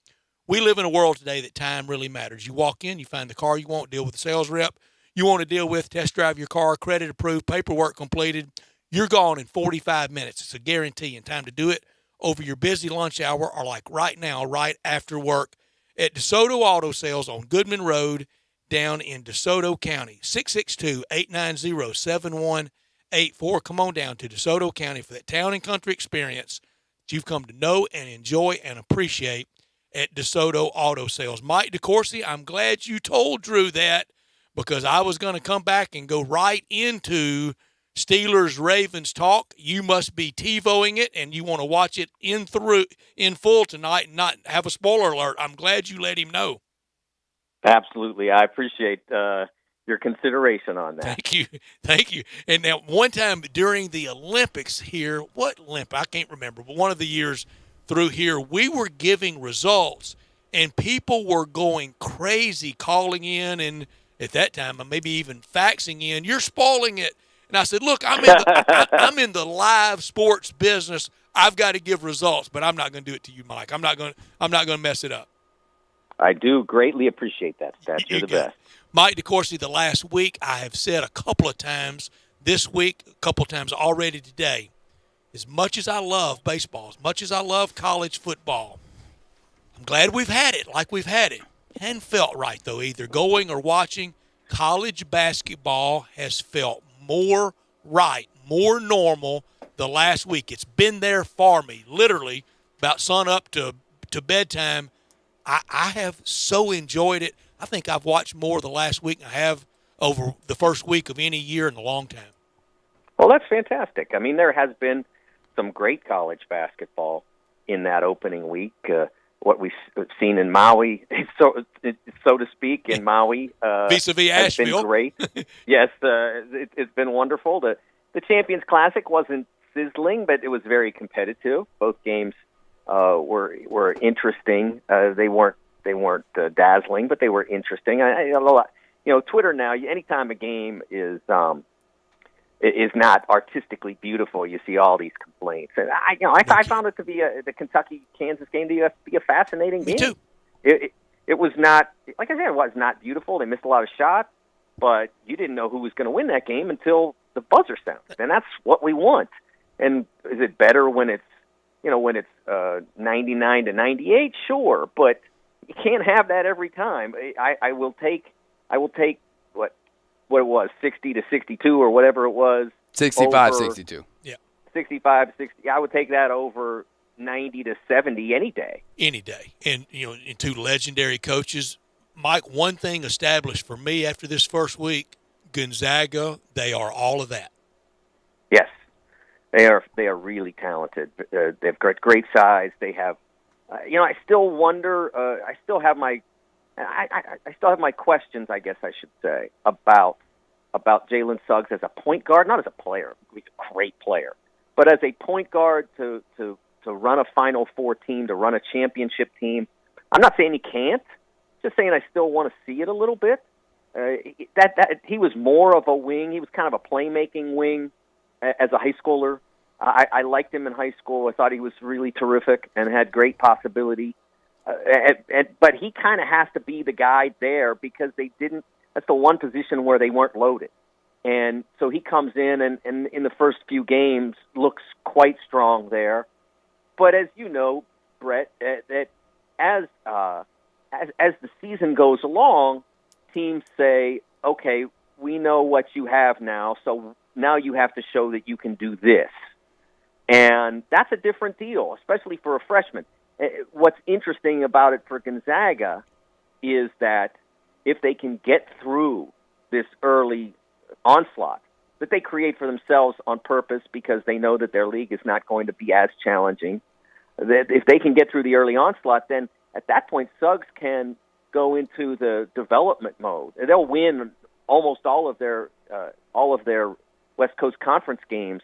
we live in a world today that time really matters. You walk in, you find the car you want, deal with the sales rep you want to deal with, test drive your car, credit approved, paperwork completed. You're gone in 45 minutes. It's a guarantee, and time to do it over your busy lunch hour or like right now, right after work at DeSoto Auto Sales on Goodman Road down in DeSoto County. 662-890-7184. Come on down to DeSoto County for that town and country experience that you've come to know and enjoy and appreciate at DeSoto Auto Sales. Mike DeCourcy, I'm glad you told Drew that because I was going to come back and go right into Steelers-Ravens talk. You must be TiVoing it, and you want to watch it in full tonight and not have a spoiler alert. I'm glad you let him know. Absolutely. I appreciate your consideration on that. Thank you. And now one time during the Olympics here, what Olympic? I can't remember, but one of the years through here, we were giving results, and people were going crazy calling in, and at that time, maybe even faxing in, "You're spoiling it." And I said, "Look, I'm in the live sports business. I've got to give results, but I'm not going to do it to you, Mike. I'm not going to mess it up." I do greatly appreciate that, Stats. You're the best. Mike DeCourcy, the last week, I have said a couple of times this week, a couple of times already today, as much as I love baseball, as much as I love college football, I'm glad we've had it like we've had it. Hadn't felt right, though, either going or watching. College basketball has felt more right, more normal the last week. It's been there for me, literally, about sun up to bedtime. I have so enjoyed it. I think I've watched more the last week than I have over the first week of any year in a long time. Well, that's fantastic. I mean, there has been some great college basketball in that opening week. What we've seen in Maui, so to speak, in Maui, vis-a-vis has Asheville. been great. Yes, it's been wonderful. The Champions Classic wasn't sizzling, but it was very competitive. Both games were interesting. They weren't dazzling, but they were interesting. Twitter now. Anytime a game is not artistically beautiful, you see all these complaints. And I found it to be the Kentucky-Kansas game to be a fascinating game. Me too. It was not, like I said, it was not beautiful. They missed a lot of shots, but you didn't know who was going to win that game until the buzzer sounded, and that's what we want. And is it better when it's 99-98? Sure, but you can't have that every time. I will take what it was, 60-62 or whatever it was. 65-62. Yeah. 65-60. I would take that over 90-70 any day. Any day. And, and two legendary coaches. Mike, one thing established for me after this first week, Gonzaga, they are all of that. Yes. They are really talented. They've got great size. They have, I still wonder, I still have my questions, I guess I should say, about Jalen Suggs as a point guard, not as a player. He's a great player, but as a point guard to run a Final Four team, to run a championship team. I'm not saying he can't. Just saying I still want to see it a little bit. That he was more of a wing. He was kind of a playmaking wing as a high schooler. I liked him in high school. I thought he was really terrific and had great possibility. But he kind of has to be the guy there because they didn't. That's the one position where they weren't loaded. And so he comes in and in the first few games looks quite strong there. But as you know, Brett, that as the season goes along, teams say, okay, we know what you have now, so now you have to show that you can do this. And that's a different deal, especially for a freshman. What's interesting about it for Gonzaga is that if they can get through this early onslaught that they create for themselves on purpose because they know that their league is not going to be as challenging, that if they can get through the early onslaught, then at that point Suggs can go into the development mode. They'll win almost all of their West Coast Conference games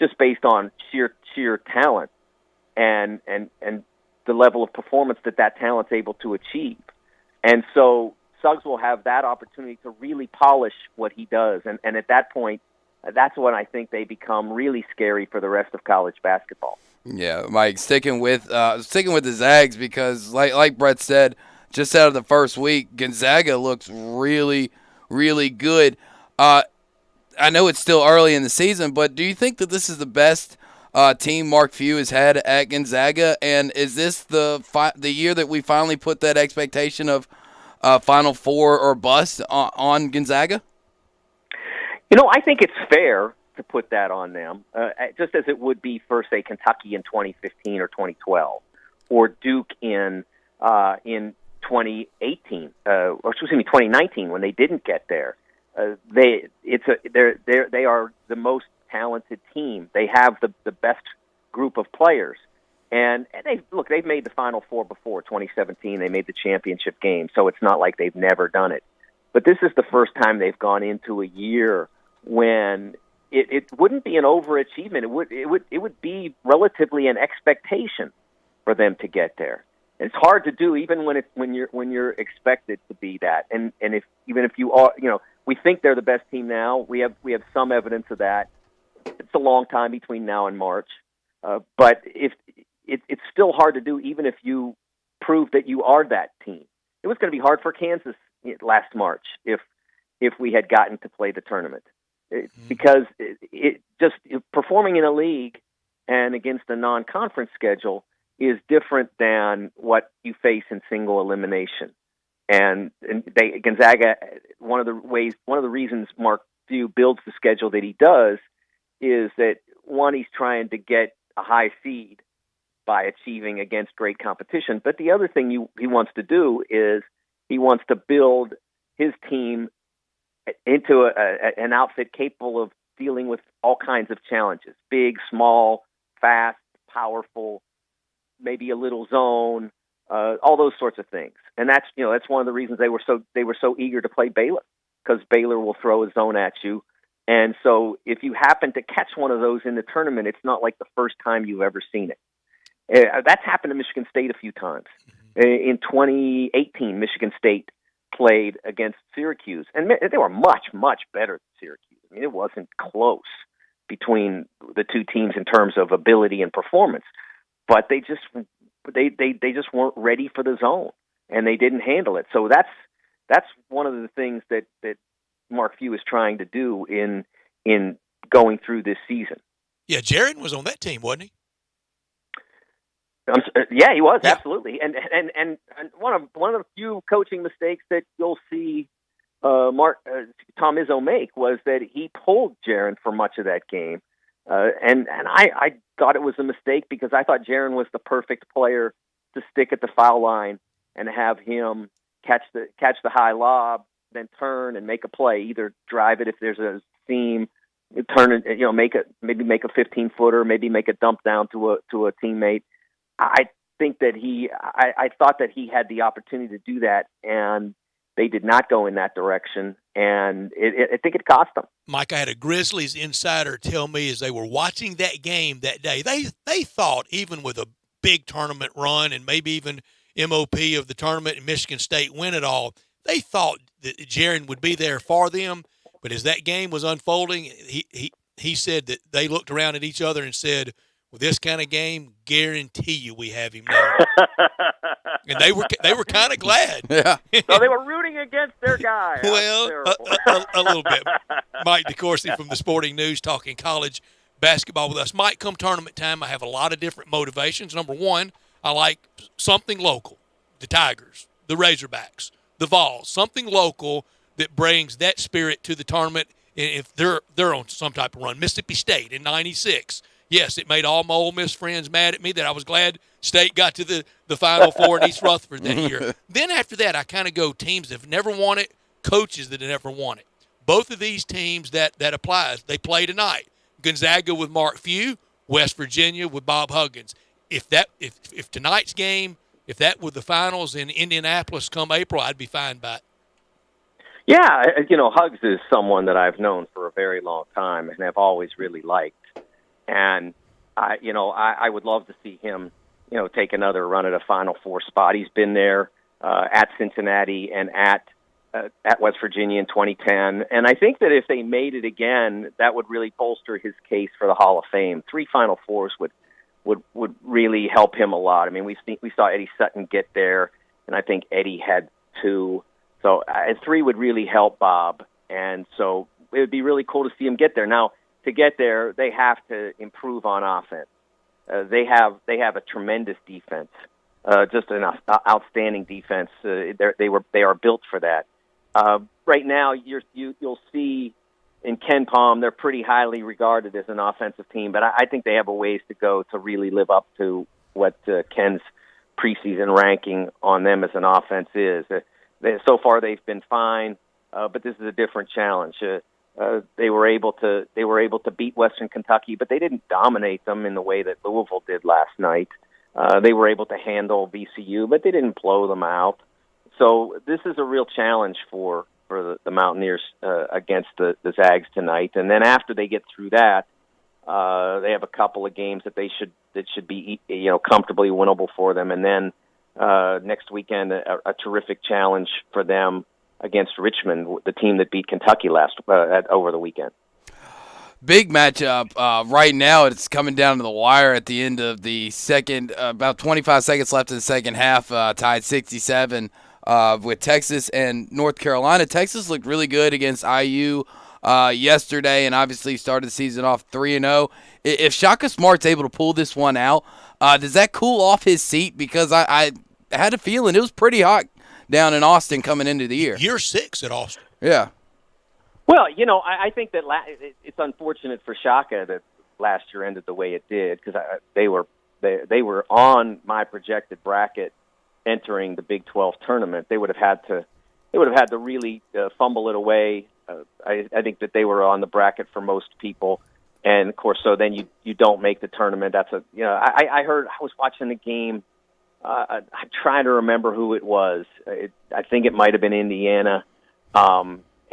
just based on sheer talent. And the level of performance that talent's able to achieve. And so Suggs will have that opportunity to really polish what he does. And at that point, that's when I think they become really scary for the rest of college basketball. Yeah, Mike, sticking with the Zags because, like Brett said, just out of the first week, Gonzaga looks really, really good. I know it's still early in the season, but do you think that this is the best team Mark Few has had at Gonzaga? And is this the year that we finally put that expectation of Final Four or bust on Gonzaga? I think it's fair to put that on them, just as it would be for, say, Kentucky in 2015 or 2012, or Duke in 2018, or excuse me, 2019 when they didn't get there. They are the most talented team. They have the best group of players, and they've made the Final Four before. 2017, they made the championship game, so it's not like they've never done it. But this is the first time they've gone into a year when it wouldn't be an overachievement. It would be relatively an expectation for them to get there. And it's hard to do even when you're expected to be that. And if you are, we think they're the best team now. We have some evidence of that. It's a long time between now and March, but if it's still hard to do even if you prove that you are that team. It was going to be hard for Kansas last March if we had gotten to play the tournament. Because it just performing in a league and against a non-conference schedule is different than what you face in single elimination. And Gonzaga, one of the reasons Mark Few builds the schedule that he does is that, one, he's trying to get a high seed by achieving against great competition. But the other thing he wants to do is he wants to build his team into an outfit capable of dealing with all kinds of challenges: big, small, fast, powerful, maybe a little zone, all those sorts of things. And that's one of the reasons they were so eager to play Baylor, because Baylor will throw a zone at you. And so if you happen to catch one of those in the tournament, it's not like the first time you've ever seen it. That's happened to Michigan State a few times. In 2018, Michigan State played against Syracuse, and they were much, much better than Syracuse. I mean, it wasn't close between the two teams in terms of ability and performance, but they just weren't ready for the zone, and they didn't handle it. So that's one of the things that Mark Few is trying to do in going through this season. Yeah, Jared was on that team, wasn't he? Yeah, he was, absolutely. And one of the few coaching mistakes that you'll see Tom Izzo make was that he pulled Jaren for much of that game. And I thought it was a mistake because I thought Jaren was the perfect player to stick at the foul line and have him catch the high lob, then turn and make a play, either drive it if there's a seam, turn it, make a 15-footer, maybe make a dump down to a teammate. I think that I thought that he had the opportunity to do that, and they did not go in that direction, and I think it cost them. Mike, I had a Grizzlies insider tell me as they were watching that game that day, they thought even with a big tournament run and maybe even MOP of the tournament and Michigan State win it all, they thought that Jaren would be there for them. But as that game was unfolding, he said that they looked around at each other and said, with this kind of game, guarantee you we have him now. And they were kind of glad. Yeah. So they were rooting against their guy. Well, a little bit. Mike DeCourcy from the Sporting News talking college basketball with us. Mike, come tournament time, I have a lot of different motivations. Number one, I like something local. The Tigers, the Razorbacks, the Vols, something local that brings that spirit to the tournament. And if they're on some type of run, Mississippi State in '96. Yes, it made all my Ole Miss friends mad at me that I was glad State got to the Final Four in East Rutherford that year. Then after that, I kind of go teams that have never won it, coaches that have never won it. Both of these teams that applies. They play tonight. Gonzaga with Mark Few, West Virginia with Bob Huggins. If tonight's game, if that were the finals in Indianapolis come April, I'd be fine by it. Yeah, Huggs is someone that I've known for a very long time and have always really liked. And I would love to see him, take another run at a Final Four spot. He's been there at Cincinnati and at West Virginia in 2010, and I think that if they made it again, that would really bolster his case for the Hall of Fame. 3 Final Fours would really help him a lot. I mean, we saw Eddie Sutton get there, and I think Eddie had 2, so 3 would really help Bob, and so it would be really cool to see him get there. Now, to get there, they have to improve on offense. They have a tremendous defense, just an outstanding defense. They are built for that. Right now, you'll see in Ken Palm, they're pretty highly regarded as an offensive team, but I think they have a ways to go to really live up to what Ken's preseason ranking on them as an offense is. So far, they've been fine, but this is a different challenge. They were able to beat Western Kentucky, but they didn't dominate them in the way that Louisville did last night. They were able to handle VCU, but they didn't blow them out. So this is a real challenge for the Mountaineers against the Zags tonight. And then after they get through that, they have a couple of games that should be comfortably winnable for them. And then next weekend, a terrific challenge for them against Richmond, the team that beat Kentucky over the weekend. Big matchup right now. It's coming down to the wire at the end of the second. About 25 seconds left in the second half. Tied 67 with Texas and North Carolina. Texas looked really good against IU yesterday, and obviously started the season off 3-0. If Shaka Smart's able to pull this one out, does that cool off his seat? Because I had a feeling it was pretty hot down in Austin coming into the year. Year 6 at Austin. Yeah. Well, I think that it's unfortunate for Shaka that last year ended the way it did, because they were on my projected bracket entering the Big 12 tournament. They would have had to really fumble it away. I think that they were on the bracket for most people, and of course, so then you don't make the tournament. That's I was watching the game. I'm trying to remember who it was. I think it might have been Indiana.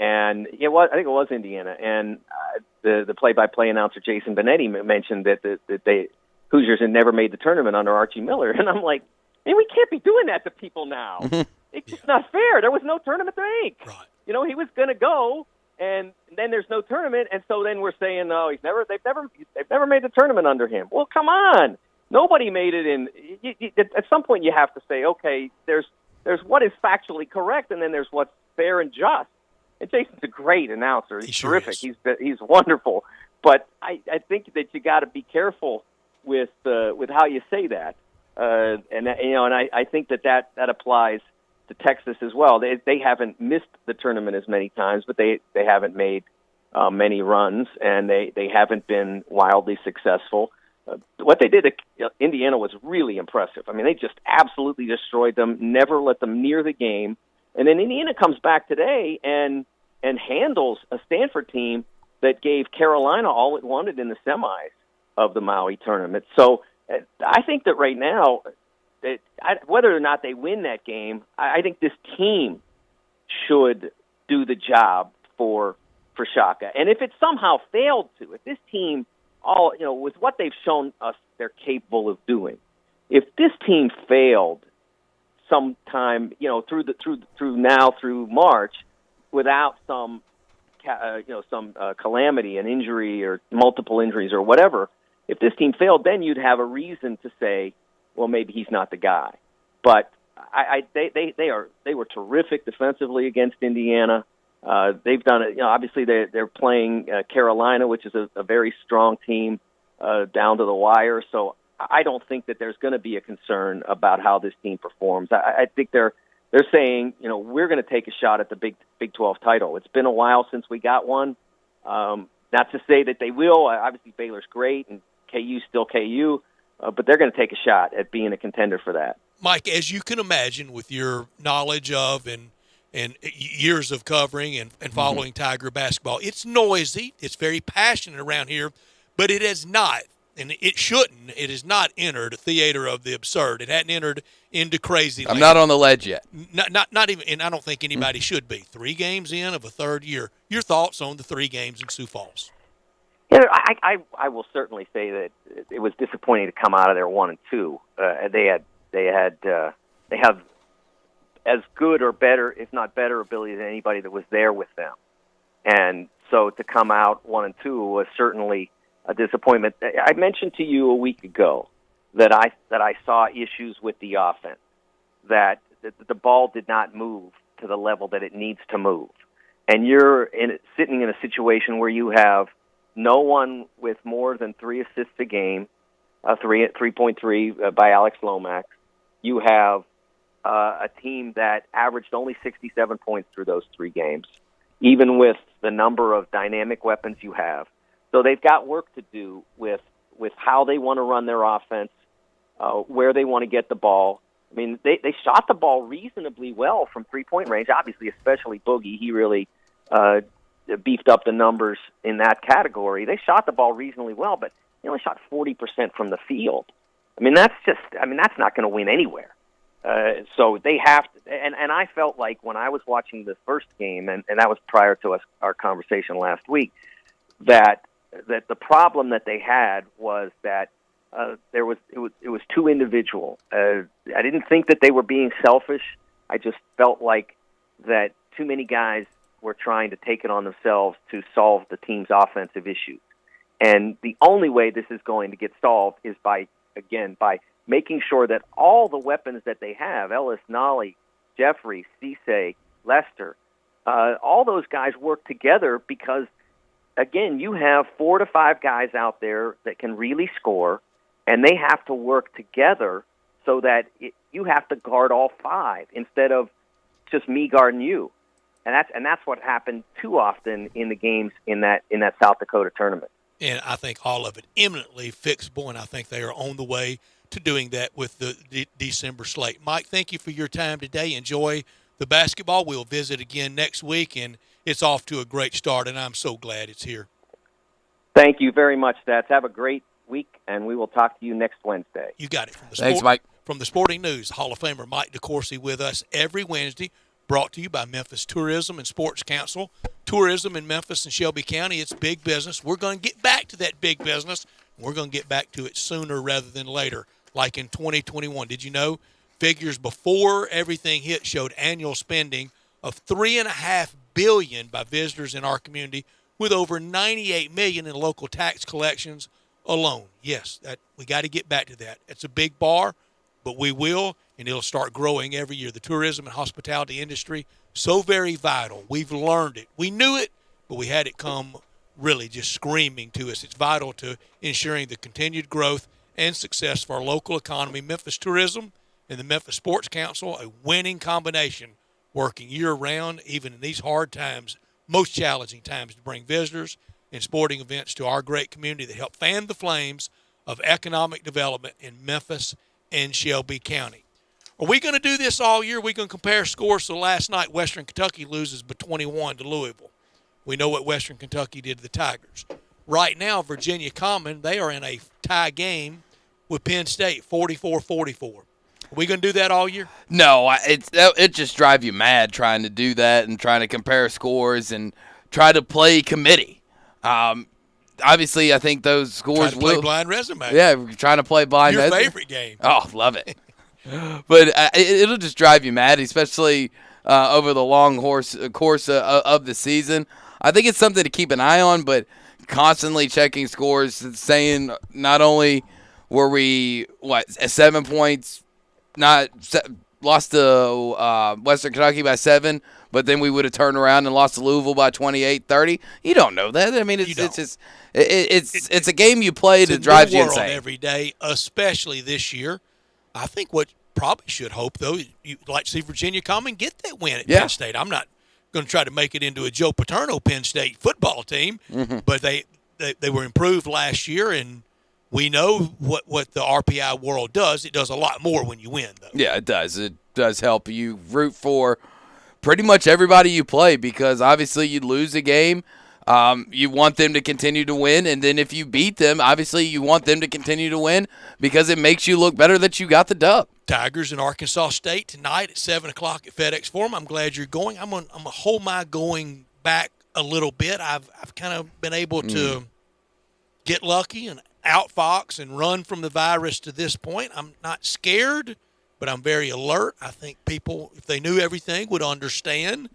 And I think it was Indiana. And the play-by-play announcer, Jason Benetti, mentioned that the Hoosiers had never made the tournament under Archie Miller. And I'm like, man, we can't be doing that to people now. It's just not fair. There was no tournament to make. Right. He was going to go, and then there's no tournament. And so then we're saying, no, they've never made the tournament under him. Well, come on. Nobody made it in. At some point, you have to say, okay, there's what is factually correct, and then there's what's fair and just. And Jason's a great announcer. He's terrific. He's wonderful. But I think that you got to be careful with how you say that. And I think that applies to Texas as well. They haven't missed the tournament as many times, but they haven't made many runs, and they haven't been wildly successful. What they did at Indiana was really impressive. I mean, they just absolutely destroyed them, never let them near the game. And then Indiana comes back today and handles a Stanford team that gave Carolina all it wanted in the semis of the Maui tournament. So I think that right now, whether or not they win that game, I think this team should do the job for Shaka. And if it somehow failed to, if this team, with what they've shown us they're capable of doing, if this team failed sometime, through March, without some calamity, an injury or multiple injuries or whatever, if this team failed, then you'd have a reason to say, well, maybe he's not the guy. But they were terrific defensively against Indiana. They've done it. Obviously they're playing Carolina, which is a very strong team, down to the wire. So I don't think that there's going to be a concern about how this team performs. I think they're saying, we're going to take a shot at the Big 12 title. It's been a while since we got one. Not to say that they will. Obviously, Baylor's great, and KU's still KU, but they're going to take a shot at being a contender for that. Mike, as you can imagine, with your knowledge of and years of covering and following Tiger basketball, it's noisy. It's very passionate around here, but it has not. And it shouldn't. It has not entered a theater of the absurd. It hadn't entered into crazy. I'm not on the ledge yet. Not even, and I don't think anybody should be. 3 games in of a third year. Your thoughts on the 3 games in Sioux Falls? Yeah, I will certainly say that it was disappointing to come out of there 1-2. They have as good or better, if not better, ability than anybody that was there with them, and so to come out 1-2 was certainly a disappointment. I mentioned to you a week ago that I saw issues with the offense, that the ball did not move to the level that it needs to move, and you're sitting in a situation where you have no one with more than 3 assists a game, 3.3 by Alex Lomax. You have a team that averaged only 67 points through those 3 games, even with the number of dynamic weapons you have. So they've got work to do with how they want to run their offense, where they want to get the ball. I mean, they shot the ball reasonably well from three-point range, obviously, especially Boogie. He really beefed up the numbers in that category. They shot the ball reasonably well, but they only shot 40% from the field. I mean, that's not going to win anywhere. So they have to, and I felt like when I was watching the first game, and that was prior to our conversation last week, that the problem that they had was that it was too individual. I didn't think that they were being selfish. I just felt like that too many guys were trying to take it on themselves to solve the team's offensive issues. And the only way this is going to get solved is by making sure that all the weapons that they have, Ellis, Nolly, Jeffrey, Cisse, Lester, all those guys work together because, again, you have 4 to 5 guys out there that can really score, and they have to work together so that you have to guard all 5 instead of just me guarding you. And that's what happened too often in the games in that South Dakota tournament. And I think all of it eminently fixable, and I think they are on the way to doing that with the December slate. Mike, thank you for your time today. Enjoy the basketball. We'll visit again next week, and it's off to a great start, and I'm so glad it's here. Thank you very much, Stats. Have a great week, and we will talk to you next Wednesday. You got it. Thanks, Mike. From the Sporting News, Hall of Famer Mike DeCourcy with us every Wednesday, brought to you by Memphis Tourism and Sports Council. Tourism in Memphis and Shelby County, it's big business. We're going to get back to that big business. We're going to get back to it sooner rather than later, like in 2021. Did you know figures before everything hit showed annual spending of $3.5 billion by visitors in our community, with over $98 million in local tax collections alone? Yes, we got to get back to that. It's a big bar, but we will, and it'll start growing every year. The tourism and hospitality industry, so very vital. We've learned it. We knew it, but we had it come really just screaming to us. It's vital to ensuring the continued growth and success for our local economy. Memphis Tourism and the Memphis Sports Council, a winning combination, working year-round, even in these hard times, most challenging times, to bring visitors and sporting events to our great community that help fan the flames of economic development in Memphis and Shelby County. Are we going to do this all year? Are we going to compare scores? So last night, Western Kentucky loses by 21 to Louisville. We know what Western Kentucky did to the Tigers. Right now, Virginia Common, they are in a tie game with Penn State, 44-44. Are we going to do that all year? No, it just drives you mad trying to do that and trying to compare scores and try to play committee. Obviously, I think those scores will play blind resume. Yeah, we're trying to play blind resume. Your favorite game. Oh, love it. But it'll just drive you mad, especially over the long course of the season. I think it's something to keep an eye on, but constantly checking scores, saying not only were we 7 points, lost to Western Kentucky by 7, but then we would have turned around and lost to Louisville by 28-30. You don't know that. I mean, it's a game you play that drives you insane every day, especially this year. I think what probably should hope, though, you'd like to see Virginia Common get that win at Penn State. I'm not going to try to make it into a Joe Paterno Penn State football team, but they were improved last year, and we know what the RPI world does. It does a lot more when you win, though. Yeah, it does. It does help you root for pretty much everybody you play, because obviously you lose a game, you want them to continue to win, and then if you beat them, obviously you want them to continue to win because it makes you look better that you got the dub. Tigers in Arkansas State tonight at 7 o'clock at FedEx Forum. I'm glad you're going. I'm gonna hold my going back a little bit. I've kind of been able to get lucky and outfox and run from the virus to this point. I'm not scared, but I'm very alert. I think people, if they knew everything, would understand.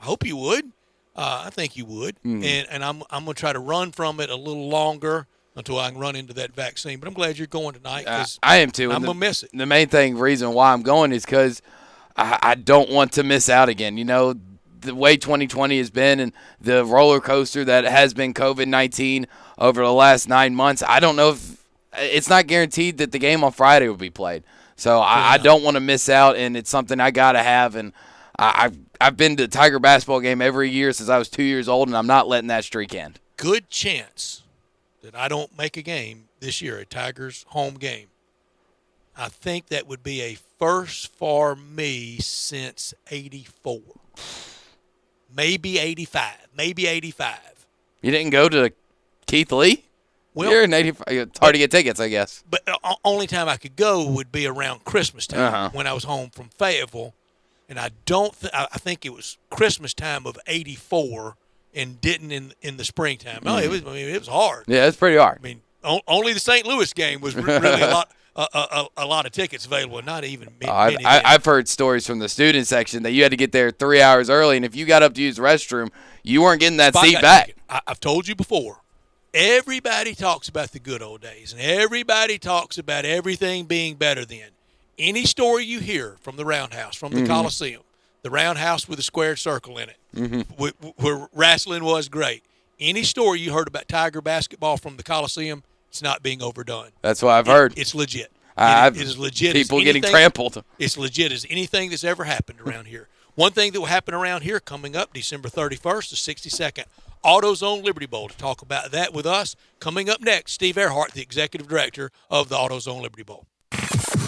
I hope you would. I think you would. And I'm going to try to run from it a little longer until I can run into that vaccine. But I'm glad you're going tonight. I am too. I'm going to miss it. The main reason why I'm going is because I don't want to miss out again. You know, the way 2020 has been and the roller coaster that has been COVID-19 over the last 9 months, I don't know if it's not guaranteed that the game on Friday will be played. So I don't want to miss out, and it's something I got to have. And I've been to the Tiger basketball game every year since I was 2 years old, and I'm not letting that streak end. Good chance that I don't make a game this year, a Tigers home game. I think that would be a first for me since 84. Maybe 85. Maybe 85. You didn't go to Keith Lee? Well, you're in 85. It's hard to get tickets, I guess. But the only time I could go would be around Christmas time when I was home from Fayetteville. And I think it was Christmas time of 84 and didn't in the springtime. No, it was hard. Yeah, it's pretty hard. I mean, only the St. Louis game was really a lot of tickets available, not even many. I've heard stories from the student section that you had to get there 3 hours early, and if you got up to use the restroom, you weren't getting that seat back. I've told you before, everybody talks about the good old days, and everybody talks about everything being better then. Any story you hear from the Roundhouse, from the Coliseum, the Roundhouse with a squared circle in it, where wrestling was great, any story you heard about Tiger basketball from the Coliseum, it's not being overdone. That's what I've heard. It's legit. It is legit. People as getting trampled. It's legit as anything that's ever happened around here. One thing that will happen around here coming up December 31st, the 62nd AutoZone Liberty Bowl. To talk about that with us, coming up next, Steve Earhart, the executive director of the AutoZone Liberty Bowl.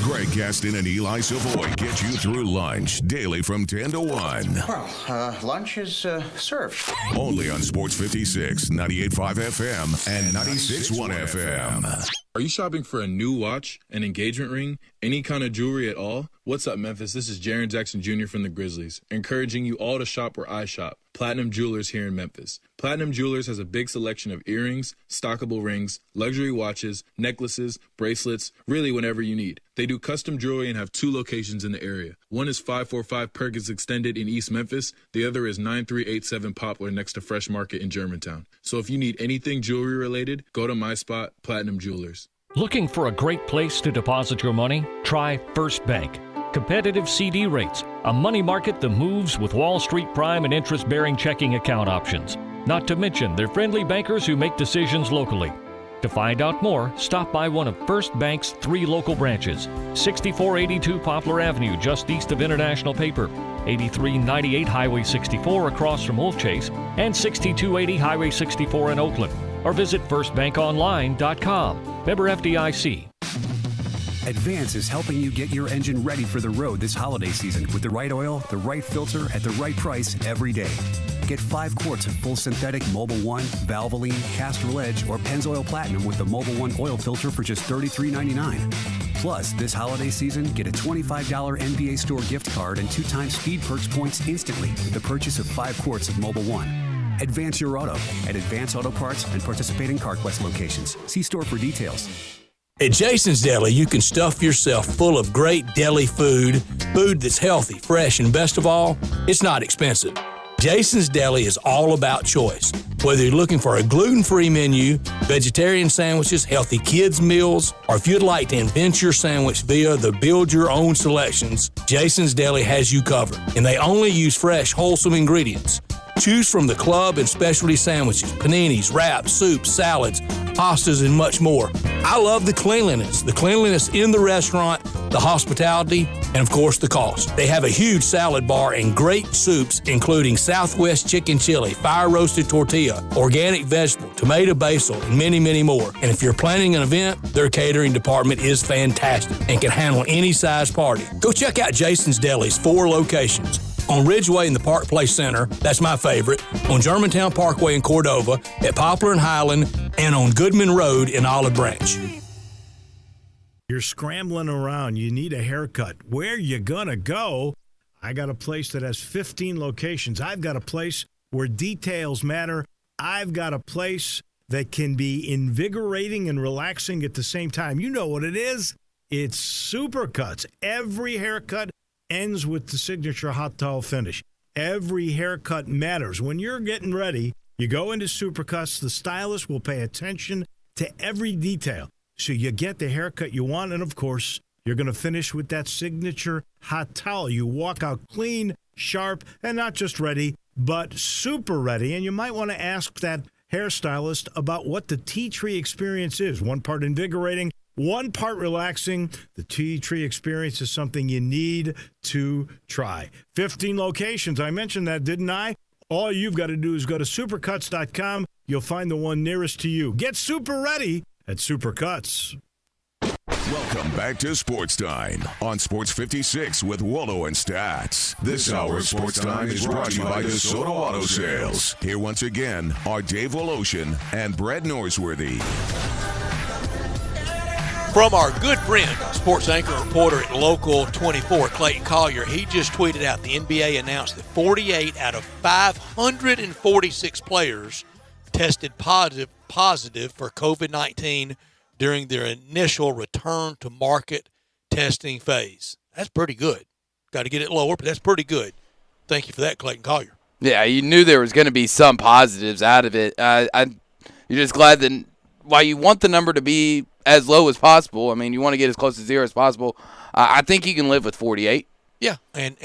Greg Gaston and Eli Savoy get you through lunch daily from 10 to 1. Well, lunch is served. Only on Sports 56, 98.5 FM, and 96.1 FM. Are you shopping for a new watch, an engagement ring, any kind of jewelry at all? What's up, Memphis? This is Jaren Jackson Jr. from the Grizzlies, encouraging you all to shop where I shop, Platinum Jewelers here in Memphis. Platinum Jewelers has a big selection of earrings, stockable rings, luxury watches, necklaces, bracelets, really whatever you need. They do custom jewelry and have 2 locations in the area. One is 545 Perkins Extended in East Memphis. The other is 9387 Poplar next to Fresh Market in Germantown. So if you need anything jewelry related, go to my spot, Platinum Jewelers. Looking for a great place to deposit your money? Try First Bank. Competitive CD rates, a money market that moves with Wall Street prime and interest-bearing checking account options. Not to mention their friendly bankers who make decisions locally. To find out more, stop by one of First Bank's 3 local branches. 6482 Poplar Avenue, just east of International Paper. 8398 Highway 64 across from Wolf Chase. And 6280 Highway 64 in Oakland. Or visit firstbankonline.com. Member FDIC. Advance is helping you get your engine ready for the road this holiday season with the right oil, the right filter, at the right price every day. Get 5 quarts of full synthetic Mobil 1, Valvoline, Castrol Edge, or Pennzoil Platinum with the Mobil 1 oil filter for just $33.99. Plus, this holiday season, get a $25 NBA store gift card and 2 times Speed Perks points instantly with the purchase of 5 quarts of Mobil 1. Advance your auto at Advance Auto Parts and participating CarQuest locations. See store for details. At Jason's Deli, you can stuff yourself full of great deli food that's healthy, fresh, and best of all, it's not expensive. Jason's Deli is all about choice. Whether you're looking for a gluten-free menu, vegetarian sandwiches, healthy kids' meals, or if you'd like to invent your sandwich via the build-your-own selections, Jason's Deli has you covered. And they only use fresh, wholesome ingredients. Choose from the club and specialty sandwiches, paninis, wraps, soups, salads, pastas, and much more. I love the cleanliness in the restaurant, the hospitality, and of course the cost. They have a huge salad bar and great soups, including Southwest chicken chili, fire roasted tortilla, organic vegetable, tomato basil, and many, many more. And if you're planning an event, their catering department is fantastic and can handle any size party. Go check out Jason's Deli's 4 locations. On Ridgeway in the Park Place Center, that's my favorite, on Germantown Parkway in Cordova, at Poplar and Highland, and on Goodman Road in Olive Branch. You're scrambling around. You need a haircut. Where you gonna go? I got a place that has 15 locations. I've got a place where details matter. I've got a place that can be invigorating and relaxing at the same time. You know what it is? It's Supercuts. Every haircut ends with the signature hot towel finish. Every haircut matters. When you're getting ready, you go into Supercuts. The stylist will pay attention to every detail, so you get the haircut you want. And, of course, you're going to finish with that signature hot towel. You walk out clean, sharp, and not just ready, but super ready. And you might want to ask that hairstylist about what the tea tree experience is. One part invigorating, one part relaxing. The tea tree experience is something you need to try. 15 locations. I mentioned that, didn't I? All you've got to do is go to supercuts.com. You'll find the one nearest to you. Get super ready at Supercuts. Welcome back to Sports Time on Sports 56 with Wallo and Stats. This hour of Sports Time is brought to you by DeSoto Auto Sales. Here once again are Dave Woloshin and Brett Norsworthy. From our good friend, sports anchor and reporter at Local 24, Clayton Collier, he just tweeted out the NBA announced that 48 out of 546 players tested positive for COVID-19 during their initial return to market testing phase. That's pretty good. Got to get it lower, but that's pretty good. Thank you for that, Clayton Collier. Yeah, you knew there was going to be some positives out of it. You're just glad that while you want the number to be as low as possible, I mean, you want to get as close to zero as possible, I think you can live with 48. Yeah, and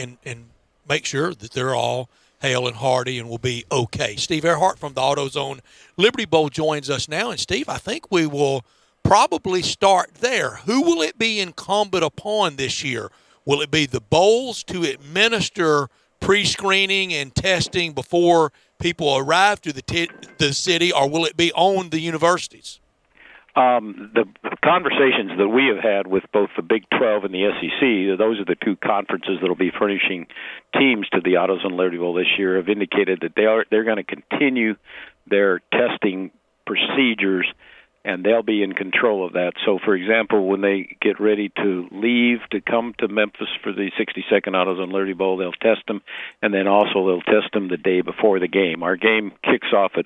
make sure that they're all hale and hearty and will be okay. Steve Earhart from the AutoZone Liberty Bowl joins us now. And, Steve, I think we will probably start there. Who will it be incumbent upon this year? Will it be the bowls to administer pre-screening and testing before people arrive to the city, or will it be on the universities? The conversations that we have had with both the Big 12 and the SEC, those are the two conferences that will be furnishing teams to the AutoZone Liberty Bowl this year, have indicated that they're going to continue their testing procedures, and they'll be in control of that. So, for example, when they get ready to leave to come to Memphis for the 62nd AutoZone Liberty Bowl, they'll test them, and then also they'll test them the day before the game. Our game kicks off at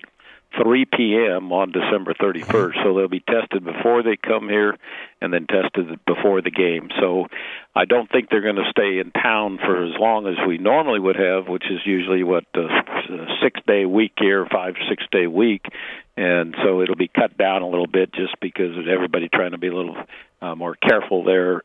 3 p.m. on December 31st, so they'll be tested before they come here and then tested before the game. So I don't think they're going to stay in town for as long as we normally would have, which is usually, a 6-day week here, 5-6 day week, and so it'll be cut down a little bit just because of everybody trying to be a little more careful there.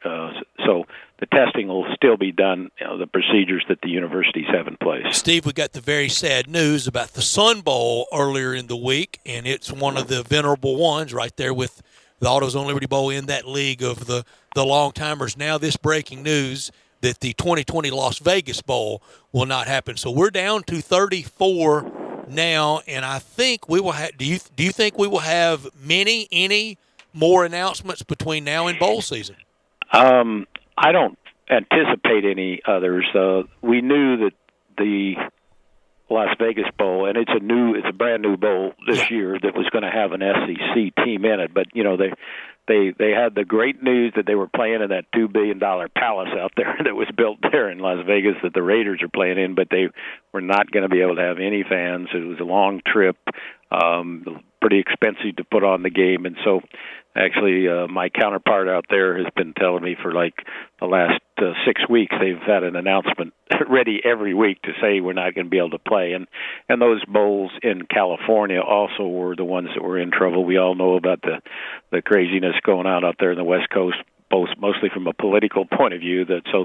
So the testing will still be done, the procedures that the universities have in place. Steve, we got the very sad news about the Sun Bowl earlier in the week, and it's one of the venerable ones right there with the AutoZone Liberty Bowl in that league of the long-timers. Now this breaking news that the 2020 Las Vegas Bowl will not happen. So we're down to 34 now, and I think we will have – do you think we will have any more announcements between now and bowl season? I don't anticipate any others. We knew that the Las Vegas Bowl, and it's a brand new bowl this year that was going to have an SEC team in it. But they had the great news that they were playing in that $2 billion palace out there that was built there in Las Vegas that the Raiders are playing in, but they were not going to be able to have any fans. It was a long trip, pretty expensive to put on the game, and so. Actually, my counterpart out there has been telling me for like the last 6 weeks they've had an announcement ready every week to say we're not going to be able to play. And those bowls in California also were the ones that were in trouble. We all know about the craziness going on out there in the West Coast, both mostly from a political point of view. So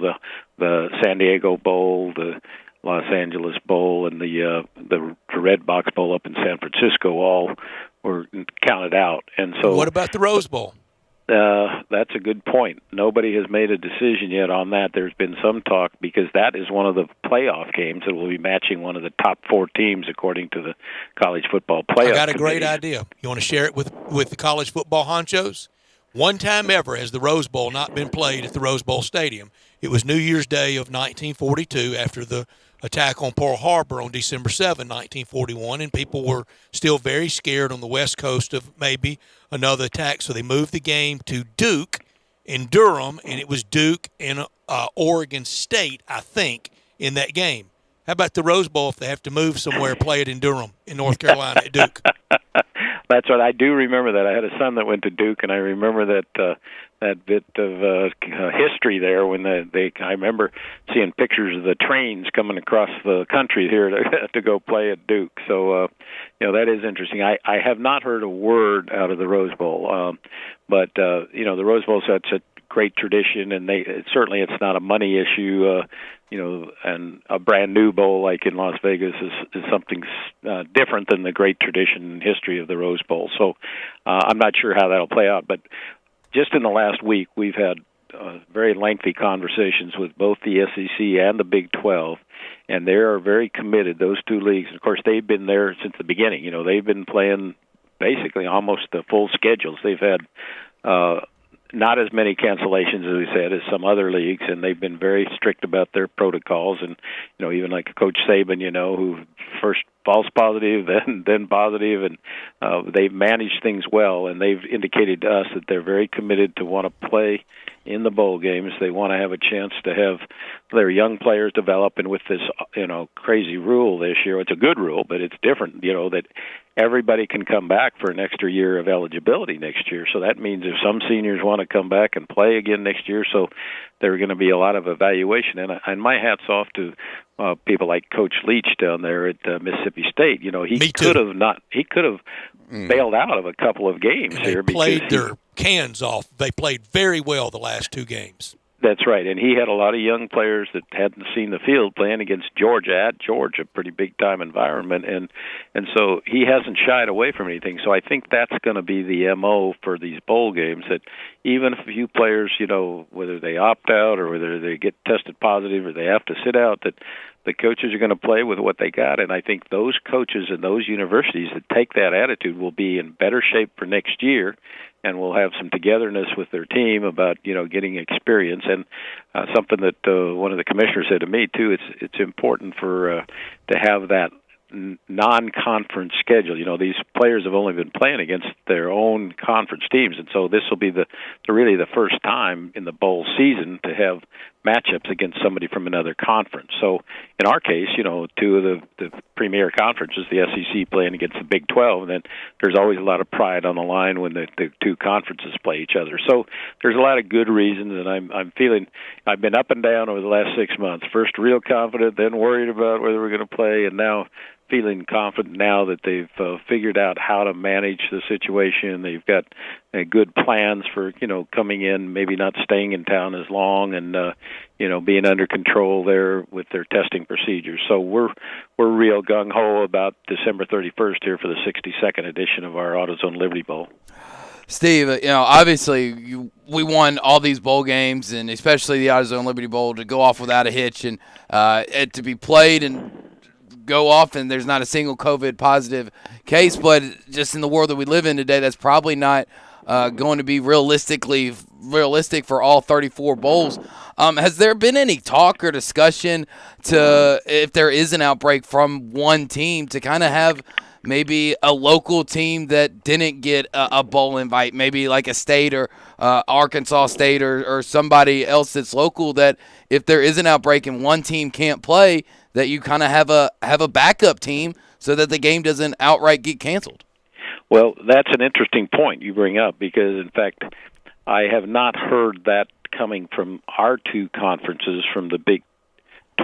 the San Diego Bowl, the Los Angeles Bowl, and the Red Box Bowl up in San Francisco all were counted out. And so, what about the Rose Bowl? That's a good point. Nobody has made a decision yet on that. There's been some talk because that is one of the playoff games that will be matching one of the top 4 teams according to the college football playoff. I got a great committee. idea. You want to share it with the college football honchos? One time ever has the Rose Bowl not been played at the Rose Bowl Stadium. It was New Year's Day of 1942 after the attack on Pearl Harbor on December 7, 1941, and people were still very scared on the West Coast of maybe another attack, so they moved the game to Duke in Durham, and it was Duke and Oregon State, I think, in that game. How about the Rose Bowl if they have to move somewhere, play it in Durham in North Carolina at Duke? That's what I do remember. That I had a son that went to Duke, and I remember that bit of history there when I remember seeing pictures of the trains coming across the country here to go play at Duke. So that is interesting. I have not heard a word out of the Rose Bowl, but the Rose Bowl's had such great tradition, and certainly it's not a money issue. And a brand new bowl like in Las Vegas is something different than the great tradition and history of the Rose Bowl. So I'm not sure how that'll play out, but just in the last week, we've had very lengthy conversations with both the SEC and the Big 12, and they are very committed, those two leagues. Of course, they've been there since the beginning. They've been playing basically almost the full schedules. They've had not as many cancellations, as we said, as some other leagues, and they've been very strict about their protocols. And even like Coach Saban, who first false positive, then positive, and they've managed things well. And they've indicated to us that they're very committed to want to play in the bowl games. They want to have a chance to have their young players develop. And with this, crazy rule this year, it's a good rule, but it's different. That everybody can come back for an extra year of eligibility next year. So that means if some seniors want to come back and play again next year, so there are going to be a lot of evaluation. And my hat's off to people like Coach Leach down there at Mississippi State. He could have bailed out of a couple of games here. They played their cans off. They played very well the last two games. That's right, and he had a lot of young players that hadn't seen the field playing against Georgia at Georgia, pretty big-time environment, and so he hasn't shied away from anything. So I think that's going to be the MO for these bowl games, that even if a few players, whether they opt out or whether they get tested positive or they have to sit out, that the coaches are going to play with what they got. And I think those coaches and those universities that take that attitude will be in better shape for next year, and will have some togetherness with their team about getting experience. And something that one of the commissioners said to me too, it's important for to have that non-conference schedule. These players have only been playing against their own conference teams, and so this will be really the first time in the bowl season to have matchups against somebody from another conference. So in our case, two of the premier conferences, the SEC playing against the Big 12, and then there's always a lot of pride on the line when the two conferences play each other. So there's a lot of good reasons, and I'm feeling I've been up and down over the last 6 months. First real confident, then worried about whether we're going to play, and now feeling confident now that they've figured out how to manage the situation. They've got good plans for coming in, maybe not staying in town as long, and being under control there with their testing procedures. So we're real gung ho about December 31st here for the 62nd edition of our AutoZone Liberty Bowl. Steve, obviously we won all these bowl games, and especially the AutoZone Liberty Bowl, to go off without a hitch and to be played and go off, and there's not a single COVID positive case. But just in the world that we live in today, that's probably not going to be realistic for all 34 bowls. Has there been any talk or discussion to, if there is an outbreak from one team, to kind of have maybe a local team that didn't get a bowl invite, maybe like a State or Arkansas State or somebody else that's local, that if there is an outbreak and one team can't play, that you kind of have a backup team so that the game doesn't outright get canceled? Well, that's an interesting point you bring up, because, in fact, I have not heard that coming from our two conferences, from the Big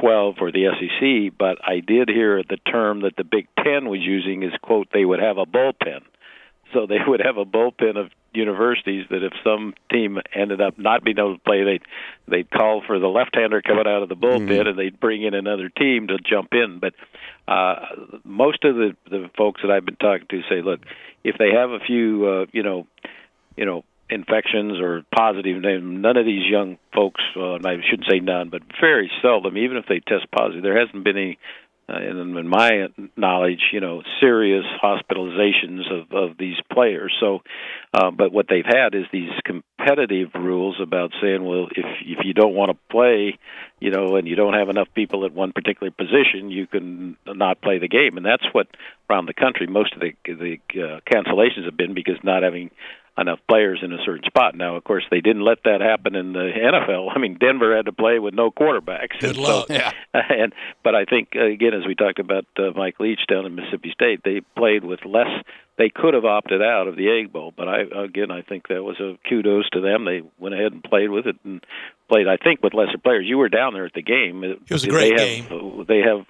12 or the SEC, but I did hear the term that the Big 10 was using is, quote, they would have a bullpen. So they would have a bullpen of universities that if some team ended up not being able to play, they'd call for the left-hander coming out of the bullpen, and they'd bring in another team to jump in. But most of the folks that I've been talking to say, look, if they have a few, infections or positive, none of these young folks, and I shouldn't say none, but very seldom, even if they test positive, there hasn't been any, in my knowledge, serious hospitalizations of these players. So, but what they've had is these competitive rules about saying, well, if you don't want to play, and you don't have enough people at one particular position, you can not play the game. And that's what around the country most of the cancellations have been, because not having enough players in a certain spot. Now, of course, they didn't let that happen in the NFL. I mean, Denver had to play with no quarterbacks. Good luck. Yeah. But I think, again, as we talked about Mike Leach down in Mississippi State, they played with less. They could have opted out of the Egg Bowl, but I think that was a kudos to them. They went ahead and played with it and played, I think, with lesser players. You were down there at the game. It was a great game. They have,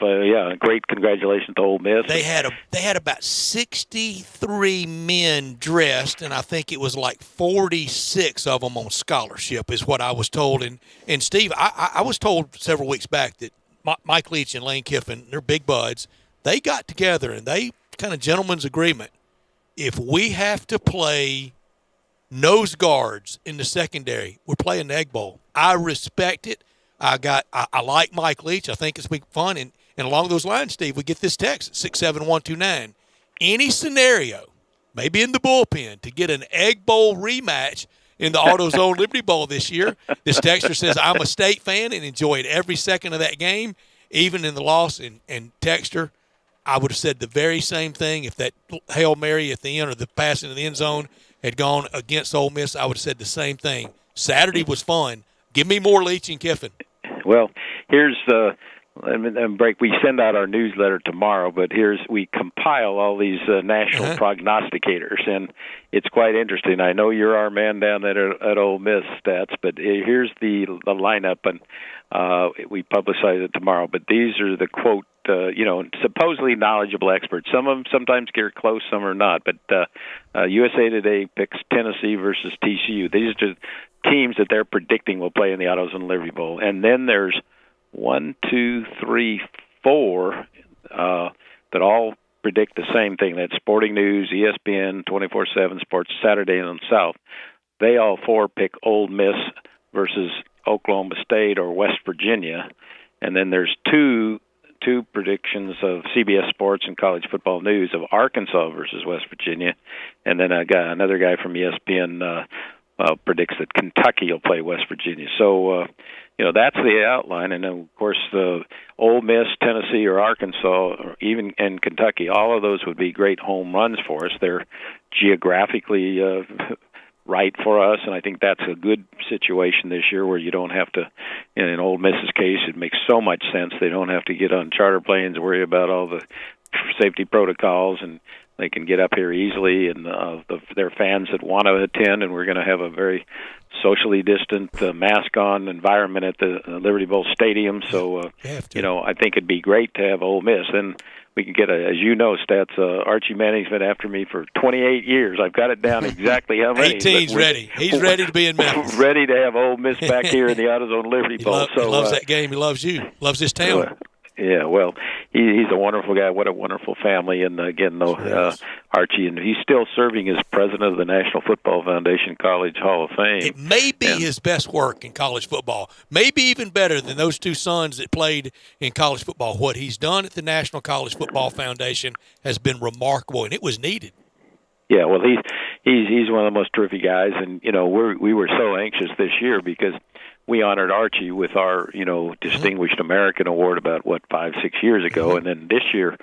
great congratulations to Ole Miss. They had about 63 men dressed, and I think it was like 46 of them on scholarship, is what I was told. And Steve, I was told several weeks back that Mike Leach and Lane Kiffin, they're big buds. They got together and they kind of gentleman's agreement. If we have to play nose guards in the secondary, we're playing the Egg Bowl. I respect it. I like Mike Leach. I think it's been fun. And along those lines, Steve, we get this text at 67129. Any scenario, maybe in the bullpen, to get an Egg Bowl rematch in the AutoZone Liberty Bowl this year. This texter says, I'm a State fan and enjoyed every second of that game, even in the loss. And texter, I would have said the very same thing if that Hail Mary at the end or the pass into the end zone had gone against Ole Miss. I would have said the same thing. Saturday was fun. Give me more Leach and Kiffin. Well, here's break. We send out our newsletter tomorrow, but we compile all these national prognosticators, and it's quite interesting. I know you're our man down there at Ole Miss, Stats, but here's the lineup, and we publicize it tomorrow. But these are the quote, supposedly knowledgeable experts. Some of them sometimes get close, some are not. But USA Today picks Tennessee versus TCU. These are teams that they're predicting will play in the AutoZone Liberty Bowl. And then there's 1, 2, 3, 4 that all predict the same thing. That's Sporting News, ESPN, 24/7 Sports, Saturday and South. They all four pick Ole Miss versus Oklahoma State or West Virginia. And then there's two predictions of CBS Sports and College Football News of Arkansas versus West Virginia. And then another guy from ESPN predicts that Kentucky will play West Virginia. So, that's the outline. And, of course, Ole Miss, Tennessee, or Arkansas, or even and Kentucky, all of those would be great home runs for us. They're geographically right for us, and I think that's a good situation this year where you don't have to, in Ole Miss's case, it makes so much sense. They don't have to get on charter planes, worry about all the safety protocols, and they can get up here easily, and their fans that want to attend, and we're going to have a very socially distant, mask-on environment at the Liberty Bowl Stadium. So, I think it'd be great to have Ole Miss. And we can get as you know, Stats, Archie Manning's been after me for 28 years. I've got it down exactly how many. 18's ready. He's ready to be in Memphis. Ready to have Ole Miss back here in the AutoZone Liberty Bowl. He loves that game. He loves you. Loves this town. Yeah, well, he's a wonderful guy. What a wonderful family. And again, Archie, and he's still serving as president of the National Football Foundation College Hall of Fame. It may be his best work in college football. Maybe even better than those two sons that played in college football. What he's done at the National College Football Foundation has been remarkable, and it was needed. Yeah, well, he's one of the most terrific guys, and we were so anxious this year because we honored Archie with our, Distinguished American Award about, 5-6 years ago. And then this year,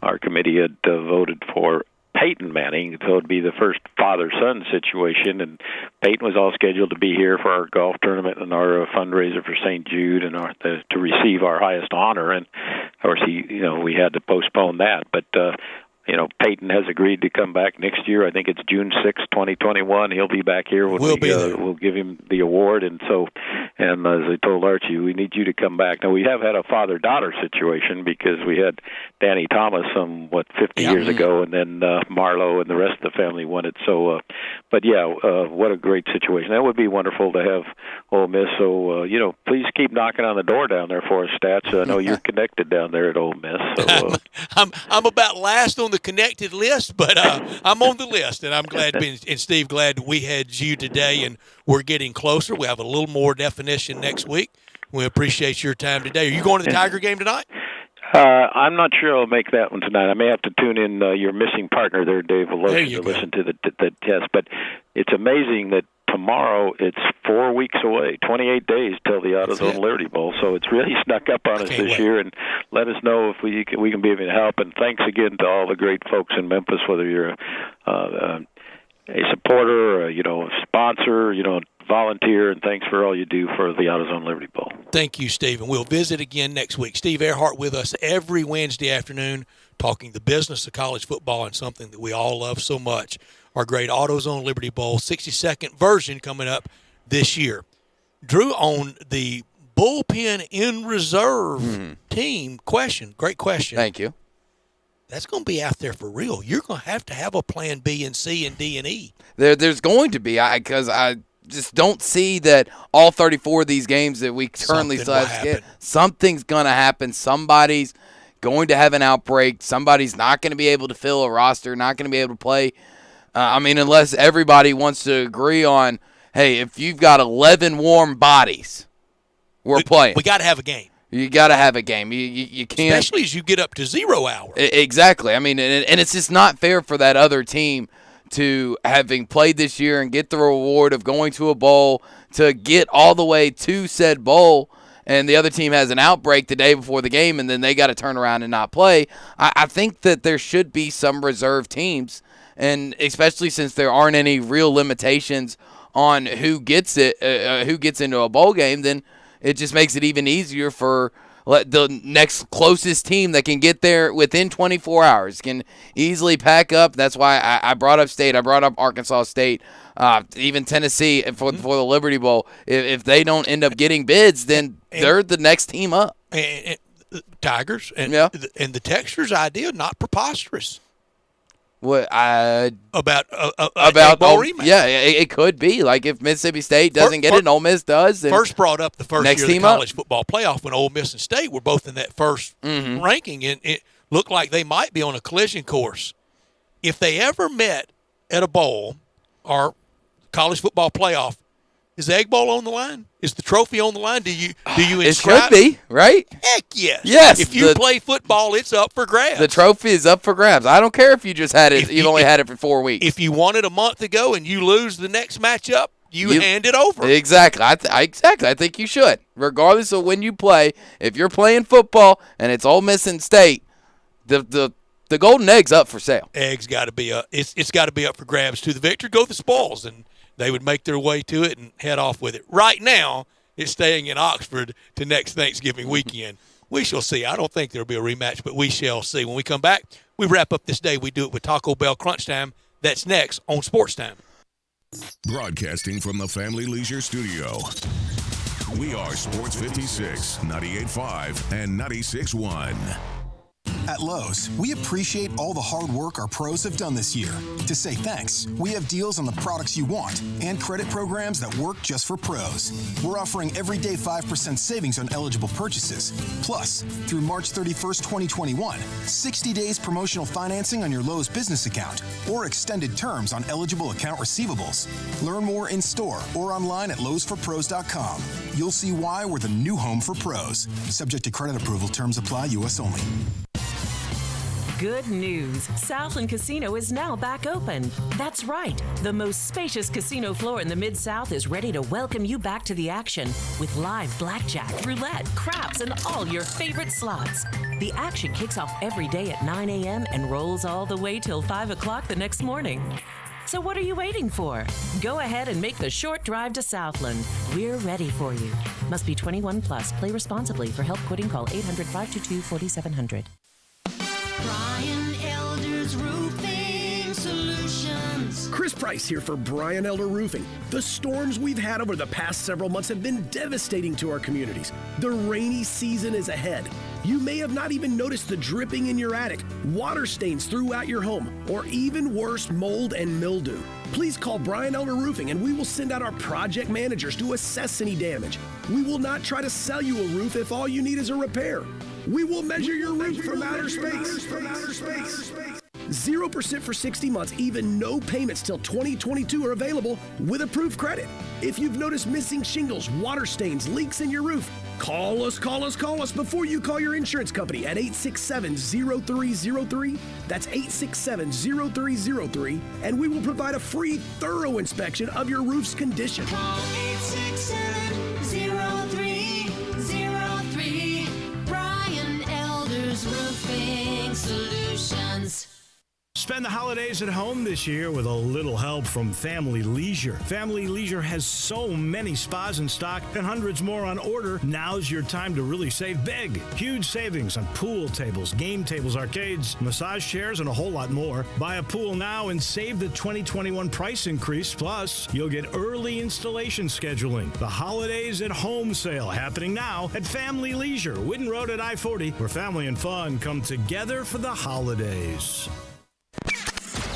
our committee had voted for Peyton Manning, so it would be the first father-son situation. And Peyton was all scheduled to be here for our golf tournament and our fundraiser for St. Jude and to receive our highest honor. And, of course, we had to postpone that. But, Peyton has agreed to come back next year. I think it's June 6, 2021. He'll be back here when we'll give him the award. And as I told Archie, we need you to come back. Now, we have had a father-daughter situation because we had Danny Thomas 50 years ago, and then Marlowe and the rest of the family won it. So, what a great situation. That would be wonderful to have Ole Miss. So, please keep knocking on the door down there for us, Stats. I know you're connected down there at Ole Miss. So, I'm about last on the connected list, but I'm on the list, and I'm glad and Steve, glad we had you today, and we're getting closer. We have a little more definition next week. We appreciate your time today. Are you going to the Tiger game tonight? I'm not sure I'll make that one tonight. I may have to tune in your missing partner there, Dave Veloci, to listen to the test. But it's amazing that tomorrow it's 4 weeks away, 28 days till the AutoZone Liberty Bowl. So it's really snuck up on us this year, and let us know if we can be of any help. And thanks again to all the great folks in Memphis, whether you're supporter, a sponsor, volunteer, and thanks for all you do for the AutoZone Liberty Bowl. Thank you, Steve. And we'll visit again next week. Steve Earhart with us every Wednesday afternoon, talking the business of college football and something that we all love so much. Our great AutoZone Liberty Bowl 60-second version coming up this year. Drew, on the bullpen in reserve team question, great question. Thank you. That's going to be out there for real. You're going to have a plan B and C and D and E. There's going to be, because I just don't see that all 34 of these games that we currently still have to get. Something's going to happen. Somebody's going to have an outbreak. Somebody's not going to be able to fill a roster, not going to be able to play. Unless everybody wants to agree on, hey, if you've got 11 warm bodies, we're playing. We got to have a game. You got to have a game. You can't. Especially as you get up to 0 hour. Exactly. And it's just not fair for that other team to, having played this year and get the reward of going to a bowl, to get all the way to said bowl, and the other team has an outbreak the day before the game, and then they got to turn around and not play. I think that there should be some reserve teams, and especially since there aren't any real limitations on who gets into a bowl game, then it just makes it even easier for the next closest team that can get there within 24 hours, can easily pack up. That's why I brought up State. I brought up Arkansas State, even Tennessee for the Liberty Bowl. If they don't end up getting bids, then they're the next team up. And Tigers and the Textures idea, not preposterous. What about bowl rematch? Yeah, it could be. Like if Mississippi State doesn't get it and Ole Miss does. First brought up the first year of the college football playoff when Ole Miss and State were both in that first ranking, and it looked like they might be on a collision course. If they ever met at a bowl or college football playoff, is the Egg Bowl on the line? Is the trophy on the line? Do you inscribe? It could be, right? Heck yes. Yes. If you play football, it's up for grabs. The trophy is up for grabs. I don't care if you just had it. You've only had it for 4 weeks. If you won it a month ago and you lose the next matchup, you hand it over. Exactly. I think you should, regardless of when you play. If you're playing football and it's Ole Miss and State, the golden egg's up for sale. Egg's got to be up. It's got to be up for grabs. To the victor go the spoils, and they would make their way to it and head off with it. Right now, it's staying in Oxford to next Thanksgiving weekend. We shall see. I don't think there will be a rematch, but we shall see. When we come back, we wrap up this day. We do it with Taco Bell Crunch Time. That's next on Sports Time. Broadcasting from the Family Leisure Studio. We are Sports 56, 98.5, and 96.1. At Lowe's, we appreciate all the hard work our pros have done this year. To say thanks, we have deals on the products you want and credit programs that work just for pros. We're offering everyday 5% savings on eligible purchases. Plus, through March 31st, 2021, 60 days promotional financing on your Lowe's business account or extended terms on eligible account receivables. Learn more in store or online at lowesforpros.com. You'll see why we're the new home for pros. Subject to credit approval, terms apply, U.S. only. Good news. Southland Casino is now back open. That's right. The most spacious casino floor in the Mid-South is ready to welcome you back to the action with live blackjack, roulette, craps, and all your favorite slots. The action kicks off every day at 9 a.m. and rolls all the way till 5 o'clock the next morning. So what are you waiting for? Go ahead and make the short drive to Southland. We're ready for you. Must be 21 plus. Play responsibly. For help quitting, call 800-522-4700. Brian Elder's Roofing Solutions. Chris Price here for Brian Elder Roofing. The storms we've had over the past several months have been devastating to our communities. The rainy season is ahead. You may have not even noticed the dripping in your attic, water stains throughout your home, or even worse, mold and mildew. Please call Brian Elder Roofing and we will send out our project managers to assess any damage. We will not try to sell you a roof if all you need is a repair. We will measure your roof from outer space. 0% for 60 months, even no payments till 2022 are available with approved credit. If you've noticed missing shingles, water stains, leaks in your roof, call us before you call your insurance company at 867-0303. That's 867-0303, and we will provide a free, thorough inspection of your roof's condition. Call 867-0303. Brian Elder's Roofing Solutions. Spend the holidays at home this year with a little help from Family Leisure. Family Leisure has so many spas in stock and hundreds more on order. Now's your time to really save big. Huge savings on pool tables, game tables, arcades, massage chairs, and a whole lot more. Buy a pool now and save the 2021 price increase. Plus, you'll get early installation scheduling. The holidays at home sale happening now at Family Leisure, Whidden Road at I-40, where family and fun come together for the holidays.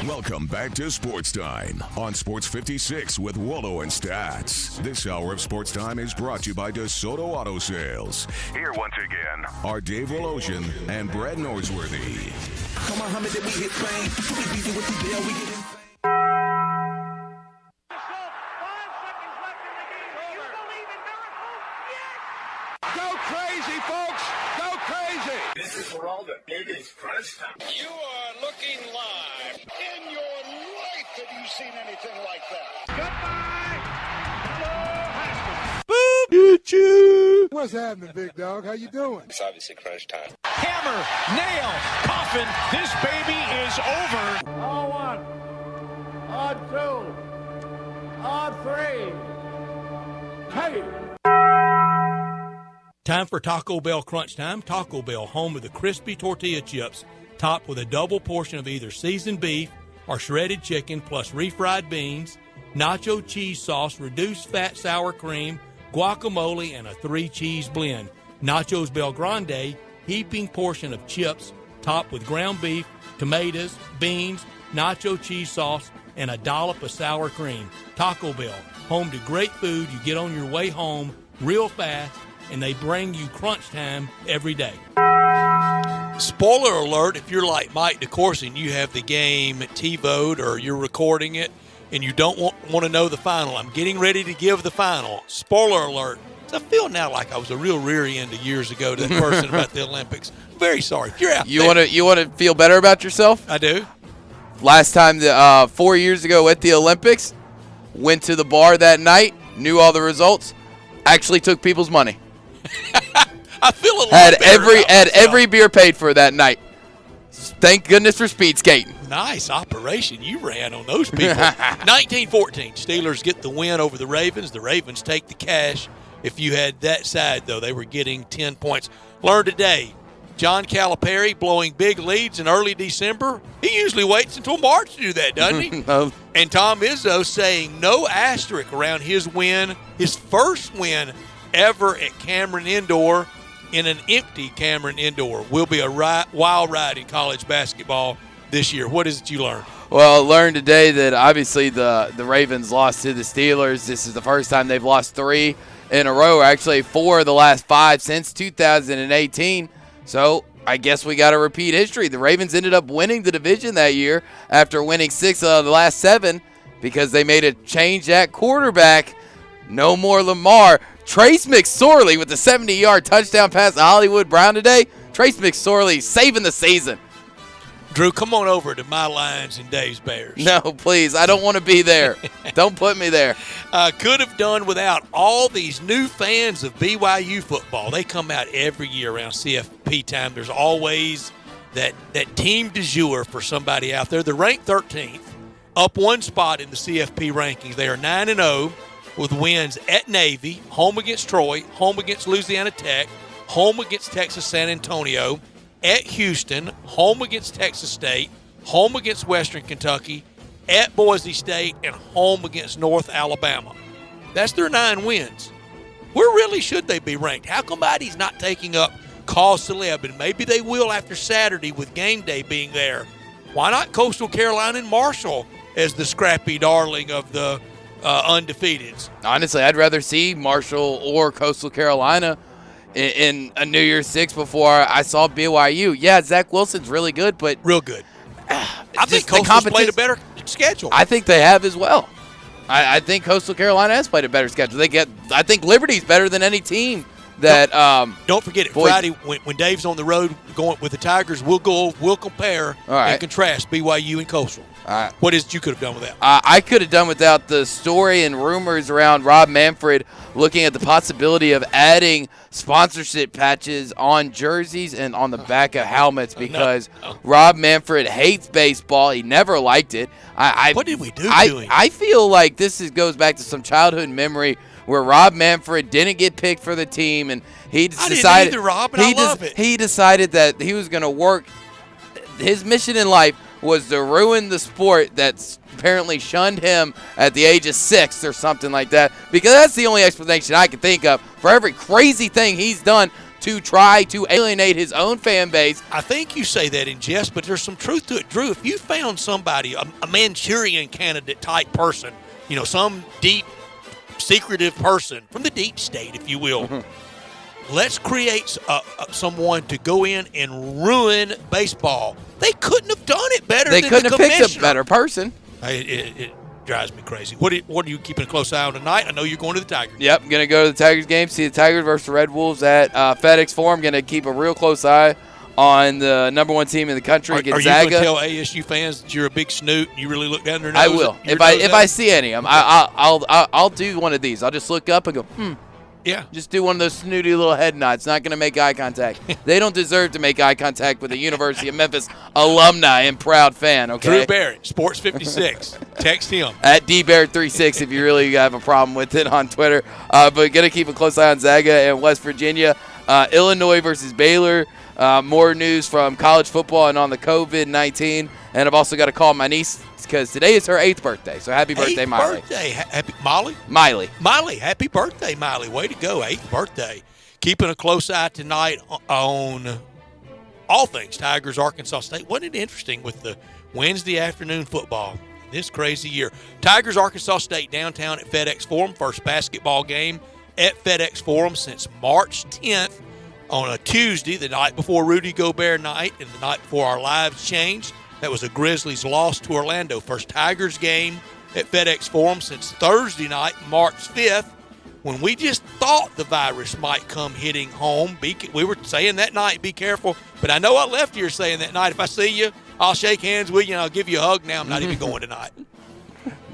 Welcome back to Sports Time on Sports 56 with Wallo and Stats. This hour of Sports Time is brought to you by DeSoto Auto Sales. Here once again are Dave Wolosian and Brad Norsworthy. Come on, Muhammad, that we hit fame. We beat you with the deal, we get in. Go crazy, folks! Go crazy! This is for all the biggest crunch time. You are looking live. In your life have you seen anything like that? Goodbye! Hello, Haskell. Boop! Get you! What's happening, big dog? How you doing? It's obviously crunch time. Hammer, nail, coffin. This baby is over. On one, on two, on three. Hey! Time for Taco Bell Crunch Time. Taco Bell, home of the crispy tortilla chips, topped with a double portion of either seasoned beef or shredded chicken, plus refried beans, nacho cheese sauce, reduced fat sour cream, guacamole, and a 3-cheese blend. Nachos Bel Grande, heaping portion of chips, topped with ground beef, tomatoes, beans, nacho cheese sauce, and a dollop of sour cream. Taco Bell, home to great food you get on your way home real fast, and they bring you crunch time every day. Spoiler alert, if you're like Mike DeCourcy and you have the game TiVoed or you're recording it and you don't want to know the final, I'm getting ready to give the final. Spoiler alert. I feel now like I was a real rear end years ago to that person about the Olympics. Very sorry. If you're out there. You want to feel better about yourself? I do. Last time, 4 years ago at the Olympics, went to the bar that night, knew all the results, actually took people's money. I feel a lot had every beer paid for that night. Thank goodness for speed skating. Nice operation you ran on those people. 1914, Steelers get the win over the Ravens. The Ravens take the cash. If you had that side, though, they were getting 10 points. Learn today, John Calipari blowing big leads in early December. He usually waits until March to do that, doesn't he? No. And Tom Izzo saying no asterisk around his win, his first win ever at Cameron Indoor in an empty Cameron Indoor. Will be a wild ride in college basketball this year. What is it you learned? Well, I learned today that obviously the Ravens lost to the Steelers. This is the first time they've lost 3 in a row, or actually 4 of the last 5 since 2018. So I guess we got to repeat history. The Ravens ended up winning the division that year after winning 6 of the last 7 because they made a change at quarterback. No more Lamar. Trace McSorley with the 70-yard touchdown pass to Hollywood Brown today. Trace McSorley saving the season. Drew, come on over to my Lions and Dave's Bears. No, please. I don't want to be there. Don't put me there. Could have done without all these new fans of BYU football. They come out every year around CFP time. There's always that team du jour for somebody out there. They're ranked 13th, up 1 spot in the CFP rankings. They are 9-0 with wins at Navy, home against Troy, home against Louisiana Tech, home against Texas San Antonio, at Houston, home against Texas State, home against Western Kentucky, at Boise State, and home against North Alabama. That's their 9 wins. Where really should they be ranked? How come Heidi's not taking up cause celeb? And maybe they will after Saturday with game day being there. Why not Coastal Carolina and Marshall as the scrappy darling of the undefeateds? Honestly, I'd rather see Marshall or Coastal Carolina in a New Year's Six before I saw BYU. Yeah, Zach Wilson's really good, but real good. I think Coastal's played a better schedule. I think they have as well. I think Coastal Carolina has played a better schedule. I think Liberty's better than any team that don't forget it. boys, Friday when Dave's on the road going with the Tigers, we'll compare and contrast BYU and Coastal. All right. What is it you could have done with that? I could have done without the story and rumors around Rob Manfred looking at the possibility of adding sponsorship patches on jerseys and on the back of helmets because Rob Manfred hates baseball. He never liked it. What did we do to him? I feel like this goes back to some childhood memory where Rob Manfred didn't get picked for the team, and he decided. I didn't either, Rob, and I love it. He decided that he was going to work. His mission in life was to ruin the sport that's apparently shunned him at the age of 6 or something like that, because that's the only explanation I can think of for every crazy thing he's done to try to alienate his own fan base. I think you say that in jest, but there's some truth to it. Drew, if you found somebody, a Manchurian candidate type person, some deep, secretive person from the deep state, if you will, let's create someone to go in and ruin baseball. They couldn't have done it better than the commissioner. They couldn't have picked a better person. It drives me crazy. What are you keeping a close eye on tonight? I know you're going to the Tigers. Yep, going to go to the Tigers game, see the Tigers versus the Red Wolves at FedEx Forum. Going to keep a real close eye on the number one team in the country, Gonzaga. Are you going to tell ASU fans that you're a big snoot and you really look down their nose? I will. If I see any of them, I'll do one of these. I'll just look up and go, Yeah. Just do one of those snooty little head nods. Not going to make eye contact. They don't deserve to make eye contact with a University of Memphis alumni and proud fan, okay? Drew Barrett, Sports 56. Text him. At DBarrett36 if you really have a problem with it on Twitter. But going to keep a close eye on Zaga and West Virginia. Illinois versus Baylor. More news from college football and on the COVID-19. And I've also got to call my niece because today is her 8th birthday. So happy birthday, Miley. Happy Molly? Miley, happy birthday, Miley. Way to go, 8th birthday. Keeping a close eye tonight on all things Tigers, Arkansas State. Wasn't it interesting with the Wednesday afternoon football this crazy year? Tigers, Arkansas State downtown at FedEx Forum. First basketball game at FedEx Forum since March 10th on a Tuesday, the night before Rudy Gobert night and the night before our lives changed. That was a Grizzlies loss to Orlando. First Tigers game at FedEx Forum since Thursday night, March 5th, when we just thought the virus might come hitting home. We were saying that night, be careful. But I know I left here saying that night, if I see you, I'll shake hands with you and I'll give you a hug. Now I'm not even going tonight.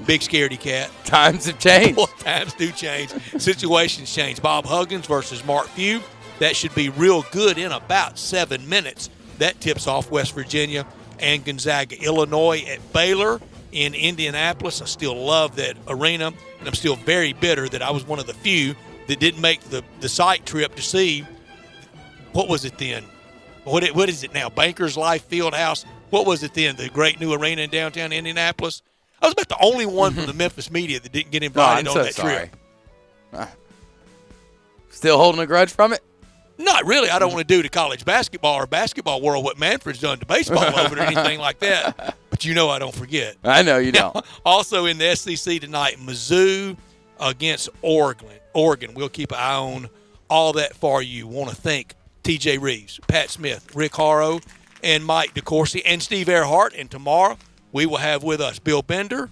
Big scaredy cat. Times have changed. Well, times do change. Situations change. Bob Huggins versus Mark Few. That should be real good in about 7 minutes. That tips off West Virginia and Gonzaga. Illinois at Baylor in Indianapolis. I still love that arena, and I'm still very bitter that I was one of the few that didn't make the site trip to see, what was it then? What is it now? Bankers Life Fieldhouse. What was it then? The great new arena in downtown Indianapolis. I was about the only one from the Memphis media that didn't get invited on that trip. Still holding a grudge from it? Not really. I don't want to do to college basketball or basketball world what Manfred's done to baseball over it or anything like that. But I don't forget. I know you don't. Also in the SEC tonight, Mizzou against Oregon. We'll keep an eye on all that for you. Want to thank TJ Reeves, Pat Smith, Rick Harrow, and Mike DeCourcy, and Steve Earhart. And tomorrow we will have with us Bill Bender.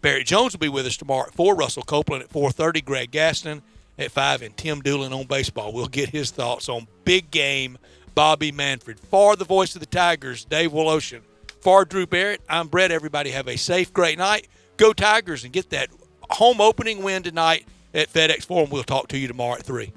Barrett Jones will be with us tomorrow at 4. Russell Copeland at 4:30. Greg Gaston at 5, and Tim Doolin on baseball. We'll get his thoughts on big game Bobby Manfred. For the voice of the Tigers, Dave Woloshin. For Drew Barrett, I'm Brett. Everybody have a safe, great night. Go Tigers and get that home opening win tonight at FedEx Forum. We'll talk to you tomorrow at 3.